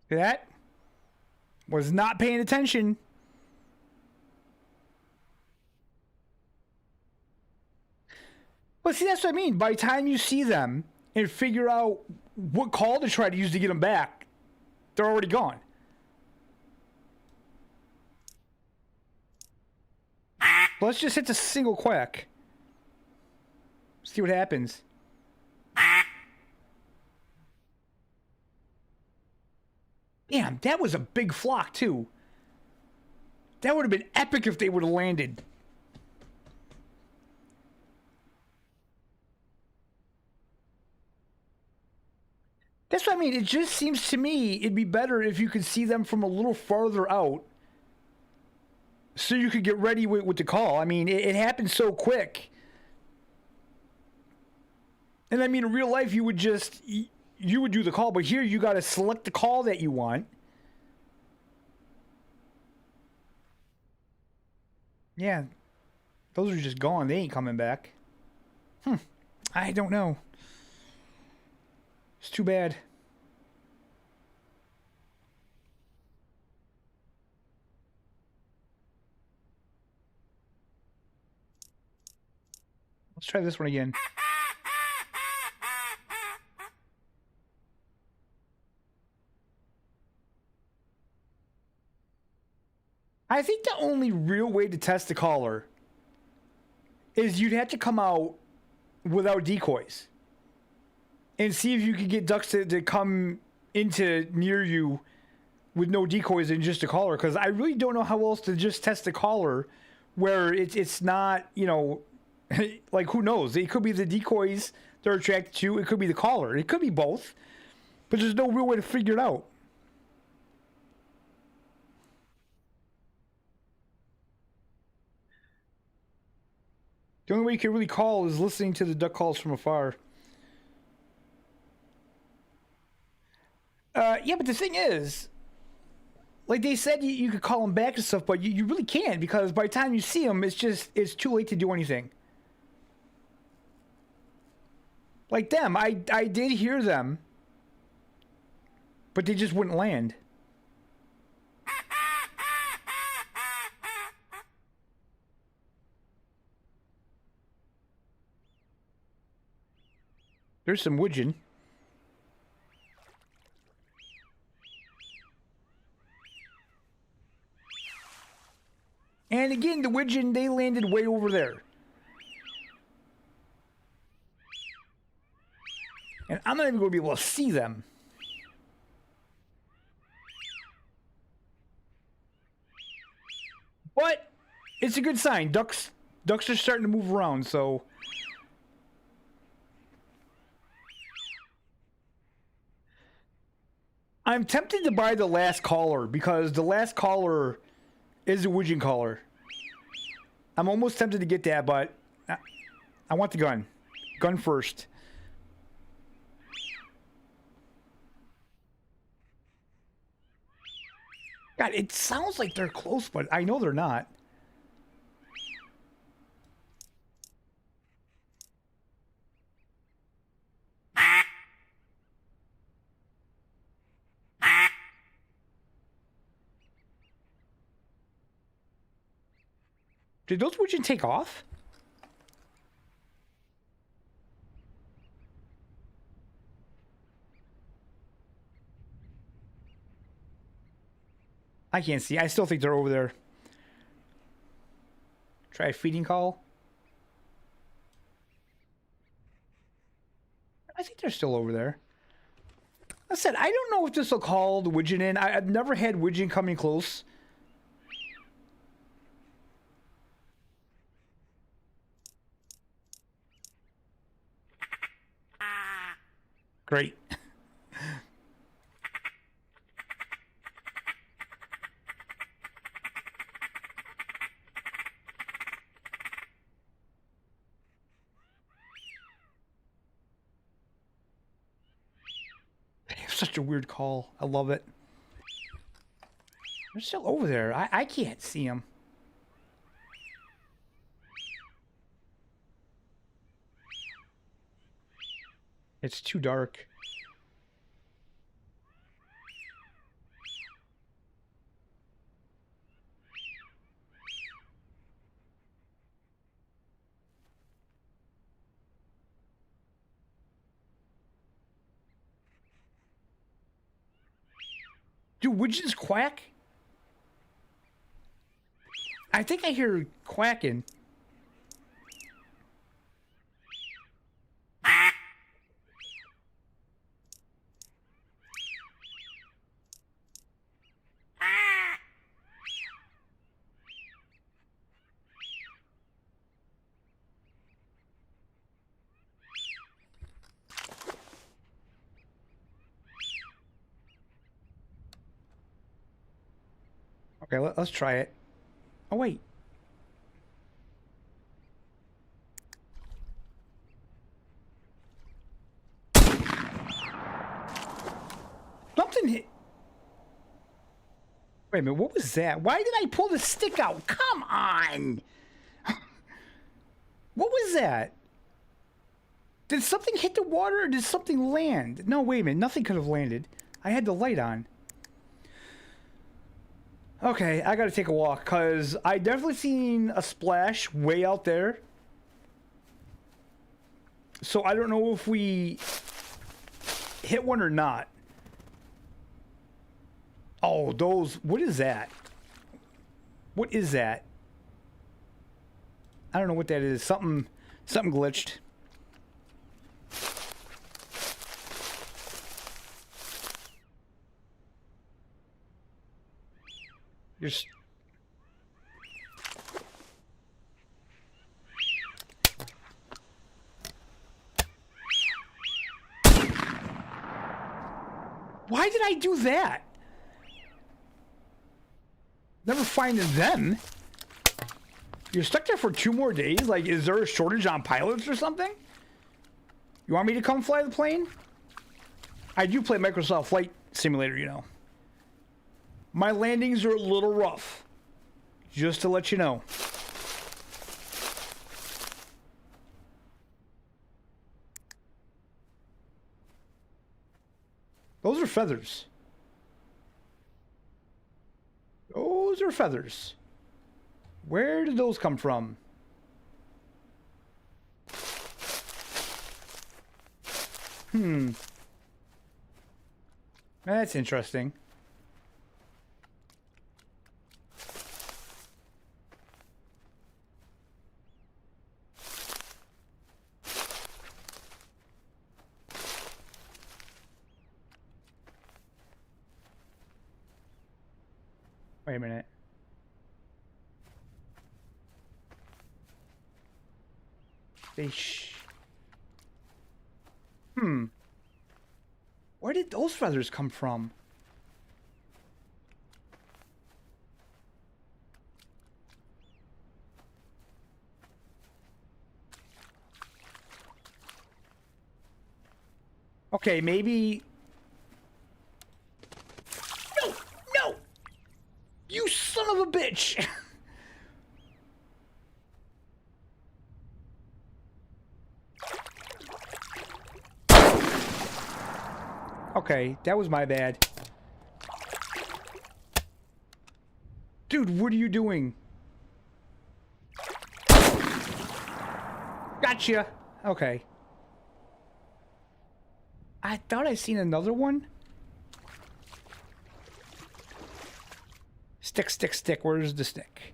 That was not paying attention. But see, that's what I mean. By the time you see them and figure out what call to try to use to get them back, they're already gone. Let's just hit the single quack. See what happens. Damn, that was a big flock, too. That would have been epic if they would have landed. That's what I mean. It just seems to me it'd be better if you could see them from a little farther out so you could get ready with the call. I mean, it happened so quick. And I mean, in real life, you would just... You would do the call, but here you got to select the call that you want. Yeah, those are just gone. They ain't coming back. I don't know. It's too bad. Let's try this one again. I think the only real way to test the caller is you'd have to come out without decoys and see if you could get ducks to come into near you with no decoys and just a caller, because I really don't know how else to just test the caller where it's not, you know, like who knows? It could be the decoys they're attracted to. It could be the caller. It could be both, but there's no real way to figure it out. The only way you can really call is listening to the duck calls from afar. Yeah, but the thing is, like they said, you could call them back and stuff, but you really can't, because by the time you see them, it's too late to do anything. Like them, I did hear them, but they just wouldn't land. There's some widgeon. And again, the widgeon, they landed way over there. And I'm not even going to be able to see them. But it's a good sign. Ducks are starting to move around, so... I'm tempted to buy the last caller because the last caller is a widgeon caller. I'm almost tempted to get that, but I want the gun. Gun first. God, it sounds like they're close, but I know they're not. Did those widgeons take off? I can't see. I still think they're over there. Try a feeding call. I think they're still over there. I said, I don't know if this will call the widgeon in. I've never had widgeon coming close. Great. Such a weird call. I love it. They're still over there. I can't see them. It's too dark. Do widgeons quack? I think I hear quacking. Okay, let's try it. Oh, wait. Something hit. Wait a minute, what was that? Why did I pull the stick out? Come on! What was that? Did something hit the water or did something land? No, wait a minute, nothing could have landed. I had the light on. Okay, I gotta take a walk, because I definitely seen a splash way out there. So I don't know if we hit one or not. Oh, those... What is that? What is that? I don't know what that is. Something glitched. Just... Why did I do that? Never finding them. You're stuck there for 2 more days? Like, is there a shortage on pilots or something? You want me to come fly the plane? I do play Microsoft Flight Simulator, you know. My landings are a little rough. Just to let you know. Those are feathers. Those are feathers. Where did those come from? That's interesting. Wait a minute. Where did those feathers come from? Okay, maybe... No! No! You son of a bitch! Okay, that was my bad. Dude, what are you doing? Gotcha! Okay. I thought I seen another one. Stick, stick, stick. Where's the stick?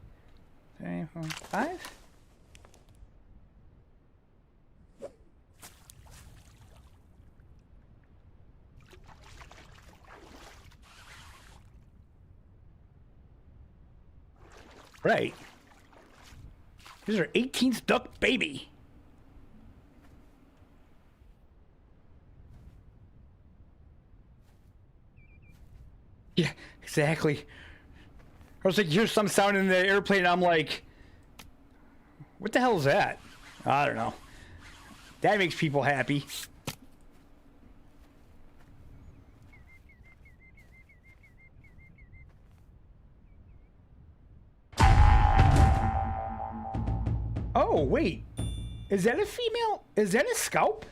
3, 4, 5? Right. These are 18th duck, baby. Yeah, exactly. I was like, here's some sound in the airplane, and I'm like, what the hell is that? I don't know. That makes people happy. Oh, wait. Is that a female? Is that a scalp?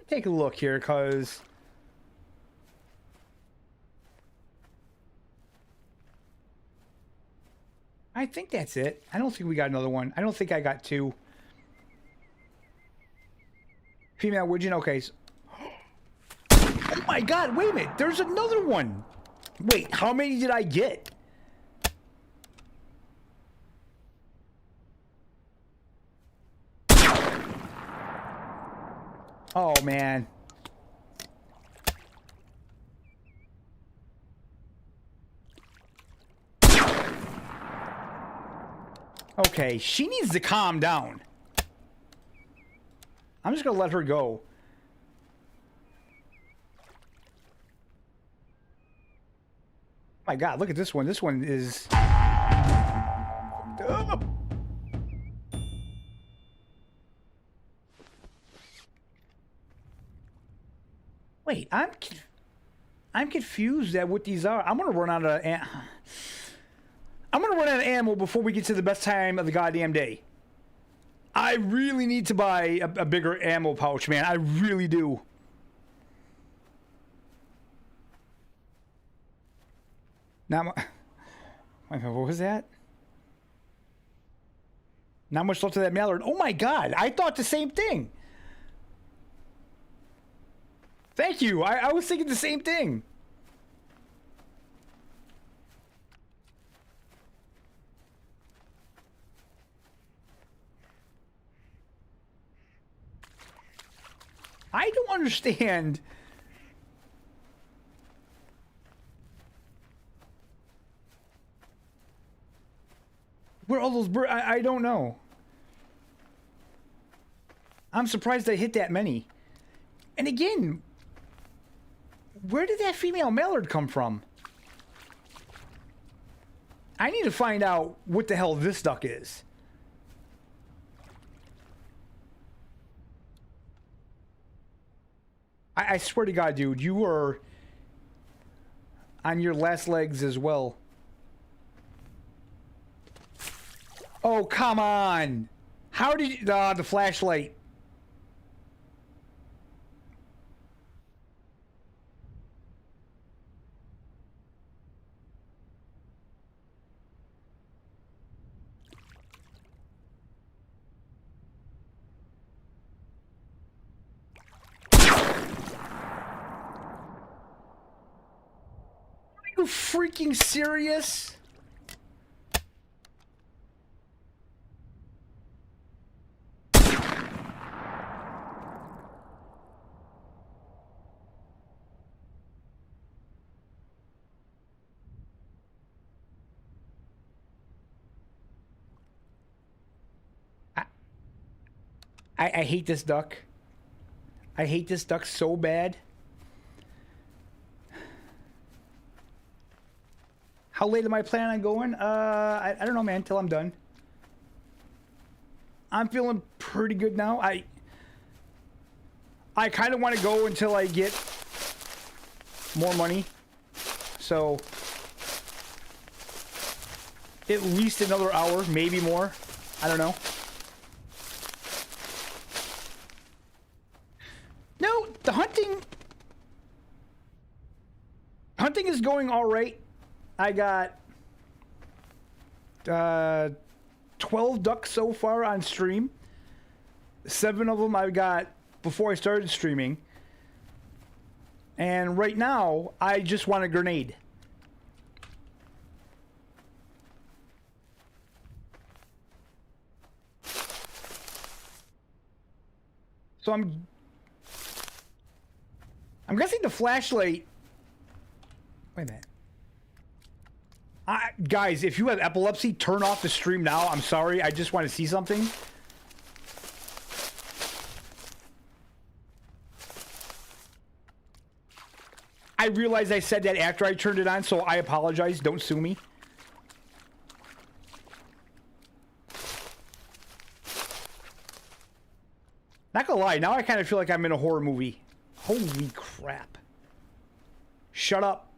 Take a look here, cause I think that's it. I don't think we got another one. I don't think I got two. Female Widgeon, okay. Oh my god, wait a minute. There's another one. Wait, how many did I get? Oh, man. Okay, she needs to calm down. I'm just gonna let her go. Oh my god, look at this one. This one is... Wait, I'm confused at what these are. I'm gonna run out of ammo before we get to the best time of the goddamn day. I really need to buy a bigger ammo pouch, man. I really do. Now, what was that? Not much left of that mallard. Oh my god, I thought the same thing. Thank you. I was thinking the same thing. I don't understand. Where all those birds? I don't know. I'm surprised I hit that many. And again, where did that female mallard come from? I need to find out what the hell this duck is. I swear to God, dude, you were on your last legs as well. Oh, come on. How did you... the flashlight. Are you freaking serious? I hate this duck. I hate this duck so bad. How late am I planning on going? I don't know, man, until I'm done. I'm feeling pretty good now. I kind of want to go until I get more money. So at least another hour, maybe more. I don't know. No, the hunting is going all right. I got 12 ducks so far on stream. 7 of them I got before I started streaming. And right now, I just want a grenade. So I'm guessing the flashlight. Wait a minute. Guys, if you have epilepsy, turn off the stream now. I'm sorry. I just want to see something. I realized I said that after I turned it on, so I apologize. Don't sue me. Not gonna lie, now I kind of feel like I'm in a horror movie. Holy crap. Shut up.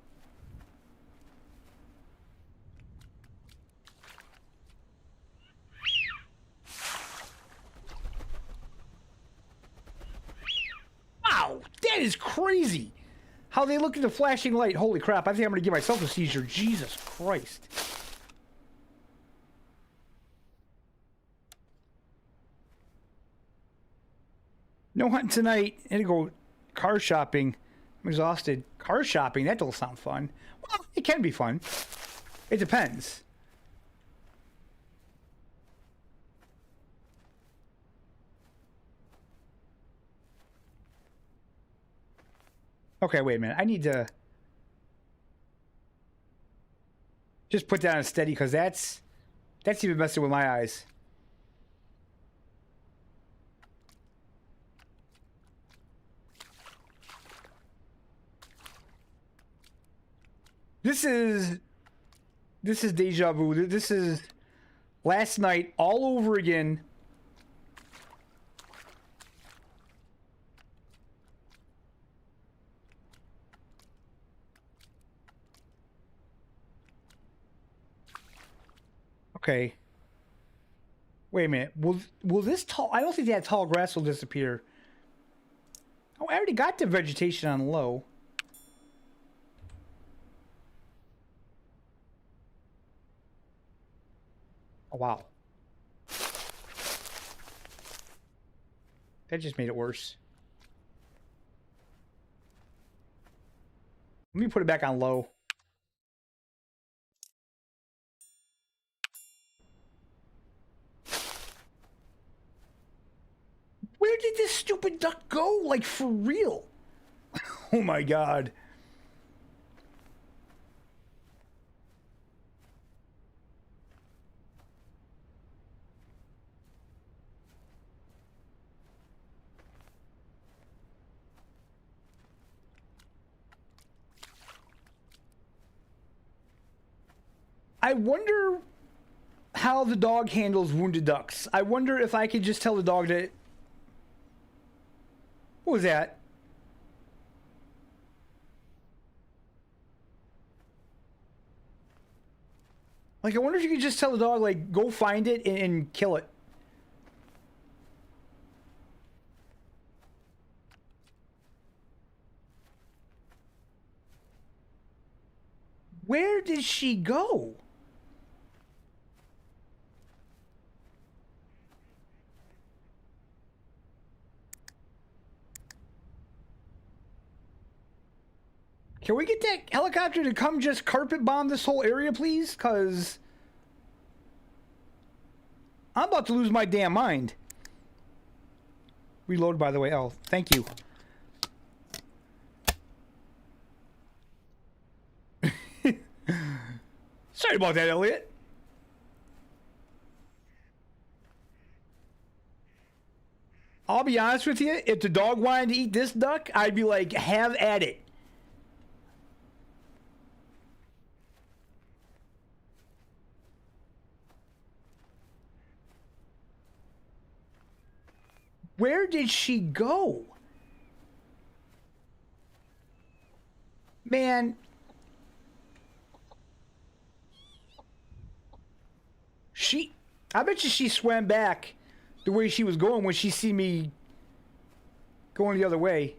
Wow, that is crazy. How they look at the flashing light. Holy crap, I think I'm gonna give myself a seizure. Jesus Christ. No hunting tonight. I had to go car shopping. I'm exhausted. Car shopping? That don't sound fun. Well, it can be fun. It depends. Okay, wait a minute. I need to just put that on steady because that's even messing with my eyes. This is deja vu. This is last night all over again. Okay. Wait a minute. Will this tall? I don't think that tall grass will disappear. Oh, I already got the vegetation on low. Oh, wow. That just made it worse. Let me put it back on low. Where did this stupid duck go? Like, for real? Oh my god. I wonder how the dog handles wounded ducks. I wonder if I could just tell the dog to... What was that? Like, I wonder if you could just tell the dog, like, go find it and kill it. Where did she go? Can we get that helicopter to come just carpet bomb this whole area, please? Because I'm about to lose my damn mind. Reload, by the way. Oh, thank you. Sorry about that, Elliot. I'll be honest with you. If the dog wanted to eat this duck, I'd be like, have at it. Where did she go? Man. I bet you she swam back the way she was going when she see me going the other way.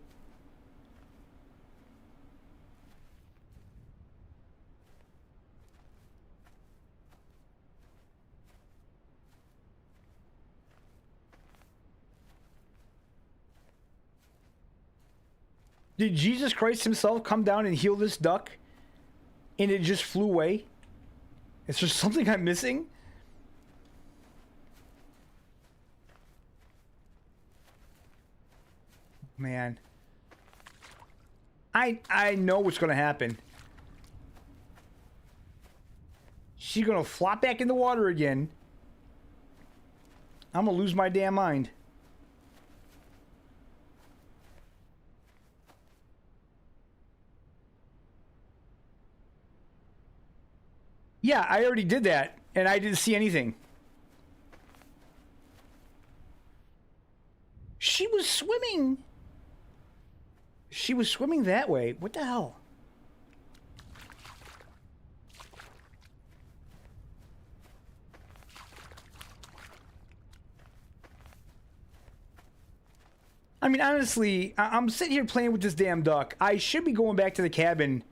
Did Jesus Christ himself come down and heal this duck and it just flew away? Is there something I'm missing? Man. I know what's going to happen. She's going to flop back in the water again. I'm going to lose my damn mind. Yeah, I already did that, and I didn't see anything. She was swimming. She was swimming that way. What the hell? I mean, honestly, I'm sitting here playing with this damn duck. I should be going back to the cabin.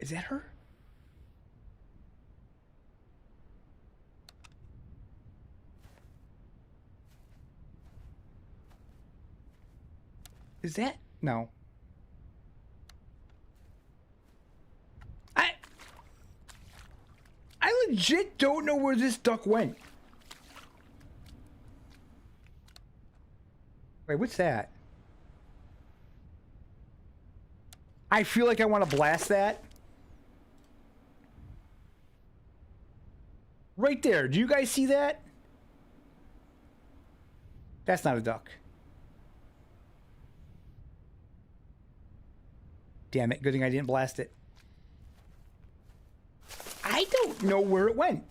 Is that her? Is that? No. I legit don't know where this duck went. Wait, what's that? I feel like I want to blast that. Right there. Do you guys see that? That's not a duck. Damn it. Good thing I didn't blast it. I don't know where it went.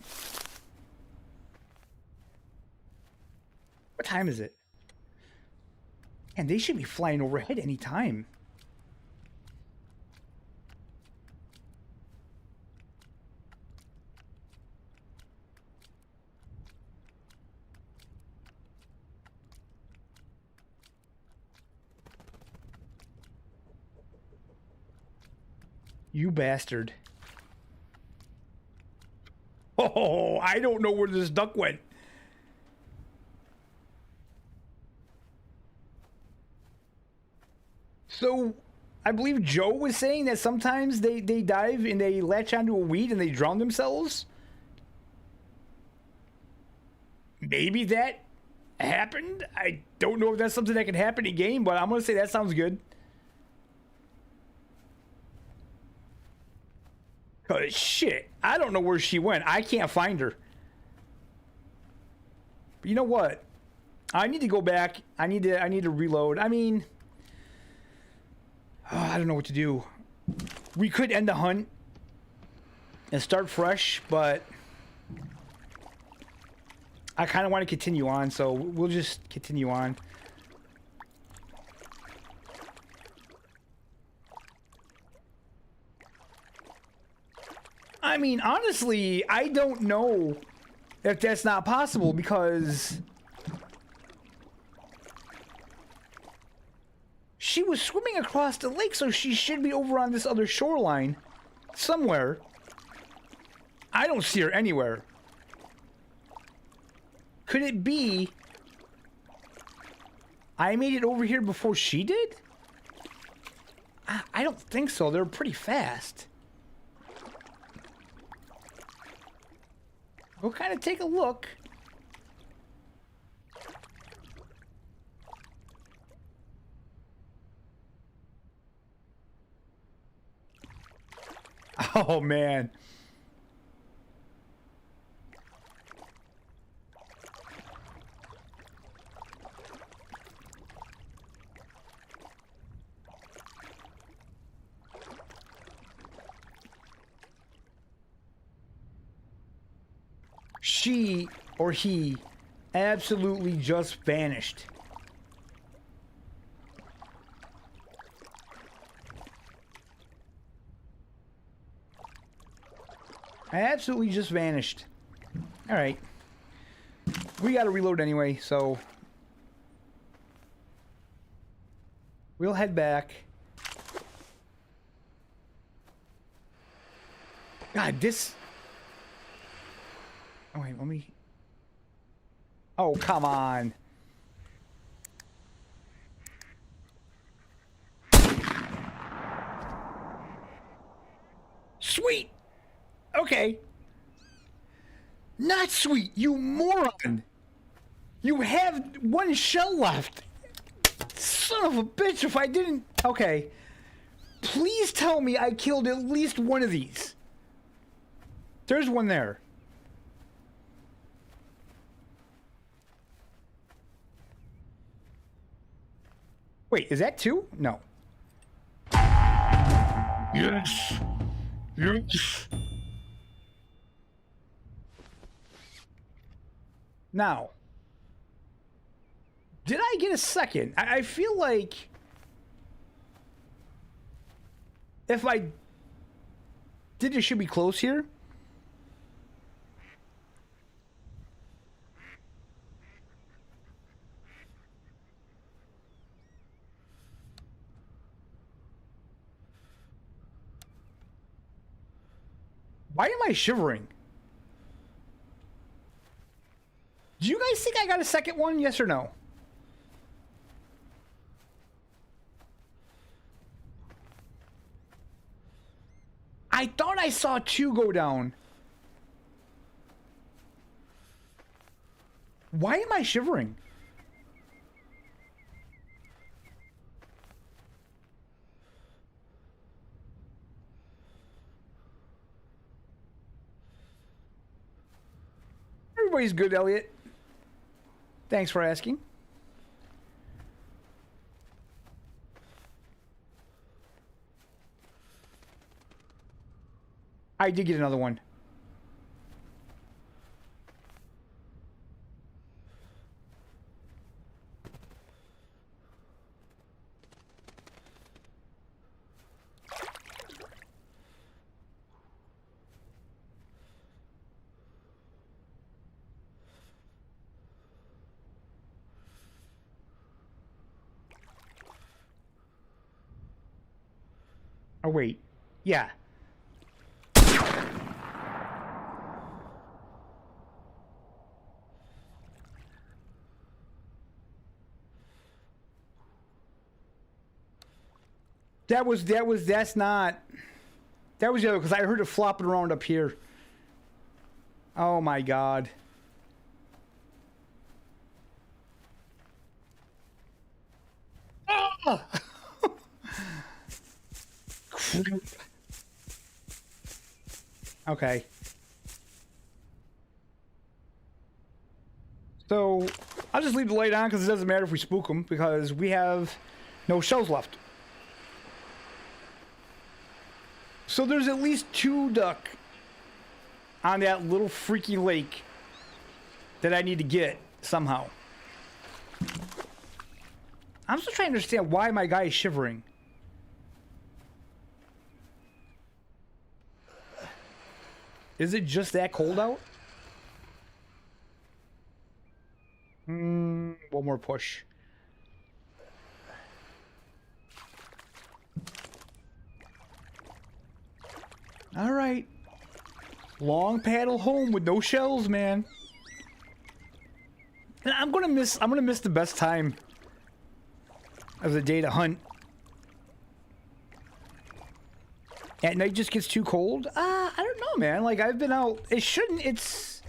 What time is it? And they should be flying overhead any time. You bastard. Oh, I don't know where this duck went. So, I believe Joe was saying that sometimes they dive and they latch onto a weed and they drown themselves. Maybe that happened. I don't know if that's something that can happen in game, but I'm going to say that sounds good. Cause shit, I don't know where she went. I can't find her. But you know what? I need to go back. I need to reload. I mean, I don't know what to do. We could end the hunt and start fresh, but I kind of want to continue on, so we'll just continue on. I mean, honestly, I don't know if that's not possible because she was swimming across the lake, so she should be over on this other shoreline somewhere. I don't see her anywhere. Could it be I made it over here before she did? I don't think so. They're pretty fast. We'll kind of take a look. Oh, man. She or he absolutely just vanished. Absolutely just vanished. All right. We got to reload anyway, so we'll head back. God, this... Oh, wait, let me... Oh, come on. Sweet! Okay. Not sweet, you moron! You have one shell left. Son of a bitch, if I didn't... Okay. Please tell me I killed at least one of these. There's one there. Wait, is that two? No. Yes. Yes. Now, did I get a second? I feel like if I did, it should be close here. Why am I shivering? Do you guys think I got a second one? Yes or no? I thought I saw two go down. Why am I shivering? Everybody's good, Elliot. Thanks for asking. I did get another one. Oh, wait. Yeah. That's not... That was the other, because I heard it flopping around up here. Oh, my God. Ah! Okay. So, I'll just leave the light on because it doesn't matter if we spook them because we have no shells left. So there's at least two duck on that little freaky lake that I need to get somehow. I'm still trying to understand why my guy is shivering. Is it just that cold out? One more push. All right. Long paddle home with no shells, man. And I'm gonna miss the best time of the day to hunt. At night just gets too cold? I don't know, man. Like, I've been out... It shouldn't... It's...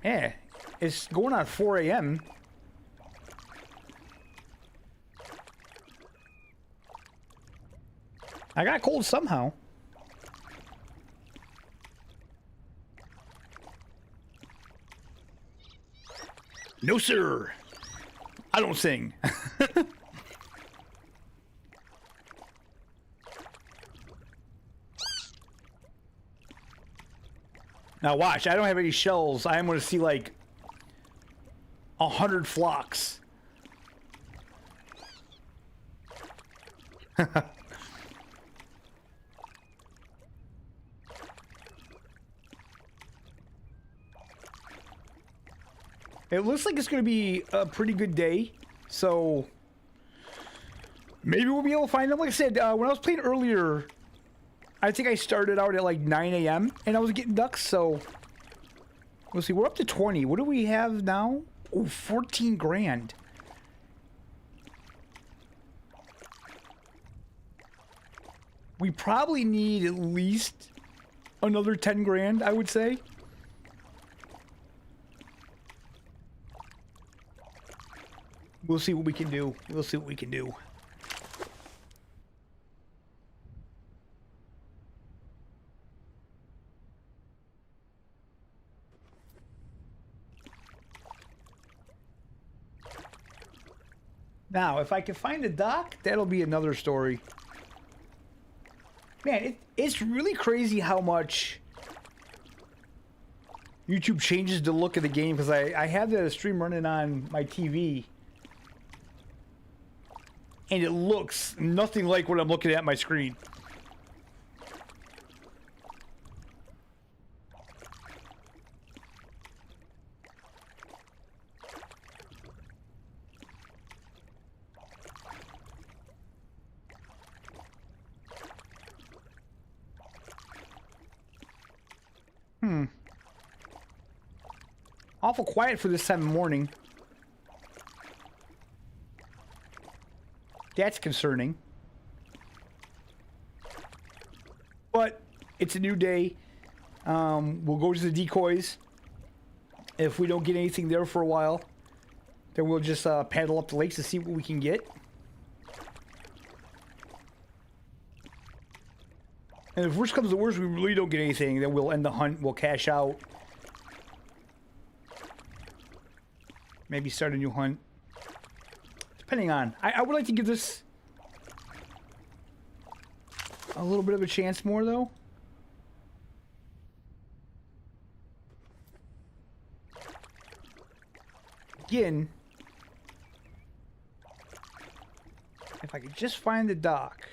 Yeah. It's going on 4 a.m. I got cold somehow. No, sir. I don't sing. Now watch, I don't have any shells. I am going to see like 100 flocks. It looks like it's going to be a pretty good day, so maybe we'll be able to find them. Like I said, when I was playing earlier, I think I started out at like 9 a.m. and I was getting ducks, so we'll see. We're up to 20. What do we have now? Oh, 14 grand. We probably need at least another 10 grand, I would say. We'll see what we can do. We'll see what we can do. Now, if I can find a dock, that'll be another story. Man, it's really crazy how much YouTube changes the look of the game, because I have the stream running on my TV. And it looks nothing like what I'm looking at my screen. Awful quiet for this time of morning. That's concerning. But it's a new day. We'll go to the decoys. If we don't get anything there for a while, then we'll just paddle up the lakes to see what we can get. And if worst comes to worst, we really don't get anything, then we'll end the hunt, we'll cash out. Maybe start a new hunt. Depending on. I would like to give this a little bit of a chance more, though. Again, if I could just find the dock.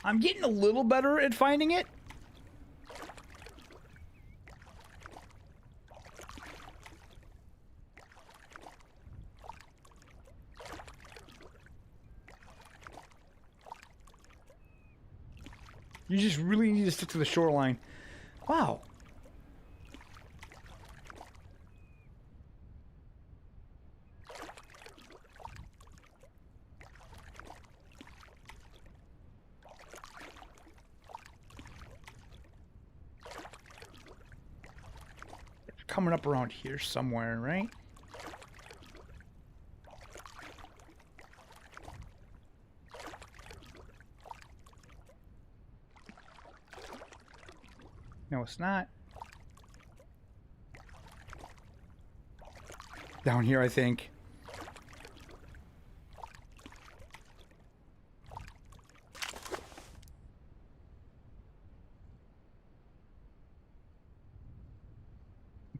I'm getting a little better at finding it. You just really need to stick to the shoreline. Wow. It's coming up around here somewhere, right? No, it's not. Down here, I think.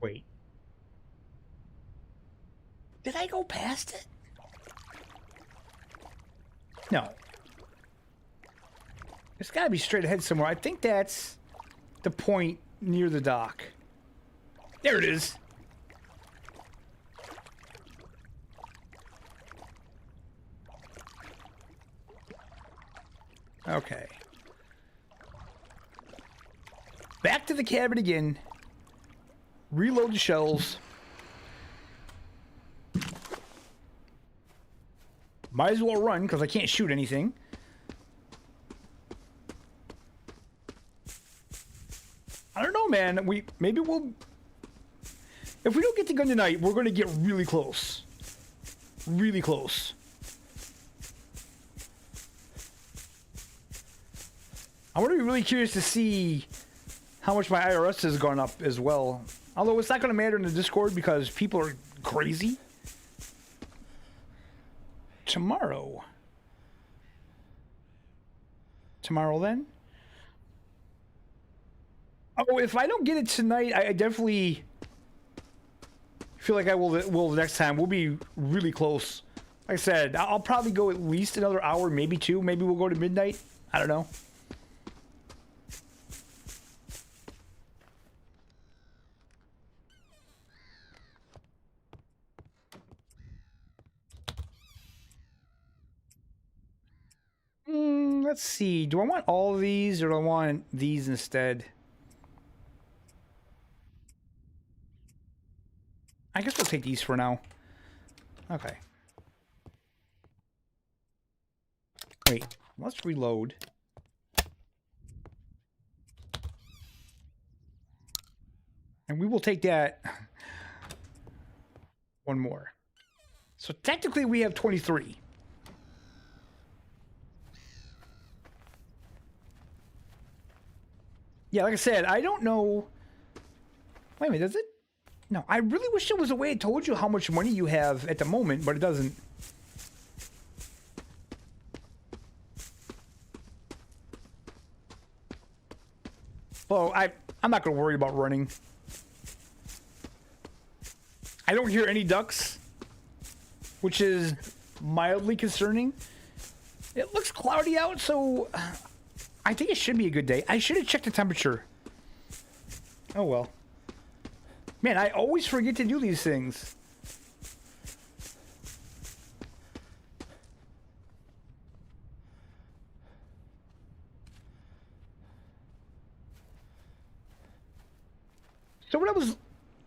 Wait. Did I go past it? No. It's got to be straight ahead somewhere. I think that's the point near the dock. There it is. Okay. Back to the cabin again. Reload the shells. Might as well run because I can't shoot anything. I don't know, man. Maybe we'll. If we don't get the gun tonight, we're going to get really close. Really close. I'm going to be really curious to see how much my IRS has gone up as well. Although it's not going to matter in the Discord because people are crazy. Tomorrow. Tomorrow then? Oh, if I don't get it tonight, I definitely feel like I will the next time. We'll be really close. Like I said, I'll probably go at least another hour, maybe two. Maybe we'll go to midnight. I don't know. Let's see. Do I want all of these or do I want these instead? I guess we'll take these for now. Okay. Wait, let's reload. And we will take that one more. So technically we have 23. Yeah, like I said, I don't know. Wait a minute, does it? No, I really wish there was a way it told you how much money you have at the moment, but it doesn't. Well, I'm not going to worry about running. I don't hear any ducks, which is mildly concerning. It looks cloudy out, so I think it should be a good day. I should have checked the temperature. Oh well. Man, I always forget to do these things. So what I was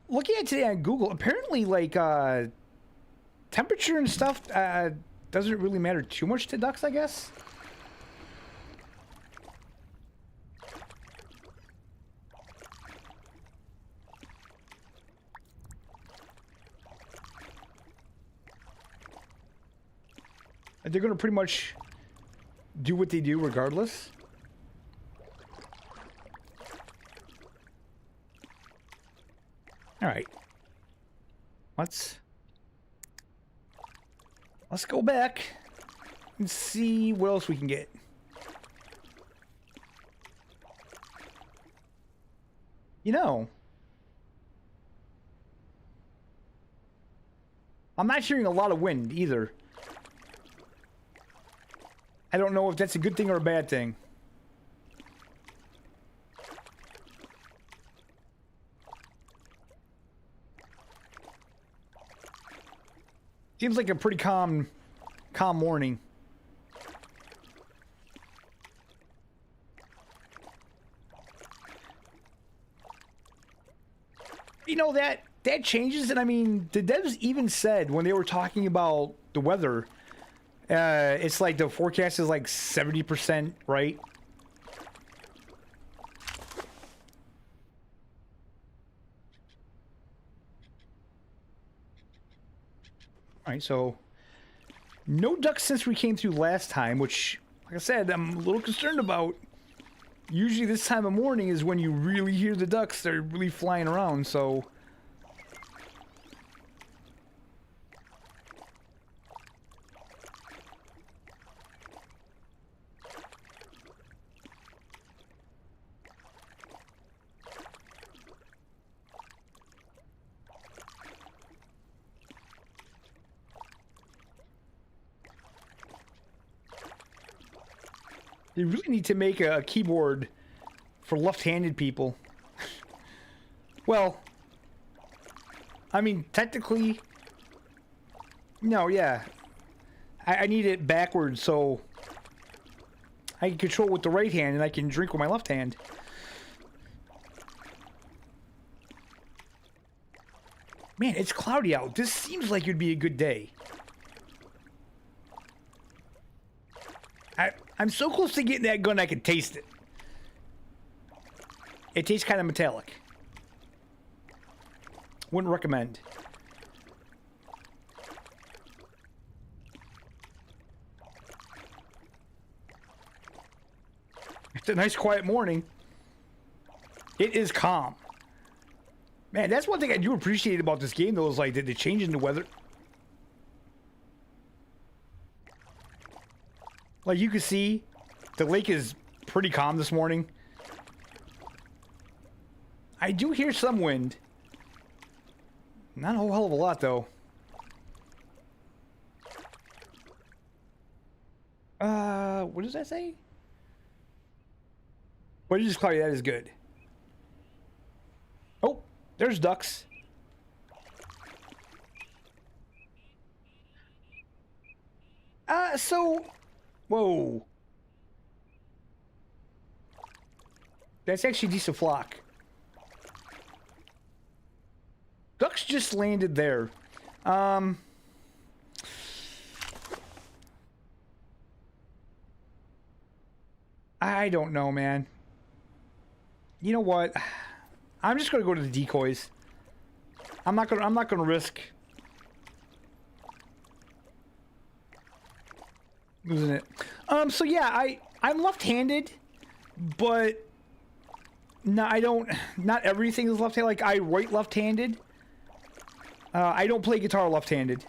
looking at today on Google, apparently like temperature and stuff doesn't really matter too much to ducks, I guess. They're going to pretty much do what they do regardless. All right. Let's go back and see what else we can get. You know, I'm not hearing a lot of wind either. I don't know if that's a good thing or a bad thing. Seems like a pretty calm morning. You know, that changes, and I mean, the devs even said when they were talking about the weather, it's like the forecast is like 70%, right? All right, so no ducks since we came through last time, which, like I said, I'm a little concerned about. Usually this time of morning is when you really hear the ducks. They're really flying around, so... They really need to make a keyboard for left-handed people. Well, I mean, technically... No, yeah. I need it backwards so I can control with the right hand and I can drink with my left hand. Man, it's cloudy out. This seems like it'd be a good day. I'm so close to getting that gun I can taste it. It tastes kind of metallic. Wouldn't recommend. It's a nice quiet morning. It is calm. Man, that's one thing I do appreciate about this game though, is like the change in the weather. Like you can see, the lake is pretty calm this morning. I do hear some wind. Not a whole hell of a lot, though. What does that say? But it is cloudy. That is good. Oh, there's ducks. Whoa. That's actually a decent flock. Ducks just landed there. I don't know, man. You know what? I'm just gonna go to the decoys. I'm not gonna risk losing it. So yeah, I'm left-handed, but no, I don't. Not everything is left-handed. Like I write left-handed. I don't play guitar left-handed.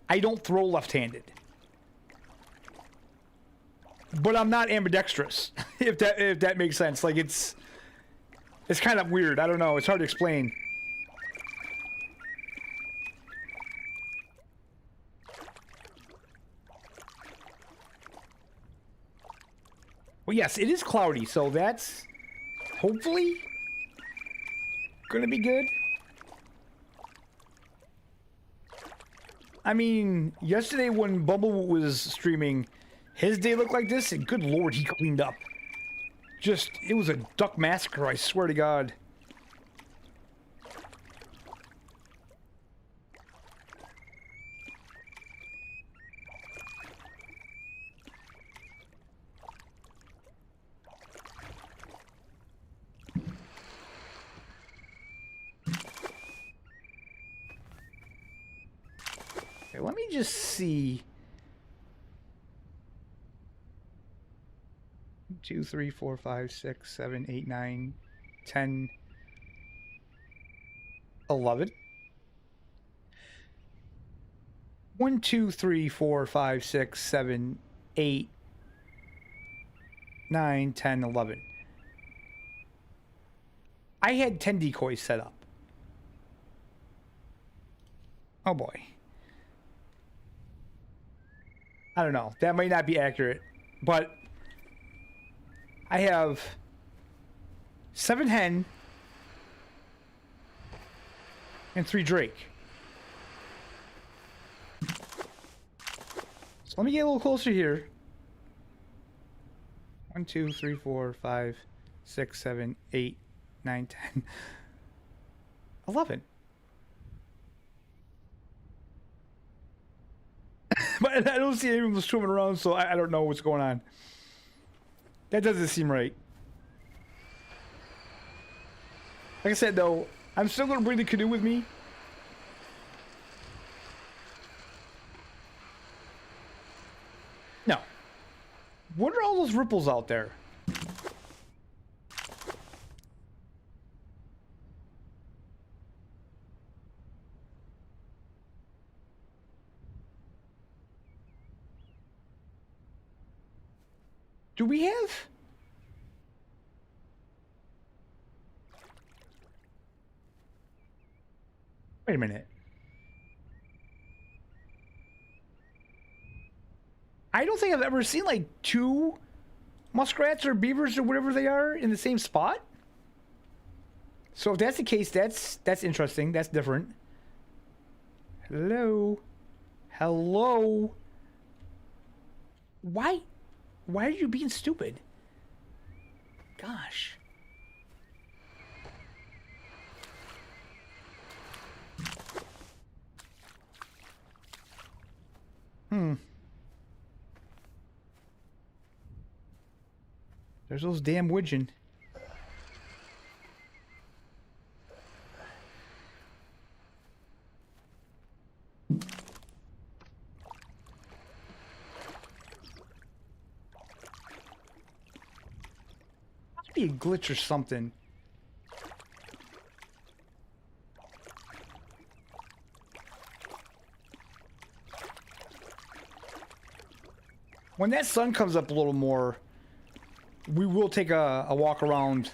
I don't throw left-handed. But I'm not ambidextrous, if that makes sense. Like it's kind of weird. I don't know. It's hard to explain. Well, yes, it is cloudy, so that's hopefully gonna be good. I mean, yesterday when Bumble was streaming, his day looked like this, and good lord, he cleaned up. Just, it was a duck massacre, I swear to God. Okay, let me just see. 2, 3, 4, 5, 6, 7, 8, 9, 10, 11. 1, 2, 3, 4, 5, 6, 7, 8, 9, 10, 11. I had 10 decoys set up. Oh boy. I don't know. That might not be accurate, but I have 7 hen and 3 drake. So let me get a little closer here. 1, 2, 3, 4, 5, 6, 7, 8, 9, 10, 11. But I don't see any of them swimming around, so I don't know what's going on. That doesn't seem right. Like I said, though, I'm still going to bring the canoe with me. No. What are all those ripples out there? Do we have? Wait a minute. I don't think I've ever seen like 2 muskrats or beavers or whatever they are in the same spot. So if that's the case, that's interesting. That's different. Hello. Hello. Why are you being stupid? Gosh. There's those damn widgeon. Must be a glitch or something. When that sun comes up a little more, we will take a walk around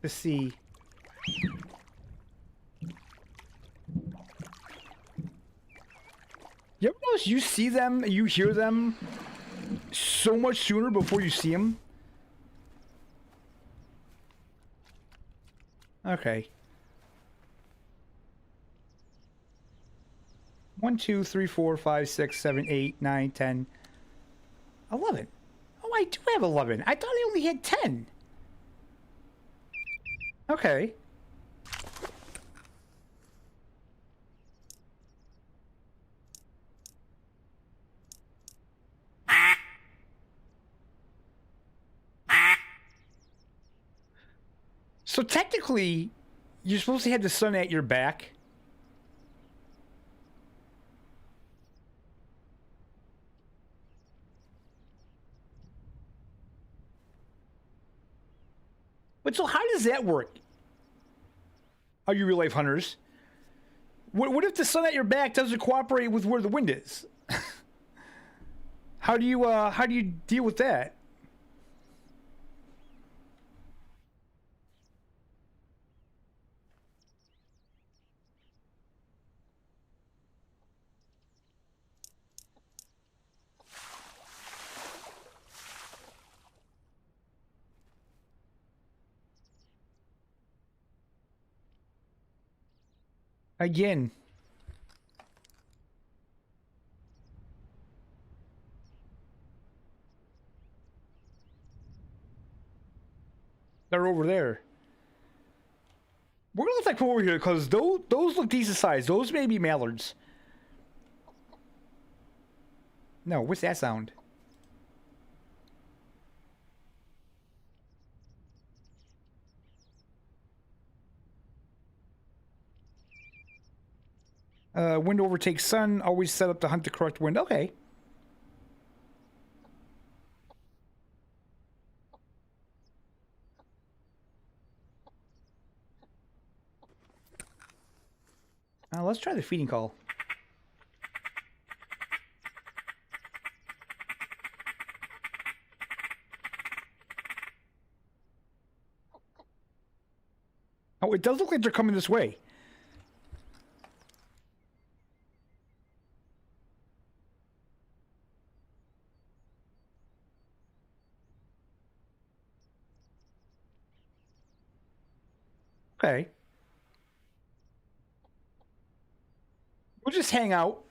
to see. You ever notice you see them, you hear them so much sooner before you see them? Okay. 1, 2, 3, 4, 5, 6, 7, 8, 9, 10, 11. Oh, I do have 11. I thought I only had 10. Okay. So technically, you're supposed to have the sun at your back. But so how does that work? Are you real life hunters? What if the sun at your back doesn't cooperate with where the wind is? How do you deal with that? Again. They're over there. We're gonna look like from over here because those look decent size. Those may be mallards. No, what's that sound? Wind overtakes sun. Always set up to hunt the correct wind. Okay. Let's try the feeding call. Oh, it does look like they're coming this way. Okay. We'll just hang out.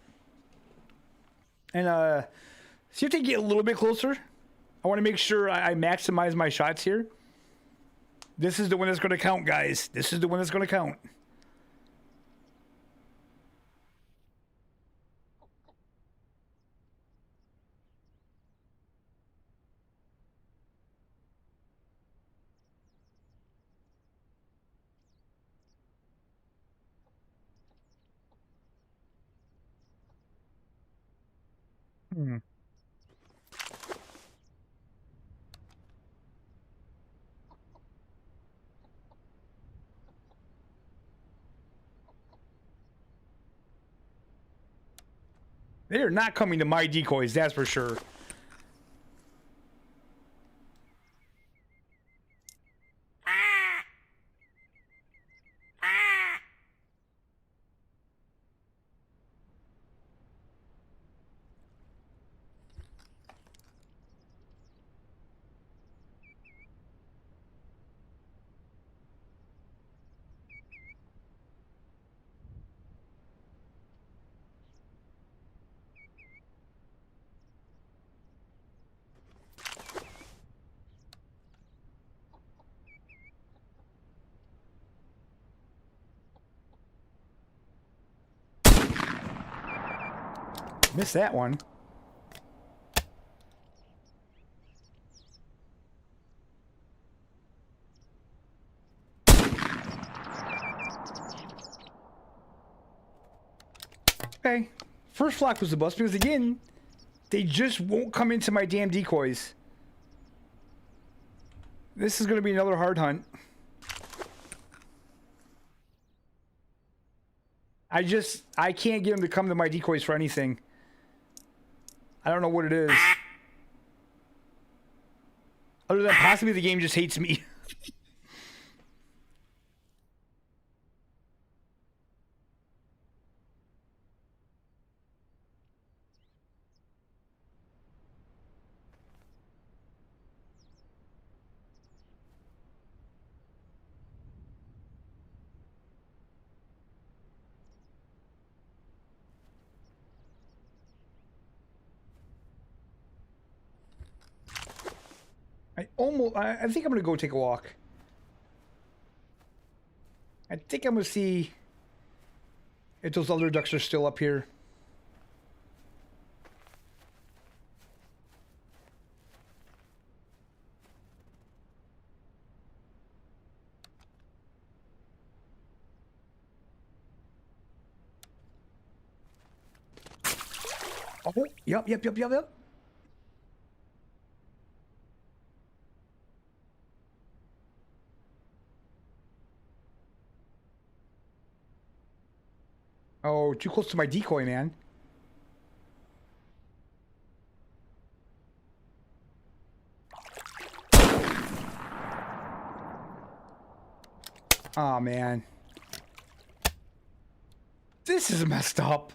And see if they get a little bit closer. I want to make sure I maximize my shots here. This is the one that's going to count, guys. This is the one that's going to count. Hmm. They're not coming to my decoys, that's for sure. Missed that one. Okay. First flock was the bust because, again, they just won't come into my damn decoys. This is going to be another hard hunt. I can't get them to come to my decoys for anything. I don't know what it is. Other than possibly the game just hates me. I think I'm gonna go take a walk. I think I'm gonna see if those other ducks are still up here. Oh, yep. Oh, too close to my decoy, man. Oh, man. This is messed up.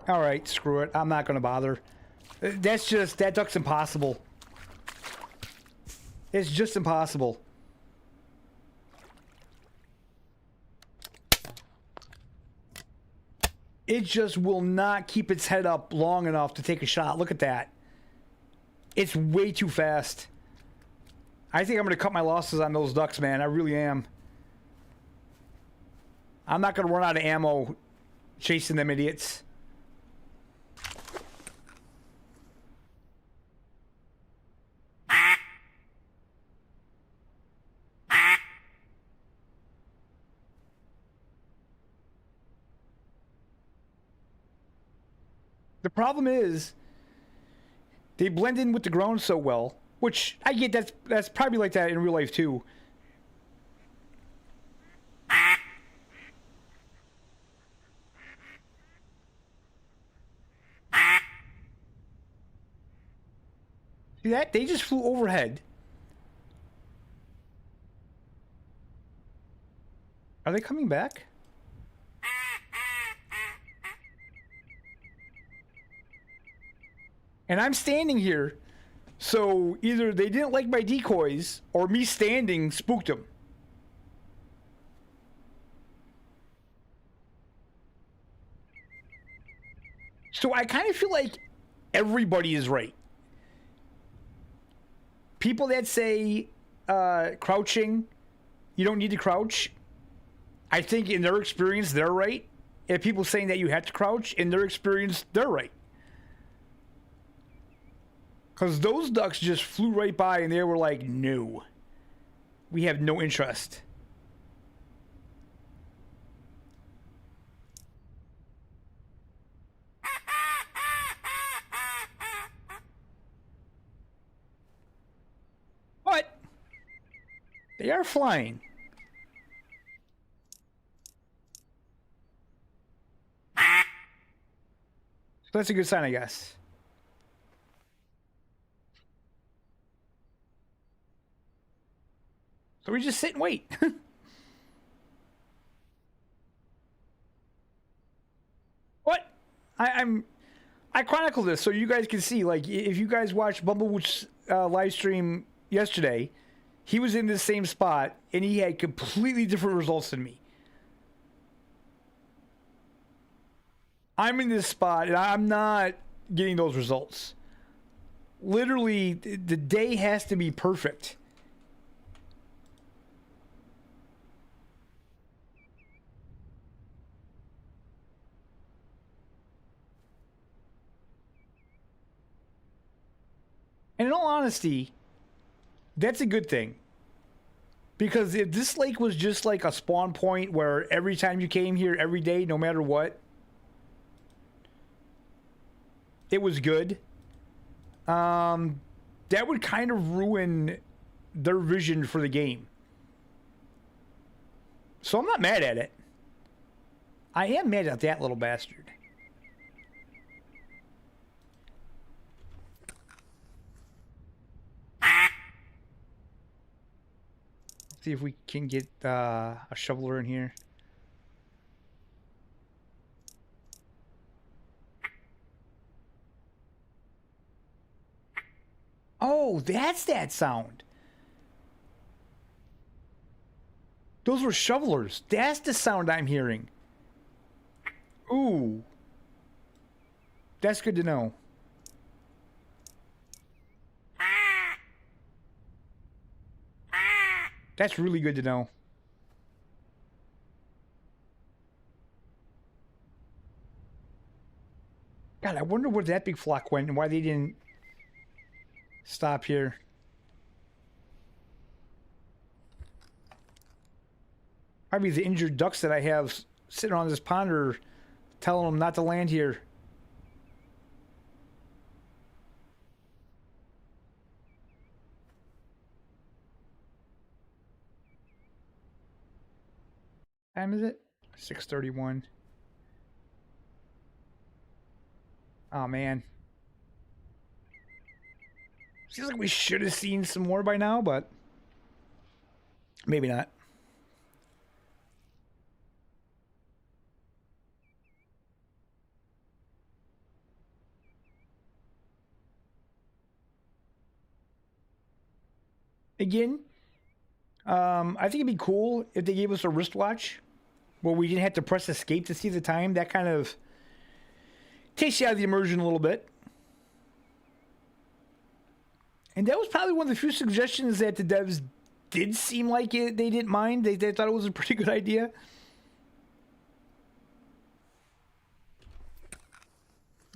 All right, screw it. I'm not going to bother. That duck's impossible. It's just impossible. It just will not keep its head up long enough to take a shot. Look at that. It's way too fast. I think I'm going to cut my losses on those ducks, man. I really am. I'm not going to run out of ammo chasing them idiots. The problem is they blend in with the ground so well, which I get that's probably like that in real life too. See that? They just flew overhead. Are they coming back? And I'm standing here, so either they didn't like my decoys, or me standing spooked them. So I kind of feel like everybody is right. People that say crouching, you don't need to crouch, I think in their experience, they're right. And people saying that you have to crouch, in their experience, they're right. Because those ducks just flew right by and they were like, no. We have no interest. But they are flying. So that's a good sign, I guess. So we just sit and wait. What? I chronicled this so you guys can see. Like, if you guys watched Bumblewood's live stream yesterday, he was in the same spot and he had completely different results than me. I'm in this spot and I'm not getting those results. Literally, the day has to be perfect. And in all honesty, that's a good thing. Because if this lake was just like a spawn point where every time you came here every day, no matter what, it was good, that would kind of ruin their vision for the game. So I'm not mad at it. I am mad at that little bastard. See if we can get a shoveler in here. Oh, that's that sound. Those were shovelers. That's the sound I'm hearing. Ooh. That's good to know. That's really good to know. God, I wonder where that big flock went and why they didn't stop here. Probably the injured ducks that I have sitting on this pond are telling them not to land here. What time is it? 6:31. Oh man. Seems like we should have seen some more by now, but maybe not. Again, I think it'd be cool if they gave us a wristwatch where we didn't have to press escape to see the time. That kind of takes you out of the immersion a little bit. And that was probably one of the few suggestions that the devs did seem like they didn't mind. They thought it was a pretty good idea.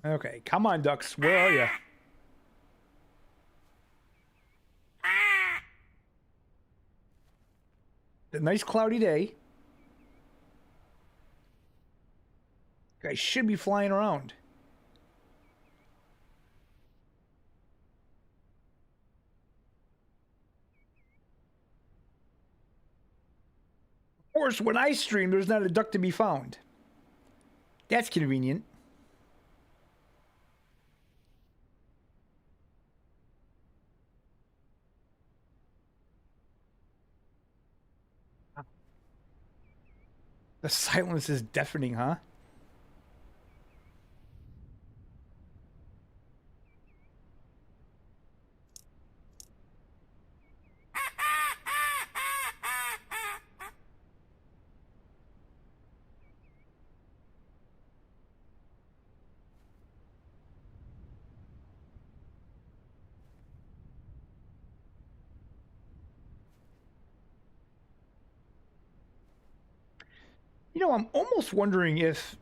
Okay, come on, ducks. Where are you? A nice cloudy day. Guys should be flying around. Of course, when I stream, there's not a duck to be found. That's convenient. The silence is deafening, huh? You know, I'm almost wondering if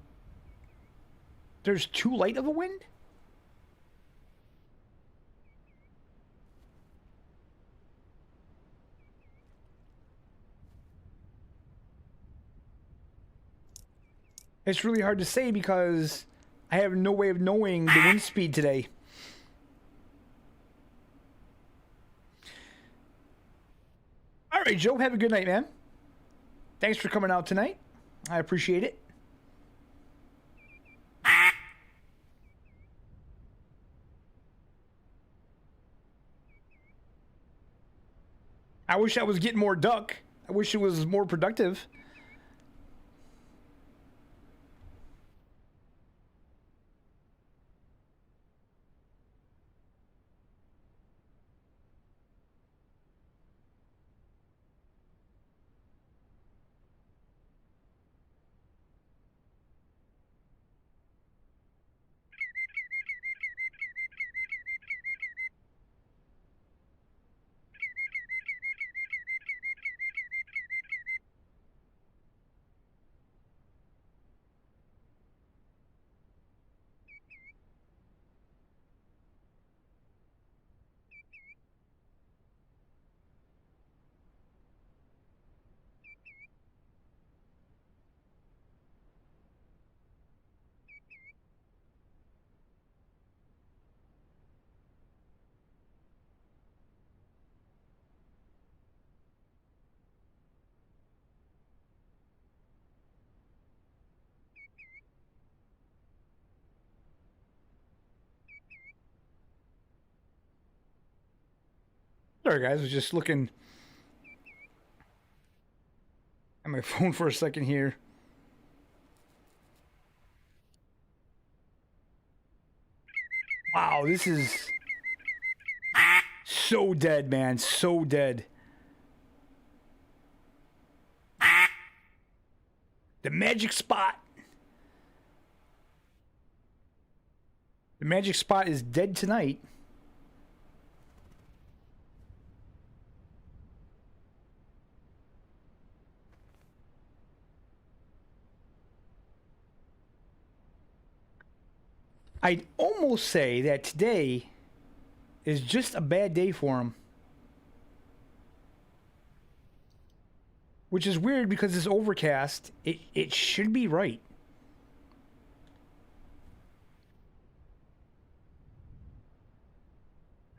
there's too light of a wind. It's really hard to say because I have no way of knowing the wind speed today. All right, Joe, have a good night, man. Thanks for coming out tonight. I appreciate it. I wish I was getting more duck. I wish it was more productive. Sorry, guys. I was just looking at my phone for a second here. Wow, this is so dead, man. So dead. The magic spot. The magic spot is dead tonight. I'd almost say that today is just a bad day for him. Which is weird because it's overcast. It should be right.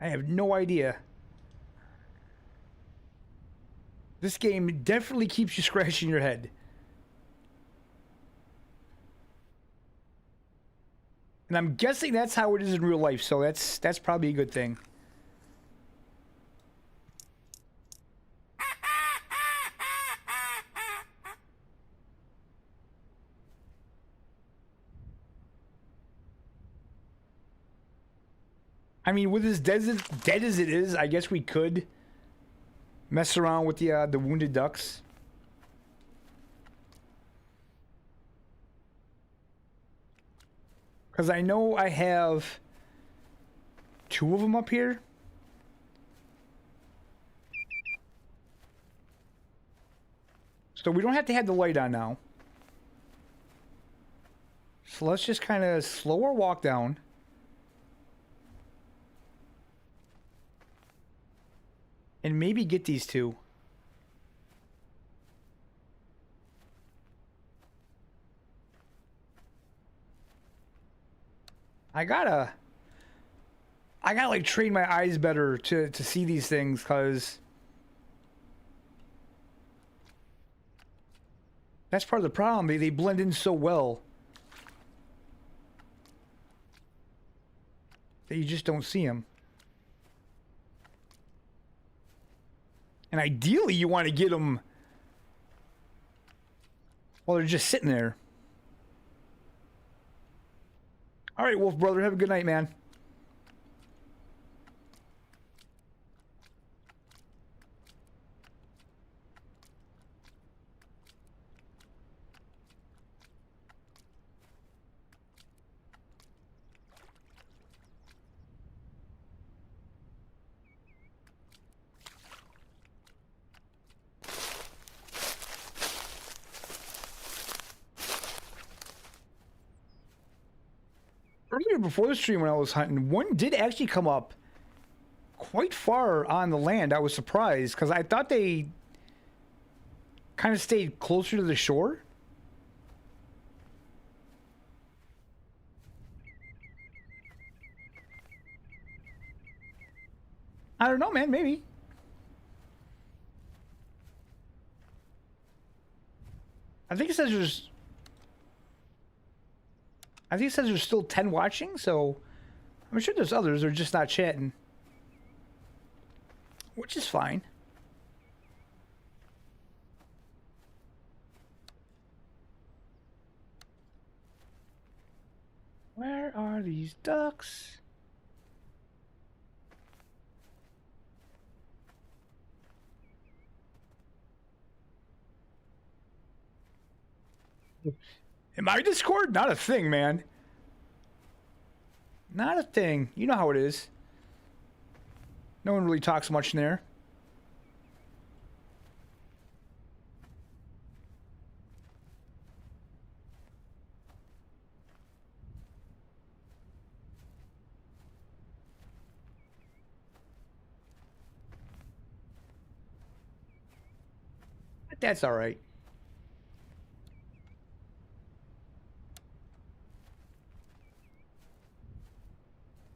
I have no idea. This game definitely keeps you scratching your head. And I'm guessing that's how it is in real life, so that's probably a good thing. I mean, with as dead as it is, I guess we could mess around with the wounded ducks. Because I know I have 2 of them up here. So we don't have to have the light on now. So let's just kind of slow our walk down. And maybe get these 2. I gotta like train my eyes better to see these things, because that's part of the problem. They blend in so well that you just don't see them. And ideally, you want to get them while they're just sitting there. All right, Wolf Brother, have a good night, man. Earlier before the stream when I was hunting, one did actually come up quite far on the land. I was surprised because I thought they kind of stayed closer to the shore. I don't know, man, maybe. I think it says there's still 10 watching, so I'm sure there's others. They're just not chatting, which is fine. Where are these ducks? In my Discord? Not a thing, man. Not a thing. You know how it is. No one really talks much in there. But that's all right.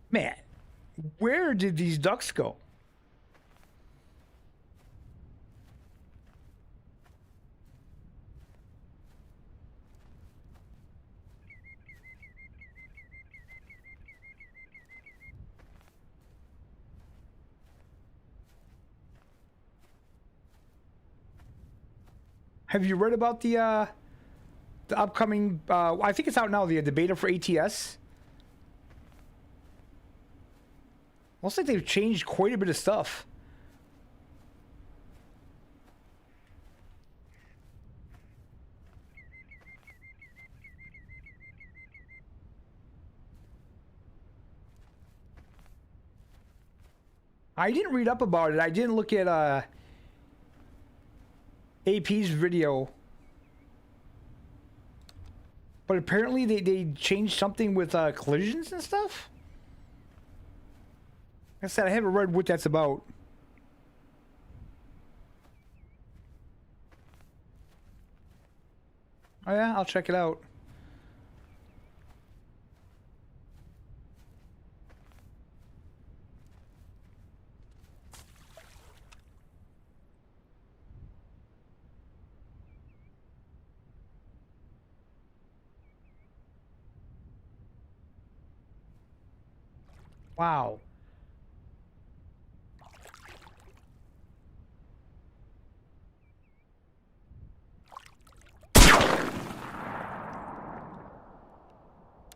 Man, where did these ducks go? Have you read about the upcoming? I think it's out now. The beta for ATS. Looks like they've changed quite a bit of stuff. I didn't read up about it. I didn't look at AP's video. But apparently they changed something with collisions and stuff. Like I said, I haven't read what that's about. Oh yeah, I'll check it out. Wow.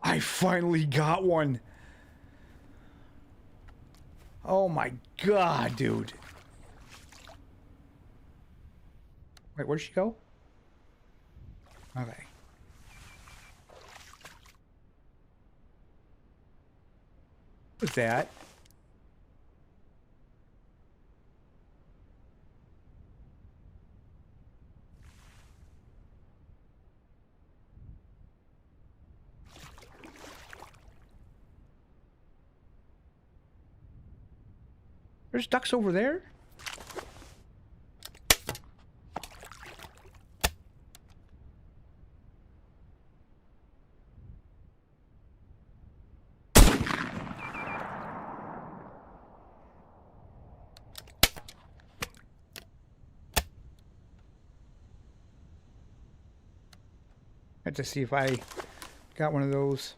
I finally got one. Oh my god, dude. Wait, where'd she go? Okay. What's that? There's ducks over there? I have to see if I got one of those.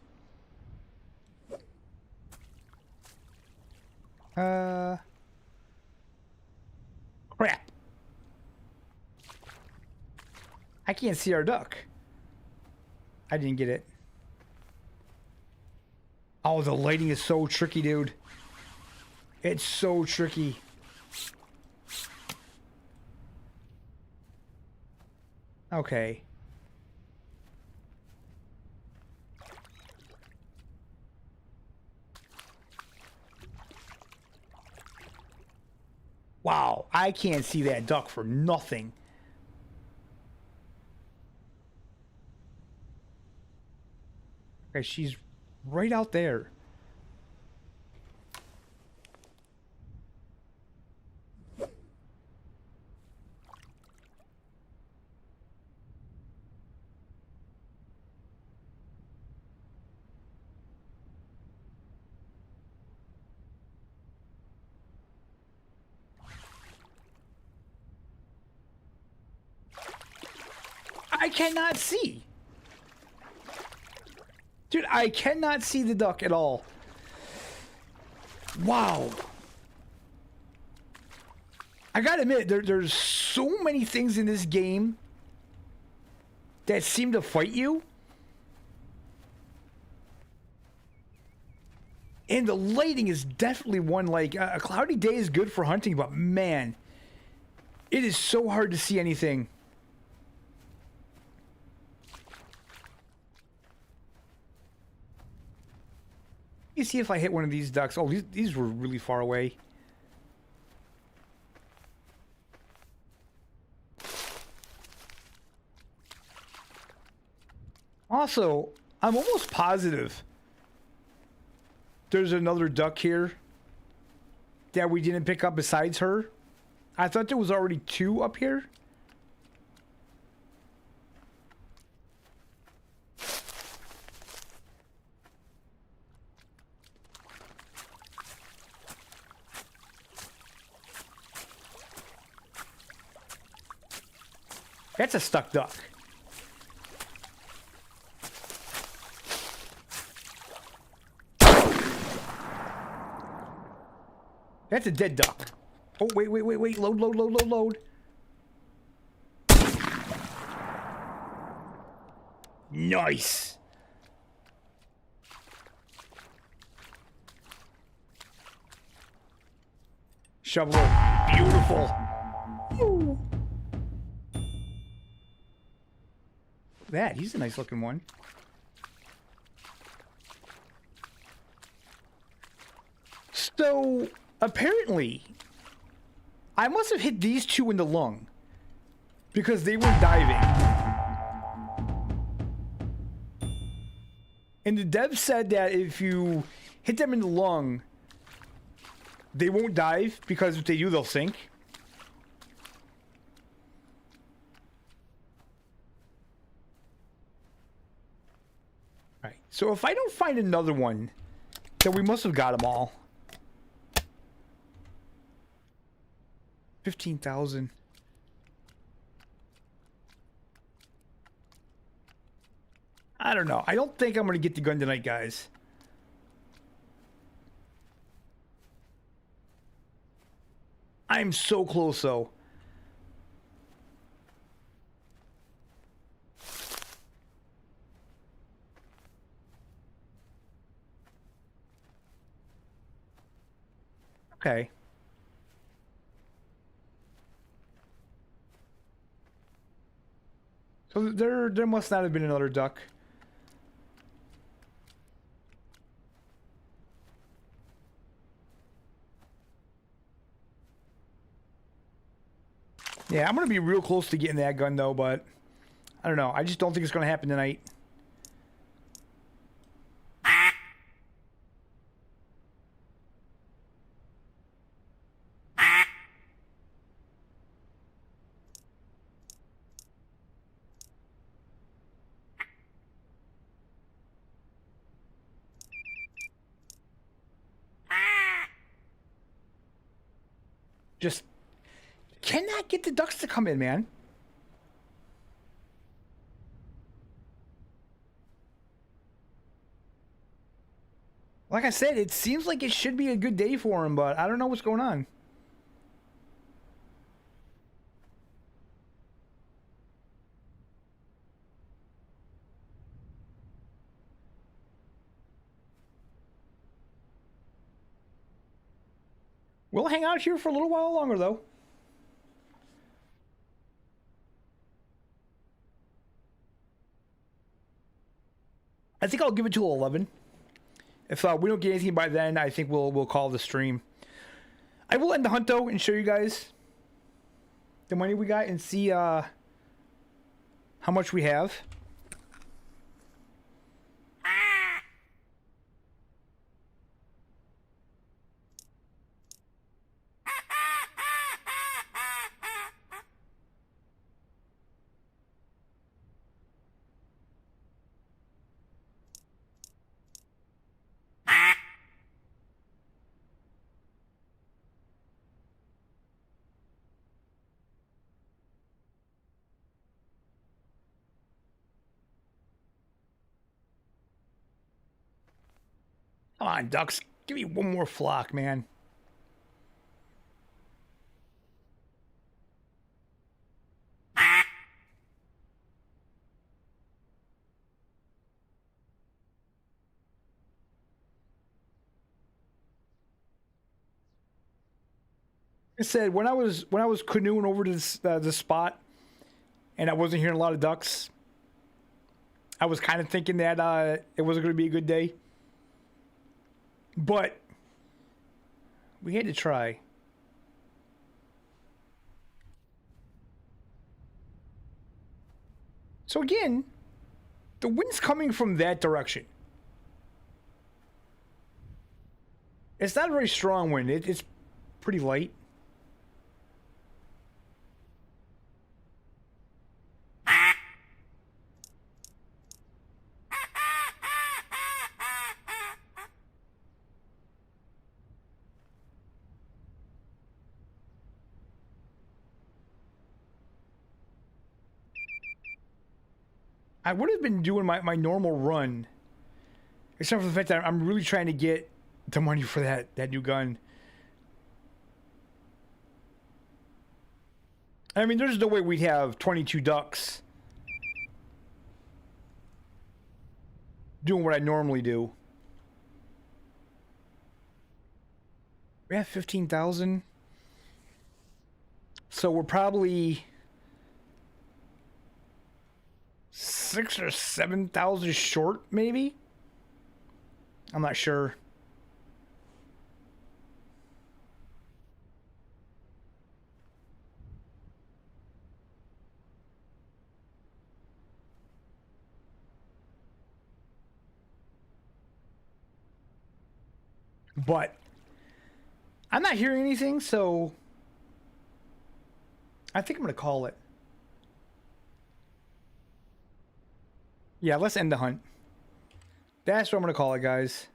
Crap. I can't see our duck. I didn't get it. Oh, the lighting is so tricky, dude. It's so tricky. Okay. Wow, I can't see that duck for nothing. Okay, she's right out there. I cannot see. Dude, I cannot see the duck at all. Wow. I gotta admit, there's so many things in this game that seem to fight you. And the lighting is definitely one, like, a cloudy day is good for hunting, but man, it is so hard to see anything. You see if I hit one of these ducks. Oh, these were really far away. Also, I'm almost positive there's another duck here that we didn't pick up besides her. I thought there was already two up here. That's a stuck duck. That's a dead duck. Oh, wait. Load. Nice. Shovel. Beautiful. Ooh. That, he's a nice looking one. So, apparently, I must have hit these two in the lung because they were diving. And the dev said that if you hit them in the lung, they won't dive, because if they do, they'll sink. Right. So if I don't find another one, then we must have got them all. 15,000. I don't know. I don't think I'm going to get the gun tonight, guys. I'm so close, though. Okay. So there must not have been another duck. Yeah, I'm going to be real close to getting that gun, though, but I don't know. I just don't think it's going to happen tonight. Just cannot get the ducks to come in, man. Like I said, it seems like it should be a good day for him, but I don't know what's going on. We'll hang out here for a little while longer, though. I think I'll give it to 11. If we don't get anything by then, I think we'll call the stream. I will end the hunt, though, and show you guys the money we got and see how much we have. Come on, ducks. Give me one more flock, man. I said when I was canoeing over to this spot, and I wasn't hearing a lot of ducks, I was kind of thinking that it wasn't going to be a good day. But we had to try. So again, the wind's coming from that direction. It's not a very strong wind. It's pretty light. I would have been doing my normal run, except for the fact that I'm really trying to get the money for that new gun. I mean, there's no way we'd have 22 ducks doing what I normally do. We have 15,000. So we're probably 6,000 or 7,000 short, maybe? I'm not sure. but I'm not hearing anything, so I think I'm going to call it. Yeah, let's end the hunt. That's what I'm going to call it, guys.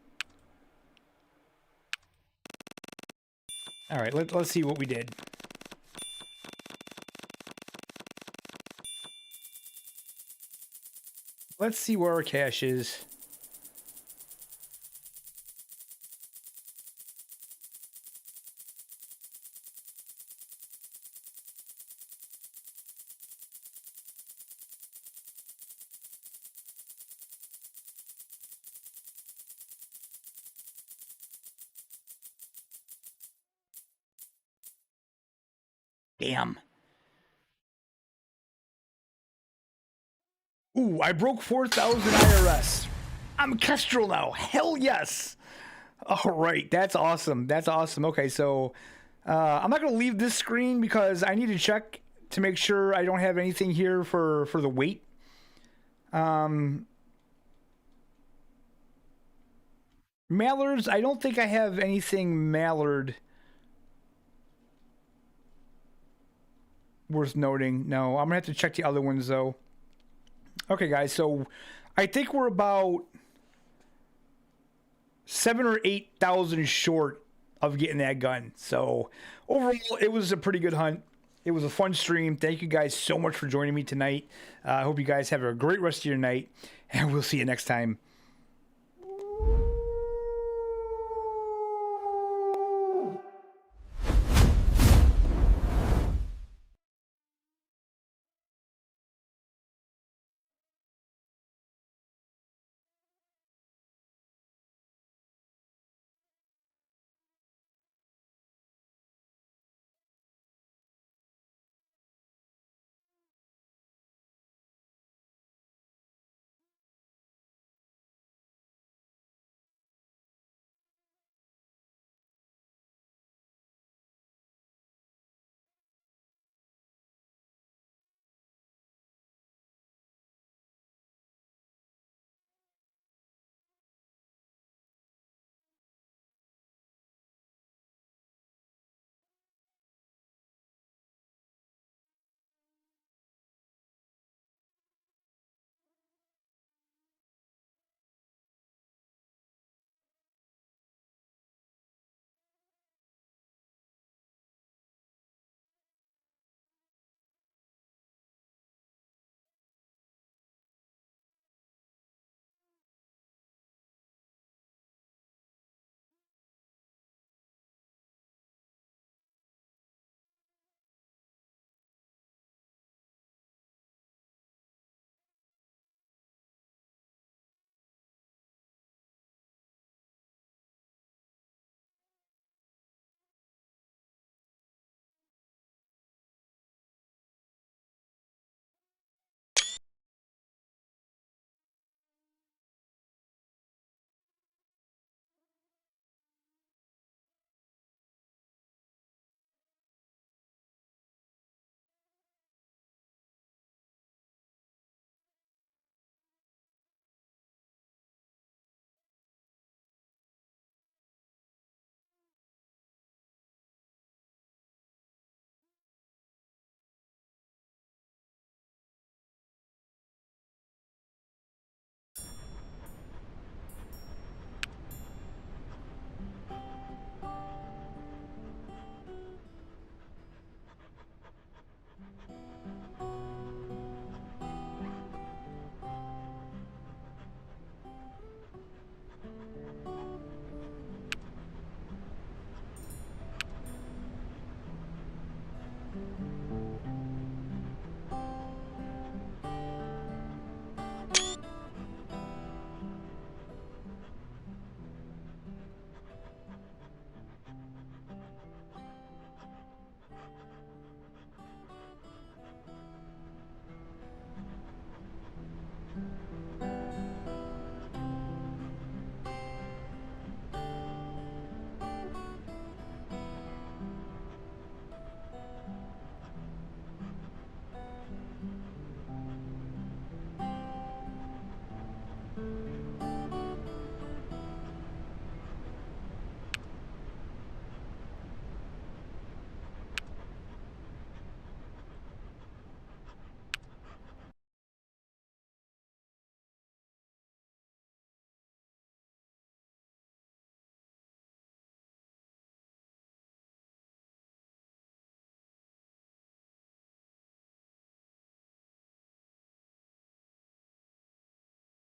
All right, let's see what we did. Let's see where our cache is. Damn. Ooh, I broke 4,000 IRS. I'm Kestrel now. Hell yes. All right, that's awesome. That's awesome. Okay, so I'm not going to leave this screen because I need to check to make sure I don't have anything here for the weight. Mallards, I don't think I have anything mallard worth noting. No, I'm going to have to check the other ones, though. Okay, guys, so I think we're about 7,000 or 8,000 short of getting that gun. So overall, it was a pretty good hunt. It was a fun stream. Thank you guys so much for joining me tonight. I hope you guys have a great rest of your night, and we'll see you next time.